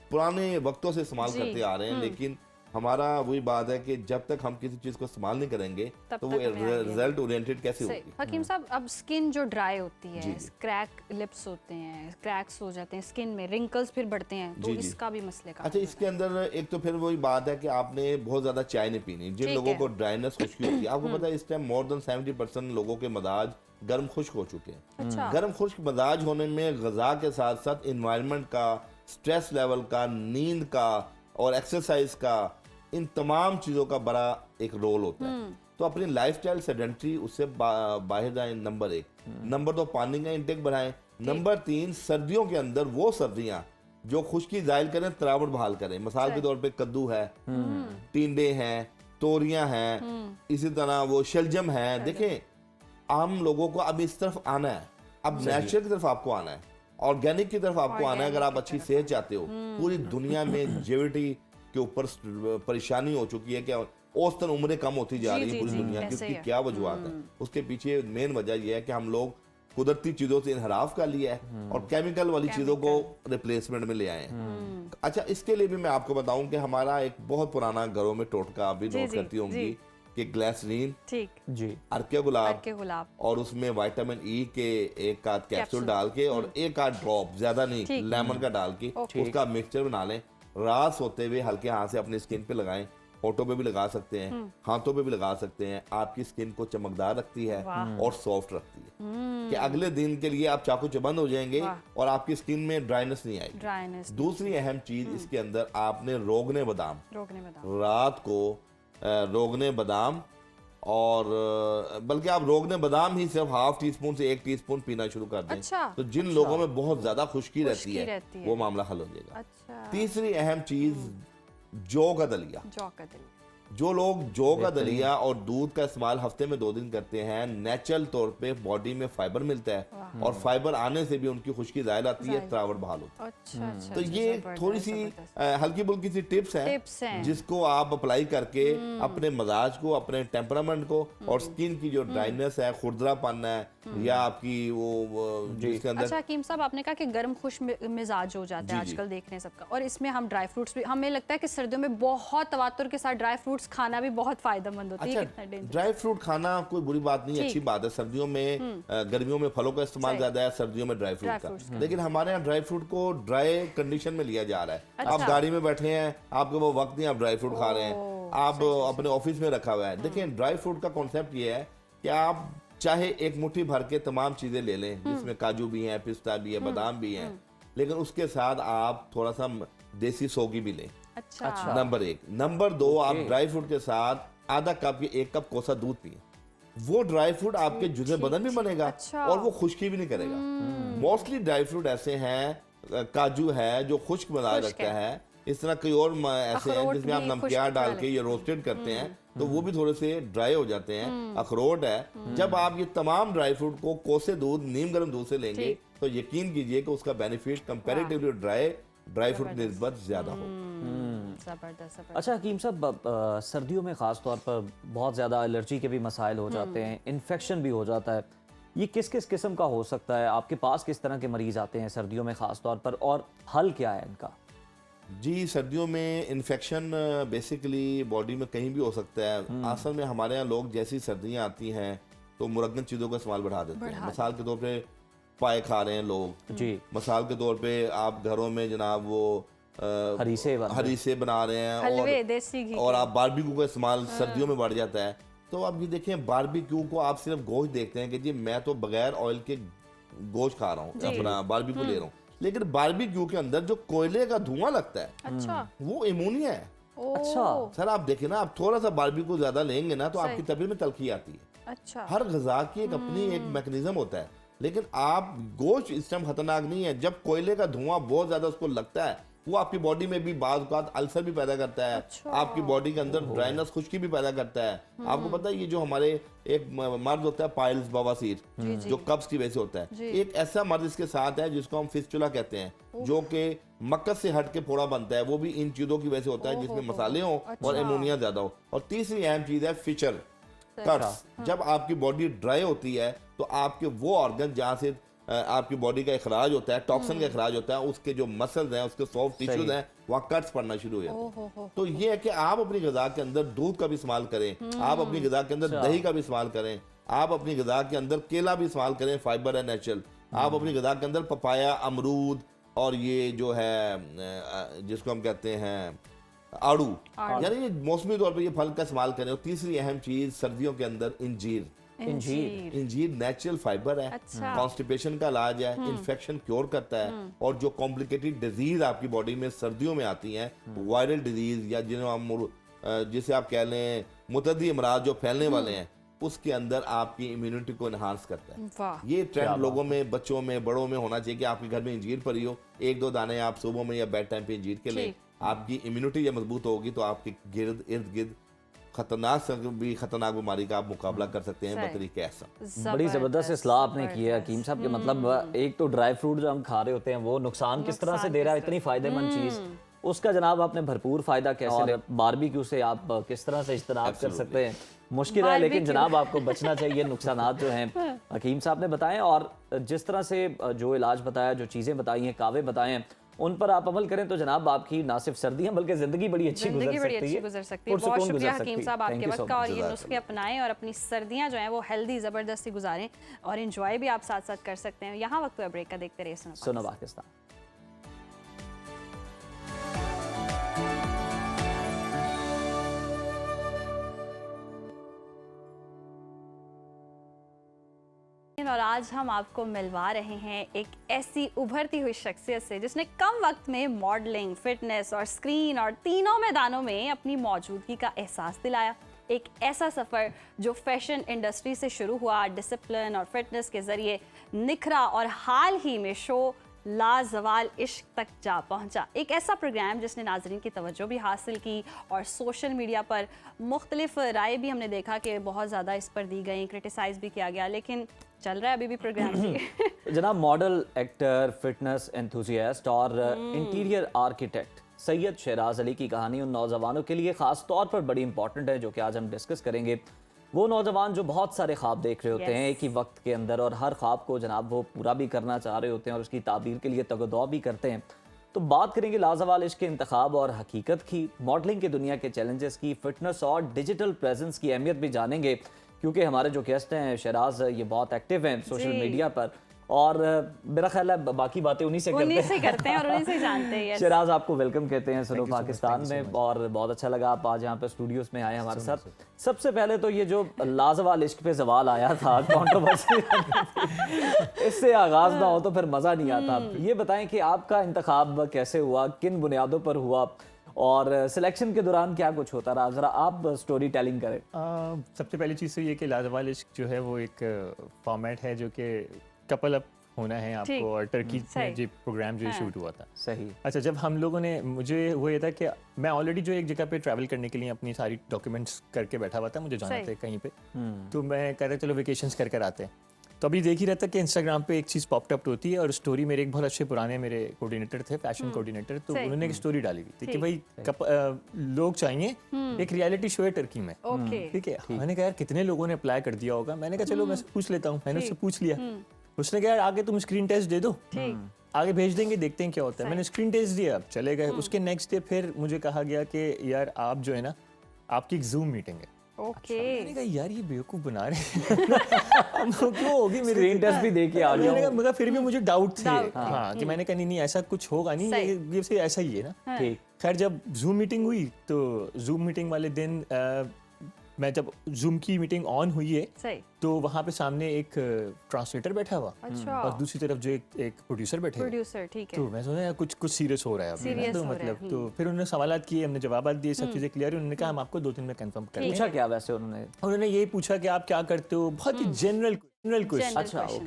पुराने वक्तों से इस्तेमाल करते आ रहे हैं, लेकिन हमारा वही बात है कि जब तक हम किसी चीज को इस्तेमाल नहीं करेंगे तो वो रिजल्ट ओरिएंटेड कैसे होगी। हकीम साहब, अब स्किन जो ड्राई होती है, क्रैक लिप्स होते हैं, क्रैक्स हो जाते हैं स्किन में, रिंकल्स फिर बढ़ते हैं, तो इसका भी मसले का। अच्छा, इसके अंदर एक तो फिर वही बात है कि आपने बहुत ज्यादा चाय नहीं पीनी। जिन लोगों को ड्राइनेस खुश्की होती है, आपको पता है इस टाइम मोर देन 70% लोगों के मजाज गर्म खुश्क हो चुके हैं। गर्म खुश्क मजाज होने में गजा के साथ साथ इन्वायरमेंट का, स्ट्रेस लेवल का, नींद का और एक्सरसाइज का, इन तमाम चीजों का बड़ा एक रोल होता है। तो अपनी लाइफस्टाइल सेडेंटरी उससे बाहर जाए, नंबर 1। नंबर 2, पानी का इंटेक बढ़ाएं। नंबर 3, सर्दियों के अंदर वो सब्जियां जो खुश्की जाहिर करें, तरावट बहाल करें। मिसाल के तौर पे कद्दू है, टिंडे हैं, तोरियां हैं, इसी तरह वो शलजम है। देखें हम लोगों को अब इस तरफ आना है, अब नेचुरल की तरफ आपको आना है, ऑर्गेनिक की तरफ आपको आना है। अगर आप अच्छी सेहत चाहते हो, पूरी दुनिया में जेविटी के ऊपर परेशानी हो चुकी है कि औसतन उम्रें कम होती जा रही है पूरी दुनिया की। उसकी क्या वजूहत है? उसके पीछे मेन वजह यह है कि हम लोग कुदरती चीजों से इनहराफ कर लिया है और केमिकल वाली चीजों को रिप्लेसमेंट में ले आए हैं। अच्छा, इसके लिए भी मैं आपको बताऊं कि हमारा एक बहुत पुराना घरों में टोटका, आप भी नोट करती होंगी कि ग्लिसरीन, ठीक जी, अर्के गुलाब और उसमें विटामिन ई के एक आध कैप्सूल डाल के और एक आध ड्रॉप, ज्यादा नहीं, लेमन का डाल के उसका मिक्सचर बना लें। रात सोते हुए हल्के हाथ से अपनी स्किन पे लगाएं, होठों पे भी लगा सकते हैं, हाथों पे भी लगा सकते हैं। आपकी स्किन को चमकदार रखती है और सॉफ्ट रखती है कि अगले दिन के लिए आप चाकू चबंद हो जाएंगे और आपकी स्किन में ड्राइनेस नहीं आएगी। दूसरी अहम चीज इसके अंदर, आपने रोगने बादाम रात को रोगने बादाम, और बल्कि आप रोगने बादाम ही सिर्फ हाफ टी स्पून से 1 टीस्पून पीना शुरू कर दें। अच्छा, तो जिन लोगों में बहुत ज्यादा खुश्की रहती है वो मामला हल हो जाएगा। अच्छा। तीसरी अहम चीज जौ का दलिया। जो लोग जौ का दलिया और दूध का इस्तेमाल हफ्ते में 2 दिन करते हैं, नेचुरल तौर पे बॉडी में फाइबर मिलता है और फाइबर आने से भी उनकी खुश्की जाहिर आती है, तरावट बहाल होती है। अच्छा, तो ये थोड़ी सी हल्की फुल्की सी टिप्स हैं जिसको आप अप्लाई करके अपने मजाज को, अपने टेम्परामेंट को और स्किन की जो ड्राइनेस है, खुरदरापन है या आपकी वो जिसके अंदर। अच्छा हकीम साहब, आपने कहा कि गर्म खुश मिजाज हो जाता है आजकल, देख रहे हैं सबका, और इसमें हम ड्राई फ्रूट्स भी, हमें लगता है कि सर्दियों में बहुत तवातुर के साथ ड्राई फ्रूट्स खाना भी बहुत फायदेमंद होती है। कितना डेंजर? ड्राई फ्रूट खाना कोई बुरी बात नहीं, अच्छी बात है। सर्दियों में गर्मियों में फलों का इस्तेमाल ज्यादा है, सर्दियों में ड्राई फ्रूट का। लेकिन हमारे यहाँ ड्राई फ्रूट को ड्राई कंडीशन में लिया जा रहा है। आप गाड़ी में बैठे हैं, आपके वो वक्त नहीं, आप ड्राई फ्रूट खा रहे हैं, आप अपने ऑफिस में रखा हुआ है। देखिए, ड्राई फ्रूट का कॉन्सेप्ट ये है कि आप चाहे एक मुट्ठी भर के तमाम चीजें ले लें, जिसमें काजू भी हैं, पिस्ता भी है, बादाम भी हैं, लेकिन उसके साथ आप थोड़ा सा देसी सौगी भी लें। अच्छा। नंबर 1। नंबर 2, आप ड्राई फ्रूट के साथ आधा कप या 1 कप कोसा दूध पिए। वो ड्राई फ्रूट आपके जुज़े बदन भी बनेगा और वो खुश्की भी नहीं करेगा। मोस्टली ड्राई फ्रूट ऐसे हैं, काजू है जो खुश्क मिजाज रखता है, इस तरह कई और ऐसे हैं जिसमें आप नमकियार डाल के ये रोस्टेड करते हैं तो वो भी थोड़े से ड्राई हो जाते हैं। अखरोट है। जब आप ये तमाम ड्राई फ्रूट को कोसे दूध, नीम गर्म दूध से लेंगे तो यकीन कीजिए कि उसका बेनिफिट कंपैरेटिवली ड्राई फ्रूट की निस्बत ज्यादा हो। जबरदस्त। अच्छा हकीम साहब, सर्दियों में ख़ास तौर पर बहुत ज़्यादा एलर्जी के भी मसाइल हो जाते हैं, इन्फेक्शन भी हो जाता है। ये किस किस किस्म का हो सकता है? आपके पास किस तरह के मरीज आते हैं सर्दियों में ख़ास तौर पर, और हल क्या है इनका? जी, सर्दियों में इन्फेक्शन बेसिकली बॉडी में कहीं भी हो सकता है। असल में हमारे यहाँ लोग जैसी सर्दियाँ आती हैं तो मुरगन चीज़ों का इस्तेमाल बढ़ा देते हैं। मिसाल के तौर पे पाए खा रहे हैं लोग जी, मिसाल के तौर पे आप घरों में जनाब वो हरीसे बना रहे हैं और आप बारबेक्यू का इस्तेमाल सर्दियों में बढ़ जाता है। तो आप ये देखें, बारबेक्यू को आप सिर्फ गोश्त देखते हैं कि जी मैं तो बगैर ऑयल के गोश्त खा रहा हूँ, अपना बारबेक्यू ले रहा हूँ, लेकिन बारबेक्यू के अंदर जो कोयले का धुआं लगता है, अच्छा, वो एमोनिया है। अच्छा सर, आप देखें ना, आप थोड़ा सा बारबेक्यू ज्यादा लेंगे ना तो आपकी तबीयत में तलखी आती है। अच्छा, हर गजा की एक अपनी एक मैकेनिज्म होता है, लेकिन आप गोश्त इस टाइम खतरनाक नहीं है। जब कोयले का धुआं बहुत ज्यादा उसको लगता है, वो आपकी बॉडी में भी बाज़ औक़ात अल्सर भी पैदा करता है। अच्छा। आपकी बॉडी के अंदर ड्राइनेस, खुश्की भी पैदा करता है। आपको पता है ये जो हमारे एक मर्ज होता है पाइल्स, बवासीर, जो कब्ज की वजह से होता है, एक ऐसा मर्ज इसके साथ है जिसको हम फिस्टुला कहते हैं, जो कि मक्कस से हट के फोड़ा बनता है। वो भी इन चीजों की वजह से होता है जिसमें मसाले हो और एमोनिया ज्यादा हो। और तीसरी अहम चीज है फिशर कट्स। जब आपकी बॉडी ड्राई होती है तो आपके वो ऑर्गन जहाँ से आपकी बॉडी का इखराज होता है, टॉक्सिन का इखराज होता है, उसके जो मसल्स हैं, उसके सॉफ्ट टिश्यूज हैं, वहाँ कट्स पड़ना शुरू हो जाते हैं। तो ये है कि आप अपनी ग़िज़ा के अंदर दूध का भी इस्तेमाल करें, आप अपनी ग़िज़ा के अंदर दही का भी इस्तेमाल करें, आप अपनी ग़िज़ा के अंदर केला भी इस्तेमाल करें, फाइबर है नेचुरल। आप अपनी ग़िज़ा के अंदर पपाया, अमरूद और ये जो है जिसको हम कहते हैं आड़ू, यानी ये मौसमी तौर पर ये फल का इस्तेमाल करें। और तीसरी अहम चीज़ सर्दियों के अंदर इंजीर नेचुरल फाइबर है, कॉन्स्टिपेशन का इलाज है, इन्फेक्शन क्योर करता है। और जो कॉम्प्लिकेटेड डिजीज आपकी बॉडी में सर्दियों में आती हैं, वायरल डिजीज या जिसे आप कह लें मुतअद्दी अमराज जो फैलने वाले हैं, उसके अंदर आपकी इम्यूनिटी को इनहांस करता है। ये ट्रेंड लोगों में, बच्चों में, बड़ों में होना चाहिए कि आपके घर में इंजीर पड़ी हो, 1-2 दाने आप सुबह में या बेड टाइम पे इंजीर के लें। आपकी इम्यूनिटी जब मजबूत होगी तो आपके इर्द गिर्द खतरनाक से भी खतरनाक बीमारी का आप मुकाबला कर सकते हैं सही। बतरीके ऐसा। बड़ी जबरदस्त इस्लाह आपने की है हकीम साहब के मतलब एक तो ड्राई फ्रूट जो हम खा रहे होते हैं वो नुकसान किस तरह से दे रहा है, इतनी फायदेमंद चीज, उसका जनाब आपने भरपूर फायदा कैसे ले, बारबेक्यू से आप किस तरह से इज्तनाब कर सकते हैं, मुश्किल है लेकिन जनाब आपको बचना चाहिए, नुकसानात जो हैं हकीम साहब ने बताएं और जिस तरह से जो इलाज बताया, जो चीज़ें बताई हैं, कावे बताए हैं, उन पर आप अमल करें तो जनाब आपकी ना सिर्फ सर्दियां बल्कि जिंदगी बड़ी अच्छी गुजर सकती है। बहुत शुक्रिया हकीम साहब आपके वक्त का, और ये नुस्खे अपनाएं और अपनी सर्दियां जो हैं वो हेल्दी ज़बरदस्ती गुजारें और एंजॉय भी आप साथ साथ कर सकते हैं। यहाँ वक्त हुआ ब्रेक का, देखते रहिए सुनो पाकिस्तान। और आज हम आपको मिलवा रहे हैं एक ऐसी उभरती हुई शख्सियत से जिसने कम वक्त में मॉडलिंग, फिटनेस और स्क्रीन और तीनों मैदानों में अपनी मौजूदगी का एहसास दिलाया। एक ऐसा सफ़र जो फैशन इंडस्ट्री से शुरू हुआ, डिसिप्लिन और फिटनेस के ज़रिए निखरा और हाल ही में शो लाजवाल इश्क तक जा पहुंचा। एक ऐसा प्रोग्राम जिसने नाजरीन की तवज्जो भी हासिल की और सोशल मीडिया पर मुख्तलिफ राय भी हमने देखा कि बहुत ज़्यादा इस पर दी गई, क्रिटिसाइज़ भी किया गया, लेकिन चल रहा है अभी भी प्रोग्राम जी। जनाब मॉडल, एक्टर, फिटनेस एंथुसियास्ट और इंटीरियर आर्किटेक्ट सैयद शहराज अली की कहानी उन नौजवानों के लिए ख़ास तौर पर बड़ी इंपॉर्टेंट है जो कि आज हम डिस्कस करेंगे। वो नौजवान जो बहुत सारे ख्वाब देख रहे होते हैं एक ही वक्त के अंदर और हर ख्वाब को जनाब वो पूरा भी करना चाह रहे होते हैं और उसकी ताबीर के लिए तगदौ भी करते हैं। तो बात करेंगे लाजवाल इश्क के इंतखाब और हकीकत की, मॉडलिंग की दुनिया के चैलेंजेस की, फिटनेस और डिजिटल प्रेजेंस की अहमियत भी जानेंगे क्योंकि हमारे जो गेस्ट हैं शहराज ये बहुत एक्टिव हैं सोशल मीडिया पर और मेरा ख्याल है बाकी बातें उन्हीं से करते हैं और उन्हीं से जानते हैं। शहराज आपको वेलकम कहते हैं सुनो पाकिस्तान में और बहुत अच्छा लगा आप आज यहाँ पे स्टूडियोज में आए हमारे साथ। सबसे पहले तो ये जो लाजवाल इश्क पे सवाल आया था कंट्रोवर्सी इससे आगाज ना हो तो फिर मज़ा नहीं आता। ये बताएं कि आपका इंतखाब कैसे हुआ, किन बुनियादों पर हुआ और सिलेक्शन के दौरान क्या कुछ होता रहा, जरा आप स्टोरी टेलिंग करें। सबसे पहली चीज़ तो ये कि लाजवाल इश्क जो है वो एक फॉर्मेट है जो कि कपल अप होना है आपको, और टर्की में जो प्रोग्राम जो शूट हुआ था। सही। अच्छा, जब हम लोगों ने, मुझे वो ये था कि मैं ऑलरेडी जो एक जगह पे ट्रैवल करने के लिए अपनी सारी डॉक्यूमेंट्स करके बैठा हुआ था, मुझे जाना था कहीं पे, तो मैं कह रहा चलो वेकेशंस कर कर आते हैं। तो अभी देख ही रहता कि इंस्टाग्राम पे एक चीज़ पॉप अप होती है और स्टोरी मेरे एक बहुत अच्छे पुराने मेरे कोऑर्डिनेटर थे, फैशन कोऑर्डिनेटर, तो उन्होंने एक स्टोरी डाली हुई थी कि भाई लोग चाहिए एक रियलिटी शो है टर्की में, ठीक है। मैंने कहा यार कितने लोगों ने अप्लाई कर दिया होगा, मैंने कहा चलो मैं पूछ लेता हूँ। मैंने उससे पूछ लिया, उसने कहा यार आगे तुम स्क्रीन टेस्ट दे दो, आगे भेज देंगे, देखते हैं क्या होता है। मैंने स्क्रीन टेस्ट दिया, अब चले गए। उसके नेक्स्ट डे फिर मुझे कहा गया कि यार आप जो है ना, आपकी एक जूम मीटिंग है। मैंने कहा यार ये बेवकूफ बना रहे हैं क्यों होगी, मेरी स्क्रीन टेस्ट भी दे के आ गया, मगर फिर भी मुझे डाउट थे हाँ कि मैंने कहा नहीं ऐसा कुछ होगा नहीं, ये ऐसा ही है ना। खैर जब जूम मीटिंग हुई तो जूम मीटिंग वाले दिन मैं जब जूम की मीटिंग ऑन हुई है तो वहाँ पे सामने एक ट्रांसलेटर बैठा हुआ और दूसरी तरफ जो एक प्रोड्यूसर बैठे, ठीक है। तो मैं सोचा यार कुछ सीरियस हो रहा है अभी, तो मतलब तो फिर उन्होंने सवालात किए, हमने जवाब दिए, सब चीज़ें क्लियर। उन्होंने कहा हम आपको 2 दिन में कंफर्म करेंगे। पूछा क्या वैसे उन्होंने यही पूछा कि आप क्या करते हो, बहुत ही जनरल क्वेश्चन।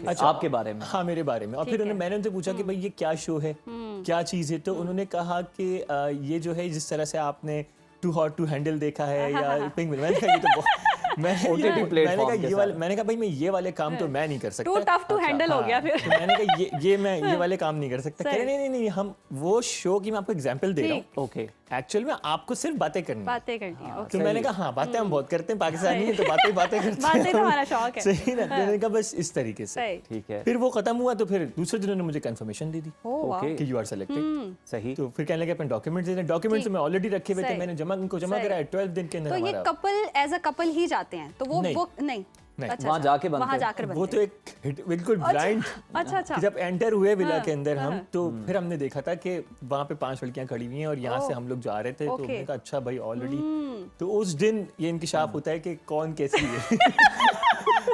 अच्छा, आपके बारे में? हाँ, मेरे बारे में। और फिर मैंने उनसे पूछा कि भाई ये क्या शो है, क्या चीज़ है, तो उन्होंने कहा कि ये जो है जिस तरह से आपने टू हॉट टू हैंडल देखा है या पिंक, मैंने कहा ये तो मैंने कहा भाई मैं ये वाले काम तो मैं नहीं कर सकता, टू टफ टू हैंडल हो गया फिर। तो मैंने कहा ये वाले काम नहीं कर सकता। कह रहे नहीं हम वो शो की मैं आपको एग्जांपल दे रहा हूँ, ओके, एक्चुअल में आपको सिर्फ बातें करनी है। तो मैंने कहा हाँ बातें हम बहुत करते हैं, पाकिस्तानी है तो बातें करते हैं, हमारा शौक है। सही ना। मैंने कहा बस इस तरीके से, ठीक है। फिर वो खत्म हुआ तो फिर दूसरे दिन उन्होंने मुझे कंफर्मेशन दे दी कि यू आर सिलेक्टेड। सही। तो फिर कहने लगे अपने डॉक्यूमेंट्स दे दें। डॉक्यूमेंट्स मैं ऑलरेडी रखे हुए थे, मैंने इनको जमा कराया 12 दिन के अंदर। तो ये कपल एज अ कपल ही जाते हैं, तो वो नहीं वहाँ जाकर वो तो एक बिल्कुल ब्लाइंड। अच्छा। जब एंटर हुए विला के अंदर हम, तो फिर हमने देखा था कि वहाँ पे 5 लड़कियां खड़ी हुई हैं और यहाँ से हम लोग जा रहे थे, तो हमने कहा अच्छा भाई ऑलरेडी। तो उस दिन ये इंकिशाफ होता है कि कौन कैसी है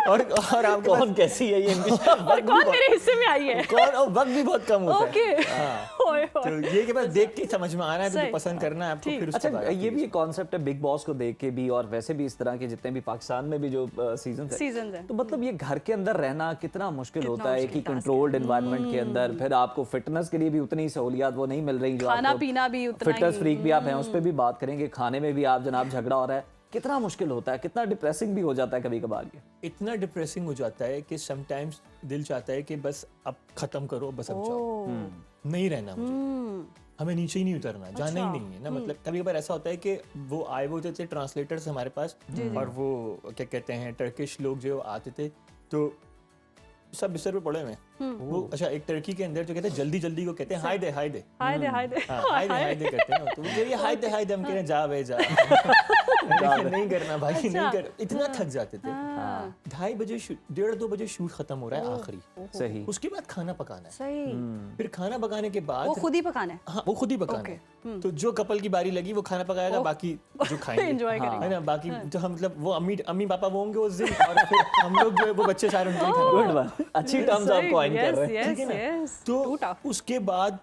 और आपके कौन कैसी है ये इंकिशाफ, और कौन मेरे हिस्से में आई है, कौन, और वक्त भी बहुत कम होता है। तो ये कि बस देख के समझ में आ रहा है, तो पसंद करना है आपको फिर। अच्छा, ये भी एक कॉन्सेप्ट है बिग बॉस को देख के भी, और वैसे भी इस तरह के जितने भी पाकिस्तान में भी जो सीजन है, तो मतलब ये घर के अंदर रहना कितना मुश्किल होता है कि कंट्रोल्ड एनवायरनमेंट के अंदर, फिर आपको फिटनेस के लिए भी उतनी सहूलियात वो नहीं मिल रही, जो खाना पीना भी उतना, फिटनेस फ्रीक भी आप हैं, उस पर भी बात करेंगे, खाने में भी आप जनाब झगड़ा हो रहा है, कितना मुश्किल होता है, कितना डिप्रेसिंग भी हो जाता है कभी कभार ये। इतना डिप्रेसिंग हो जाता है कि समटाइम्स दिल चाहता है कि बस अब खत्म करो, बस अब जाओ, नहीं रहना मुझे, हमें नीचे ही नहीं उतरना, जाना ही नहीं है ना। मतलब कभी कभार ऐसा होता है कि वो आए हुए होते थे ट्रांसलेटर्स हमारे पास, और वो क्या कहते हैं टर्किश लोग जो आते थे, तो सब बिस्तर पे पड़े हुए हैं वो। अच्छा, एक टर्की के अंदर जो कहते हैं जल्दी जल्दी को कहते हैं हाय दे हाय दे, हाय दे हाय दे, हाय दे करते हैं, तो ये हाय दे हम कह रहे हैं जा बे जा, नहीं करना भाई, नहीं कर, इतना थक जाते थे। 2:30 बजे 1:30-2 बजे शूट खत्म हो रहा है आखिरी, सही। उसके बाद खाना पकाना है, सही। फिर खाना पकाने के बाद वो खुद ही पकाना है। हाँ, वो खुद ही पकाना है। तो जो कपल की बारी लगी वो खाना पकाएगा, बाकी जो खाएंगे एंजॉय करेंगे, है ना, बाकी जो हम मतलब वो अम्मी पापा वो होंगे उस दिन, और फिर हम लोग जो है वो बच्चे सारे उनके लिए खाना गुड वन, अच्छी टर्म्स आप कॉइन कर रहे हैं। ठीक है ना। तो उसके बाद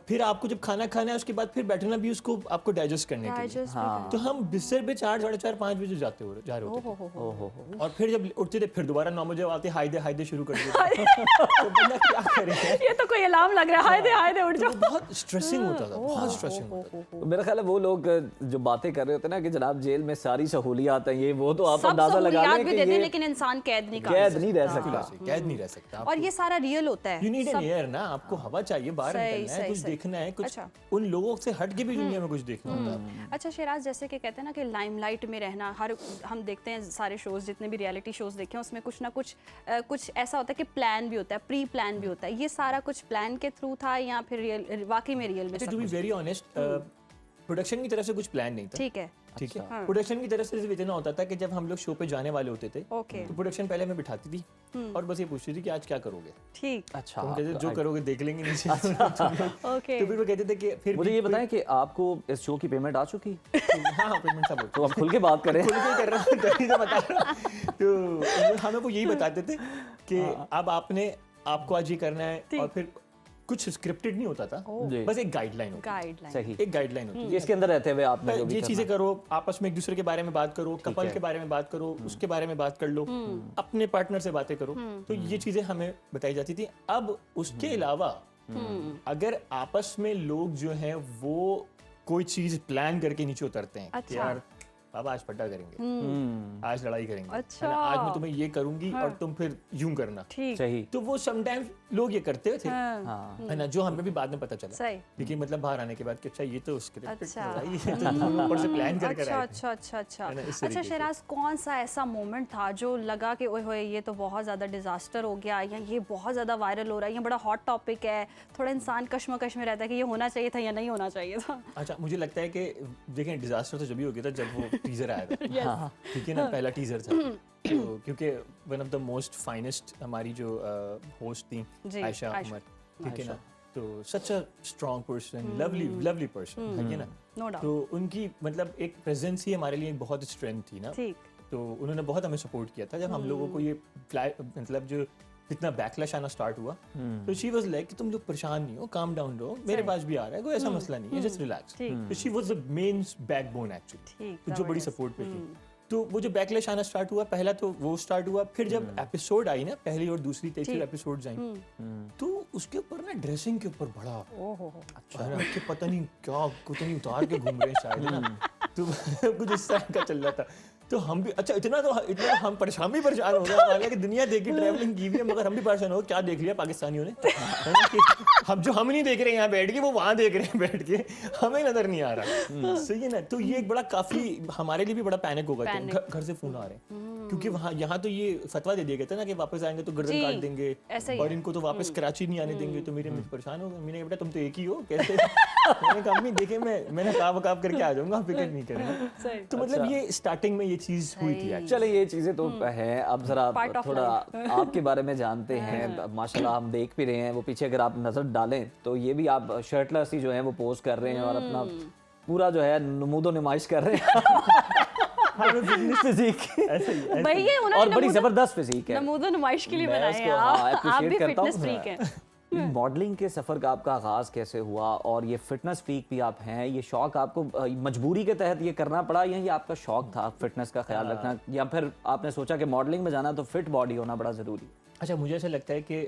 फिर आपको जब खाना खाना है उसके बाद फिर बैठना भी उसको आपको डाइजेस्ट करने के लिए। तो हम बिस्तर पे 4, 4:30, 5 बजे जा रहे होते थे, और फिर जब उठते थे फिर दोबारा 9 बजे आते हाय दे शुरू कर देते। तो बंदा क्या करे, ये तो कोई अलार्म लग रहा है, हाय दे उठ जाओ। बहुत स्ट्रेसिंग होता था, बहुत स्ट्रेसिंग होता था। तो मेरा ख्याल है वो लोग जो बातें कर रहे होते हैं ना कि जनाब जेल में सारी सहूलियात हैं, ये वो तो आप सब अंदाजा लगा सहूलियात लें भी कि देते हैं, ये लेकिन इंसान कैद नहीं कैद नहीं रह सकता। कैद नहीं रह सकता। और ये सारा रियल होता है। यू नीड एन एयर ना, आपको हवा चाहिए, बाहर सही, निकलना है, सही, कुछ सही। देखना है, कुछ अच्छा। उन लोगों से हट के भी दुनिया में कुछ देखना होता है। अच्छा शिराज, जैसे कि कहते हैं ना कि लाइमलाइट में रहना, हर हम देखते हैं सारे शोज, जितने भी रियलिटी शोज देखे हैं उसमें कुछ ना कुछ कुछ ऐसा होता है कि प्लान भी होता है, प्री प्लान भी होता है। ये सारा कुछ प्लान के थ्रू था या फिर रियल वाकई में रियल में सब टू बी कुछ? वेरी ऑनेस्ट, प्रोडक्शन की तरफ से कुछ प्लान नहीं था। ठीक है, ठीक है, प्रोडक्शन की तरफ से सिर्फ इतना होता था कि जब हम लोग शो पे जाने वाले होते थे ओके, तो प्रोडक्शन पहले हमें बिठाती थी और बस ये पूछती थी कि आज क्या करोगे। ठीक, अच्छा, तो हम कहते जो करोगे देख लेंगे नीचे। ओके। तो फिर वो कहते थे कि फिर मुझे ये बताएं कि आपको इस शो की पेमेंट आ चुकी? हाँ, पेमेंट सब तो आप खुल के बात करें। खुल के कर रहा हूँ, तभी तो बता रहा हूँ। तो हमें वो यही बताते थे कि अब आपको आज ये करना है, और फिर कुछ स्क्रिप्टेड नहीं होता था, बस एक गाइडलाइन होती है। गाइडलाइन, सही, एक गाइडलाइन होती है। इसके अंदर रहते हुए आपने जो भी ये करना चीजें करो, आपस में एक दूसरे के बारे में बात करो, कपल के बारे में बात करो, उसके बारे में बात कर लो, अपने पार्टनर से बातें करो। तो ये चीजें हमें बताई जाती थी। अब उसके अलावा अगर आपस में लोग जो हैं वो कोई चीज प्लान करके नीचे उतरते हैं कि अच्छा। यार बाबा आज पट्टा करेंगे, आज लड़ाई करेंगे, अच्छा। है ना, आज मैं तुम्हें ये करूंगी और तुम फिर यूं करना। ठीक, सही, तो वो समटाइम्स लोग ये करते थे, हाँ, है ना, जो हमें भी बाद में पता चला। सही, देखिए मतलब बाहर आने के बाद कि अच्छा ये तो स्क्रिप्ट अच्छा। ऊपर से प्लान कर अच्छा आए थे। अच्छा अच्छा अच्छा है ना, इस अच्छा तरीके से। शिराज, कौन सा ऐसा मोमेंट था जो लगा कि ओए होए ये तो बहुत ज़्यादा डिजास्टर हो गया, या ये बहुत ज़्यादा वायरल हो रहा है, ये बड़ा हॉट टॉपिक है, थोड़ा इंसान कश्मकश में रहता है कि ये होना चाहिए था या नहीं होना चाहिए था? अच्छा, मुझे लगता है कि देखें डिजास्टर तो जब भी हो गया था जब वो टीजर आया था। ठीक है ना, पहला टीजर था। तो क्योंकि one of the most finest हमारी जो होस्ट थी जी, आयशा आयशा। उमर, ठीक है ना, तो such a strong person, lovely person, है ना। नो डाउट, तो उनकी मतलब एक प्रेजेंस ही हमारे लिए एक बहुत स्ट्रेंथ थी ना। ठीक, तो उन्होंने बहुत हमें सपोर्ट किया था जब हम लोगों को ये मतलब जो इतना बैकलैश आना स्टार्ट हुआ। तो शी वाज लाइक कि तुम लोग परेशान नहीं हो, काम डाउन रहो, मेरे पास भी आ रहा है, कोई ऐसा मसला नहीं है, जस्ट रिलैक्स। ठीक, तो she was the main backbone actually, ठीक, तो जो बड़ी जबरदस्त। सपोर्ट पे थी। तो वो जो बैकलैश आना स्टार्ट हुआ, पहला तो वो स्टार्ट हुआ, फिर जब एपिसोड आई ना, पहली और दूसरी तीसरी एपिसोड्स आई, तो उसके ऊपर ना ड्रेसिंग के ऊपर बड़ा ओहो, अच्छा कि पता नहीं क्या कुछ नहीं उतार के घूम रहे हैं शायद, है ना। तो कुछ इस तरह का चल रहा था। तो हम भी अच्छा इतना हम परेशान भी परेशान हो गए, हमारे कि दुनिया देखी, ट्रैवलिंग की हुई है, मगर हम भी परेशान हो गए, क्या देख लिया पाकिस्तानियों ने, है ना, कि हम नहीं देख रहे यहाँ बैठ के, वो वहाँ देख रहे हैं बैठ के, हमें नजर नहीं आ रहा। सही है ना। तो ये एक बड़ा काफी हमारे लिए भी बड़ा पैनिक होगा कि घर से फोन आ रहे हैं, क्योंकि वहाँ यहाँ तो ये फतवा दे दिया गया था ना कि वापस आएंगे तो गर्दन काट देंगे, ऐसा ही और है। इनको तो वापस कराची नहीं आने देंगे। तो मेरे मुझे परेशान हो गए, मैंने कहा बेटा तुम तो एक ही हो, कैसे। मैंने कहा अम्मी देखे मैंने काब करके आ जाऊंगा, फिक्र नहीं करेंगे। तो मतलब ये स्टार्टिंग में ये चीज हुई थी। चले ये चीजें तो हैं। अब जरा Part of थोड़ा आपके बारे में जानते हैं। माशाल्लाह हम देख भी रहे हैं, वो पीछे अगर आप नजर डालें तो ये भी आप शर्टलेस ही जो है वो पोज कर रहे हैं और अपना पूरा जो है नमूदो नुमाइश कर रहे हैं। फिजिक भाई ये उन्होंने और बड़ी जबरदस्त फिजिक है, नमूदो नुमाइश के लिए मैं बनाए हैं उसको, हाँ, आप भी appreciate करता फिटनेस हूँ। फ्रीक हैं। मॉडलिंग के सफ़र का आपका आगाज़ कैसे हुआ, और ये फिटनेस फ्रीक भी आप हैं, ये शौक आपको मजबूरी के तहत ये करना पड़ा या ये आपका शौक था फिटनेस का ख्याल रखना, या फिर आपने सोचा कि मॉडलिंग में जाना तो फिट बॉडी होना बड़ा ज़रूरी? अच्छा, मुझे ऐसा लगता है कि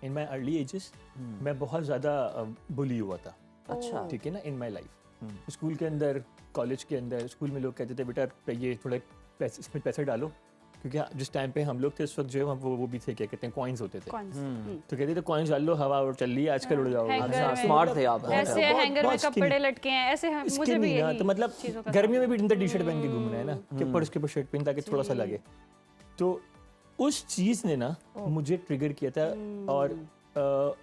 इन माई अर्ली एजेस मैं बहुत ज़्यादा बुली हुआ था। अच्छा, ठीक है ना, इन माई लाइफ। स्कूल के अंदर, कॉलेज के अंदर, स्कूल में लोग कहते थे बेटा ये थोड़ा पैसे, इसमें पैसे डालो, क्योंकि जिस टाइम पे हम लोग थे उस वक्त जो है वो भी थे, क्या कहते हैं, कॉइन्स होते थे, तो कहते थे कॉइन्स डाल लो, हवा और चल रही है आजकल, उड़ जाओगे। अच्छा, स्मार्ट थे आप। ऐसे हैंगर में कपड़े लटके हैं, ऐसे मुझे भी यही तो मतलब गर्मियों में भी अंदर टी शर्ट पहन के घूमना है ना, कि ऊपर उसके ऊपर शर्ट पहन ताकि थोड़ा सा लगे। तो उस चीज़ ने ना मुझे ट्रिगर किया था, और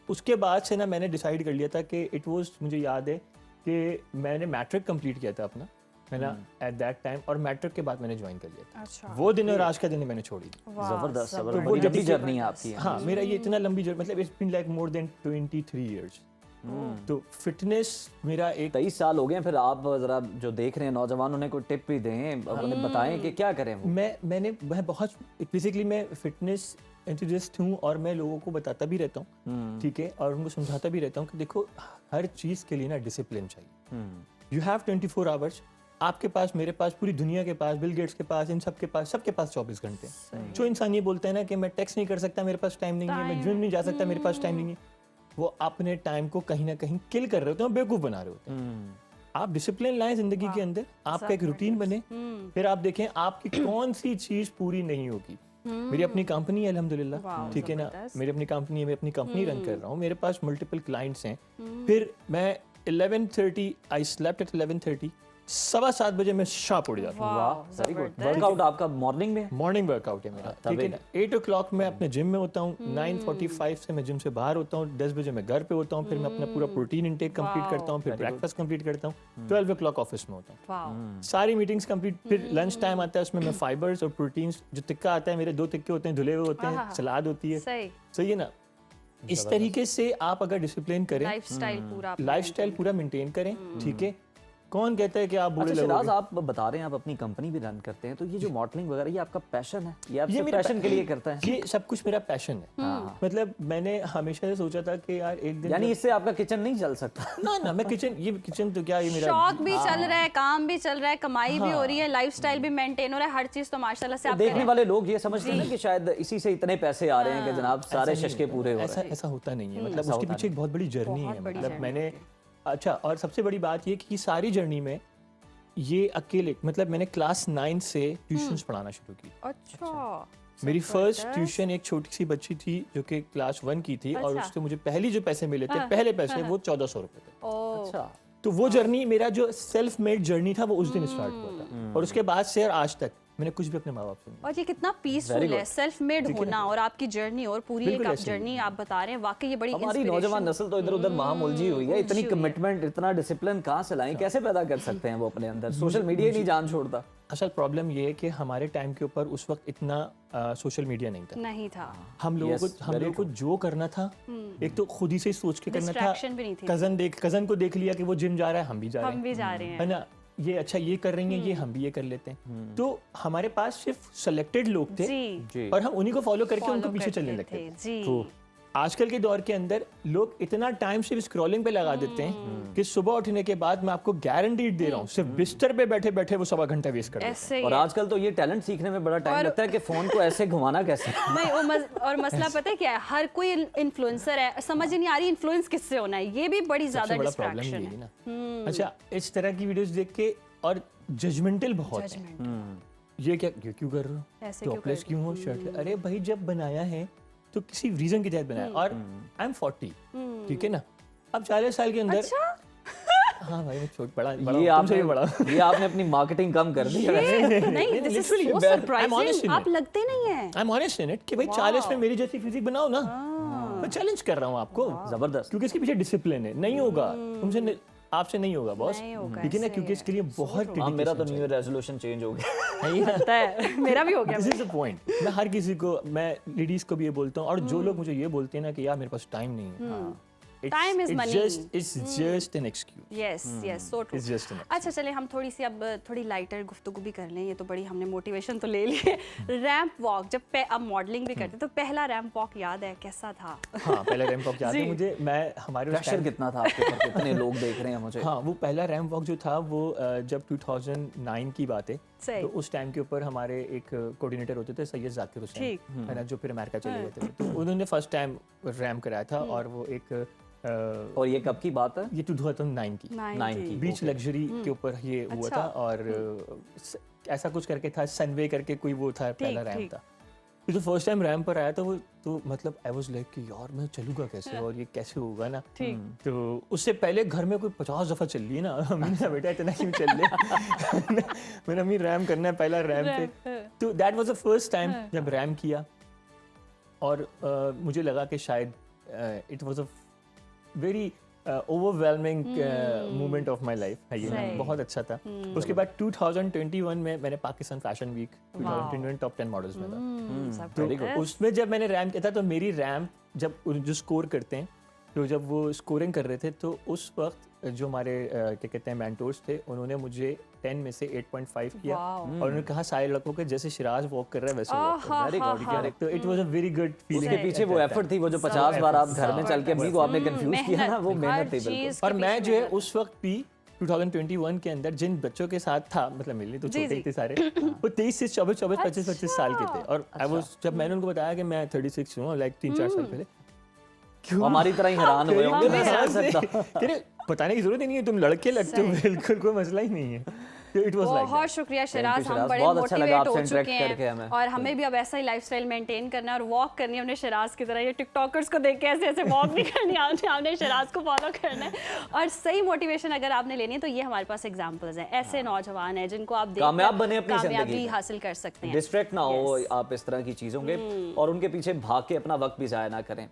उसके बाद से ना मैंने डिसाइड कर लिया था कि इट वाज, मुझे याद है कि मैंने मैट्रिक कंप्लीट किया था अपना, है ना, एट दैट टाइम, और मैट्रिक के बाद मैंने ज्वाइन कर लिया था। अच्छा। वो दिन और आज का दिन मैंने छोड़ी। जबरदस्त, तो जबरदस्त। वो बड़ी लंबी जर्नी है आपकी। हाँ, मेरा ये इतना लंबी जर्नी, मतलब it's been like more than 23 years. तो फिटनेस मेरा एक 23 साल हो गए। फिर आप जरा जो देख रहे हैं नौजवान, उन्हें कोई टिप भी दें, उन्हें बताएं कि क्या करें वो। मैं बहुत बेसिकली मैं फिटनेस एंथुसियास्ट हूँ, और मैं लोगों को बताता भी रहता हूँ, ठीक है, और उनको समझाता भी रहता हूँ कि देखो हर चीज़ के लिए ना डिसिप्लिन चाहिए। यू हैव 24 आवर्स, आपके पास, मेरे पास, पूरी दुनिया के पास, बिल गेट्स के पास, इन सबके पास 24 घंटे। जो इंसान ये बोलता है ना कि मैं टेक्स्ट नहीं कर सकता, मेरे पास टाइम नहीं है, मैं जिम नहीं जा सकता, मेरे पास टाइम नहीं है, वो अपने टाइम को कहीं ना कहीं किल कर रहे होते हैं, बेवकूफ़ बना रहे होते हैं। आप डिसिप्लिन लाएं जिंदगी के अंदर, आपका एक रूटीन बने, फिर आप देखें आपकी कौन सी चीज़ पूरी नहीं होगी। मेरी अपनी कंपनी है अल्हम्दुलिल्लाह, ठीक है ना, मेरी अपनी कंपनी है, मैं अपनी कंपनी रन कर रहा हूँ, मेरे पास मल्टीपल क्लाइंट्स हैं। फिर मैं 11:30 आई स्लेप्ट एट 11:30, 7:15 बजे मैं शार्प उड़ जाता हूँ। वाह, वेरी गुड। वर्कआउट आपका मॉर्निंग में? मॉर्निंग वर्कआउट है मेरा, ठीक है ना। 8 o'clock मैं अपने जिम में होता हूँ, 9:45 से मैं जिम से बाहर होता हूँ, 10 बजे मैं घर पे होता हूँ, फिर मैं अपना पूरा प्रोटीन इंटेक कंप्लीट करता हूँ, फिर ब्रेकफास्ट कंप्लीट करता हूँ, 12 o'clock ऑफिस में होता हूँ, सारी मीटिंग्स कंप्लीट, फिर लंच टाइम आता है, उसमें मैं फाइबर्स और प्रोटीन्स, जो टिक्का आता है, मेरे 2 टिक्के होते हैं, धुले हुए होते हैं, सलाद होती है, सही है ना। इस तरीके से आप अगर डिसिप्लिन करें, लाइफस्टाइल पूरा मेंटेन करें, ठीक है। कौन कहता है कि आप बुरे अच्छा, लोग? शिराज, आप बता रहे हैं आप अपनी कंपनी भी रन करते हैं, तो ये जो मॉडलिंग वगैरह, ये आपका पैशन है? ये आप सिर्फ पैशन के लिए करता है? ये सब कुछ मेरा पैशन है। मतलब मैंने हमेशा से सोचा था कि यार एक दिन, यानी इससे आपका किचन नहीं चल सकता? ना मैं किचन तो क्या, ये मेरा शौक भी चल रहा है, काम भी चल रहा है, कमाई भी हो रही है, लाइफस्टाइल भी मेंटेन हो रहा है, हर चीज तो माशाल्लाह से आप देखने वाले लोग ये समझते हैं कि शायद इसी से इतने पैसे आ रहे हैं कि जनाब सारे शशके पूरे हो रहे हैं। ऐसा होता नहीं है, मतलब उसके पीछे एक बहुत बड़ी जर्नी है। मतलब मैंने, अच्छा, और सबसे बड़ी बात ये कि सारी जर्नी में ये अकेले, मतलब मैंने क्लास 9 से ट्यूशंस पढ़ाना शुरू की। अच्छा। मेरी फर्स्ट ट्यूशन एक छोटी सी बच्ची थी जो कि क्लास 1 की थी, और उससे मुझे पहली जो पैसे मिले थे, पहले पैसे, वो 1400 रुपए थे। अच्छा। तो वो जर्नी, मेरा जो सेल्फ मेड जर्नी था, वो उस दिन स्टार्ट हुआ था, और उसके बाद से आज तक मैंने कुछ भी अपने माँ बाप से नहीं। और ये कितना पीसफुल है, सेल्फ मेड होना, और आपकी जर्नी, और पूरी एक आप जर्नी आप बता रहे हैं, वाकई ये बड़ी हमारी नौजवान नस्ल तो इधर उधर महाम उलझी हुई है। इतनी कमिटमेंट, इतना डिसिप्लिन कहाँ से लाएं, कैसे पैदा कर सकते हैं वो अपने अंदर? सोशल मीडिया नहीं जान छोड़ता। असल प्रॉब्लम ये है कि हमारे टाइम के ऊपर उस वक्त इतना सोशल मीडिया नहीं था। हम लोगों को जो करना था, एक तो खुद ही से सोच के करना था। कजन को देख लिया कि वो जिम जा रहा है, हम भी जा रहे हैं, है ना, ये अच्छा ये कर रही हैं, ये हम भी ये कर लेते हैं। तो हमारे पास सिर्फ सेलेक्टेड लोग थे, और हम उन्हीं को फॉलो करके उनको पीछे चलने लगते थे। तो आजकल के दौर के अंदर लोग इतना टाइम सिर्फ स्क्रॉलिंग पे लगा देते हैं कि सुबह उठने के बाद, मैं आपको गारंटी दे रहा हूँ, सिर्फ बिस्तर पे बैठे बैठे वो 1.25 घंटा वेस्ट कर देते हैं। और आजकल तो ये टैलेंट सीखने में बड़ा टाइम लगता है कि फोन को ऐसे घुमाना कैसे। नहीं, और मसला पता है क्या है, हर कोई इन्फ्लुएंसर है, समझ नहीं आ रही इन्फ्लुएंस किससे होना है, ये भी बड़ी ज्यादा डिस्ट्रैक्शन है। अच्छा, इस तरह की वीडियोस देख के, और जजमेंटल बहुत है, ये क्या, ये क्यों कर रहे हो, टॉपलेस क्यों हो, शर्ट, अरे भाई जब बनाया है तो किसी रीजन के तहत बनाया। और आई एम 40, ठीक है ना, अब 40 साल के अंदर। अच्छा? हाँ भाई, मैं छोट बड़ा, ये आपने अपनी मार्केटिंग कम कर दी है। नहीं, दिस इज सो सरप्राइजिंग, आप लगते नहीं हैं। I am honest in it कि भाई 40 में मेरी जैसी फिजिक बनाओ ना, मैं चैलेंज कर रहा हूँ आपको। जबरदस्त। क्योंकि इसके पीछे डिसिप्लिन है, नहीं होगा तुमसे, आपसे नहीं होगा बॉस, ठीक है ना, क्योंकि इसके लिए बहुत मेरा तो न्यू ईयर रेजोल्यूशन चेंज हो गया। नहीं होता है, मेरा भी हो गया। This is the point. मैं हर किसी को, मैं लेडीज को भी ये बोलता हूँ, और जो लोग मुझे ये बोलते हैं ना कि यार मेरे पास टाइम नहीं है, time is money, it's just an excuse. yes so true. It's just an excuse. अच्छा, चले हम थोड़ी सी अब थोड़ी लाइटर गुफ्तगू भी कर लें। ये तो बड़ी हमने मोटिवेशन तो ले ली है। रैंप वॉक, जब अब मॉडलिंग भी करते तो पहला रैंप वॉक याद है, कैसा था? हाँ, पहला रैंप वॉक याद है मुझे। मैं हमारे प्रेशर कितना था आपके ऊपर, कितने लोग देख रहे हैं मुझे? हाँ, वो पहला रैंप वॉक जो था वो जब 2009 की बात है, तो उस टाइम के ऊपर हमारे एक कोऑर्डिनेटर होते थे, सैयद जाकिर हुसैन, है ना, जो फिर अमेरिका चले गए थे। तो उन्होंने फर्स्ट टाइम रैंप कराया था, और वो एक और ये कब की बात है? ये 2009 की 9 की। बीच ओके। लग्जरी के ऊपर ये हुआ अच्छा। था, और ऐसा कुछ करके था, सनवे करके कोई वो था, पहला रैंप ठीक। था। तो फर्स्ट टाइम रैंप पर आया तो मतलब आई वाज लाइक कि यार मैं चलूंगा कैसे और ये कैसे होगा ना। ठीक। तो उससे पहले घर में कोई 50 दफा चल ली है ना, अम्मी ने बेटा इतना क्यों चल लिया। मैंने अम्मी रैम करना है पहला रैम पे। तो that was the first time जब रैम किया, और मुझे लगा कि शायद it was a very overwhelming moment of my life. ये सही। बहुत अच्छा था। उसके बाद 2021 में मैंने Pakistan fashion week 2021 top 10 models में था। तो उसमें जब मैंने रैंप किया था, तो मेरी रैंप जब जो स्कोर करते हैं, तो जब वो स्कोरिंग कर रहे थे, तो उस वक्त जो हमारे क्या कहते हैं मेंटोर्स थे, उन्होंने मुझे 10 में से 8.5 किया, और उन्होंने कहा सारे लड़कों के जैसे शिराज वॉक कर रहा है वैसे वॉक कर। Very good, correct. तो it was a very good feeling. उसके पीछे वो एफर्ट थी, वो जो 50 बार आप घर में चल के अम्मी को आपने कंफ्यूज किया ना, वो मेहनत थी बिल्कुल। और मैं जो है उस वक्त भी 2021 के अंदर जिन बच्चों के साथ था, मतलब मेरे लिए तो छोटे ही थे सारे, वो 23 से 24, 25 साल के थे। और आई वाज, जब मैंने उनको बताया कि मैं 36 हूँ, लाइक 3-4 साल पहले, क्यों हमारी तरह ही हैरान हुए होंगे, मैं समझ सकता। तेरे बताने की जरूरत ही नहीं है, तुम लड़के लगते हो, बिल्कुल कोई मसला ही नहीं है। इट वाज लाइक बहुत शुक्रिया शिराज, हम शिराज, बड़े बहुत अच्छा लगा मोटिवेट हो आपसे चुके interact करके हैं, हमें। और हमें भी अब ऐसा ही लाइफस्टाइल मेंटेन करना है और वॉक करनी है हमने शिराज की तरह। ये टिकटॉकर्स को देख के ऐसे ऐसे वॉक नहीं करनी, हमने शिराज को फॉलो करना है। और सही मोटिवेशन अगर आपने लेनी है, तो ये हमारे पास एग्जांपल्स हैं, ऐसे नौजवान हैं जिनको आप देखकर कामयाब बने अपनी जिंदगी कामयाबी में। हासिल कर सकते हैं। डिस्ट्रैक्ट ना हो आप इस तरह की चीजों के, और उनके पीछे भाग के अपना वक्त भी जाया ना करें।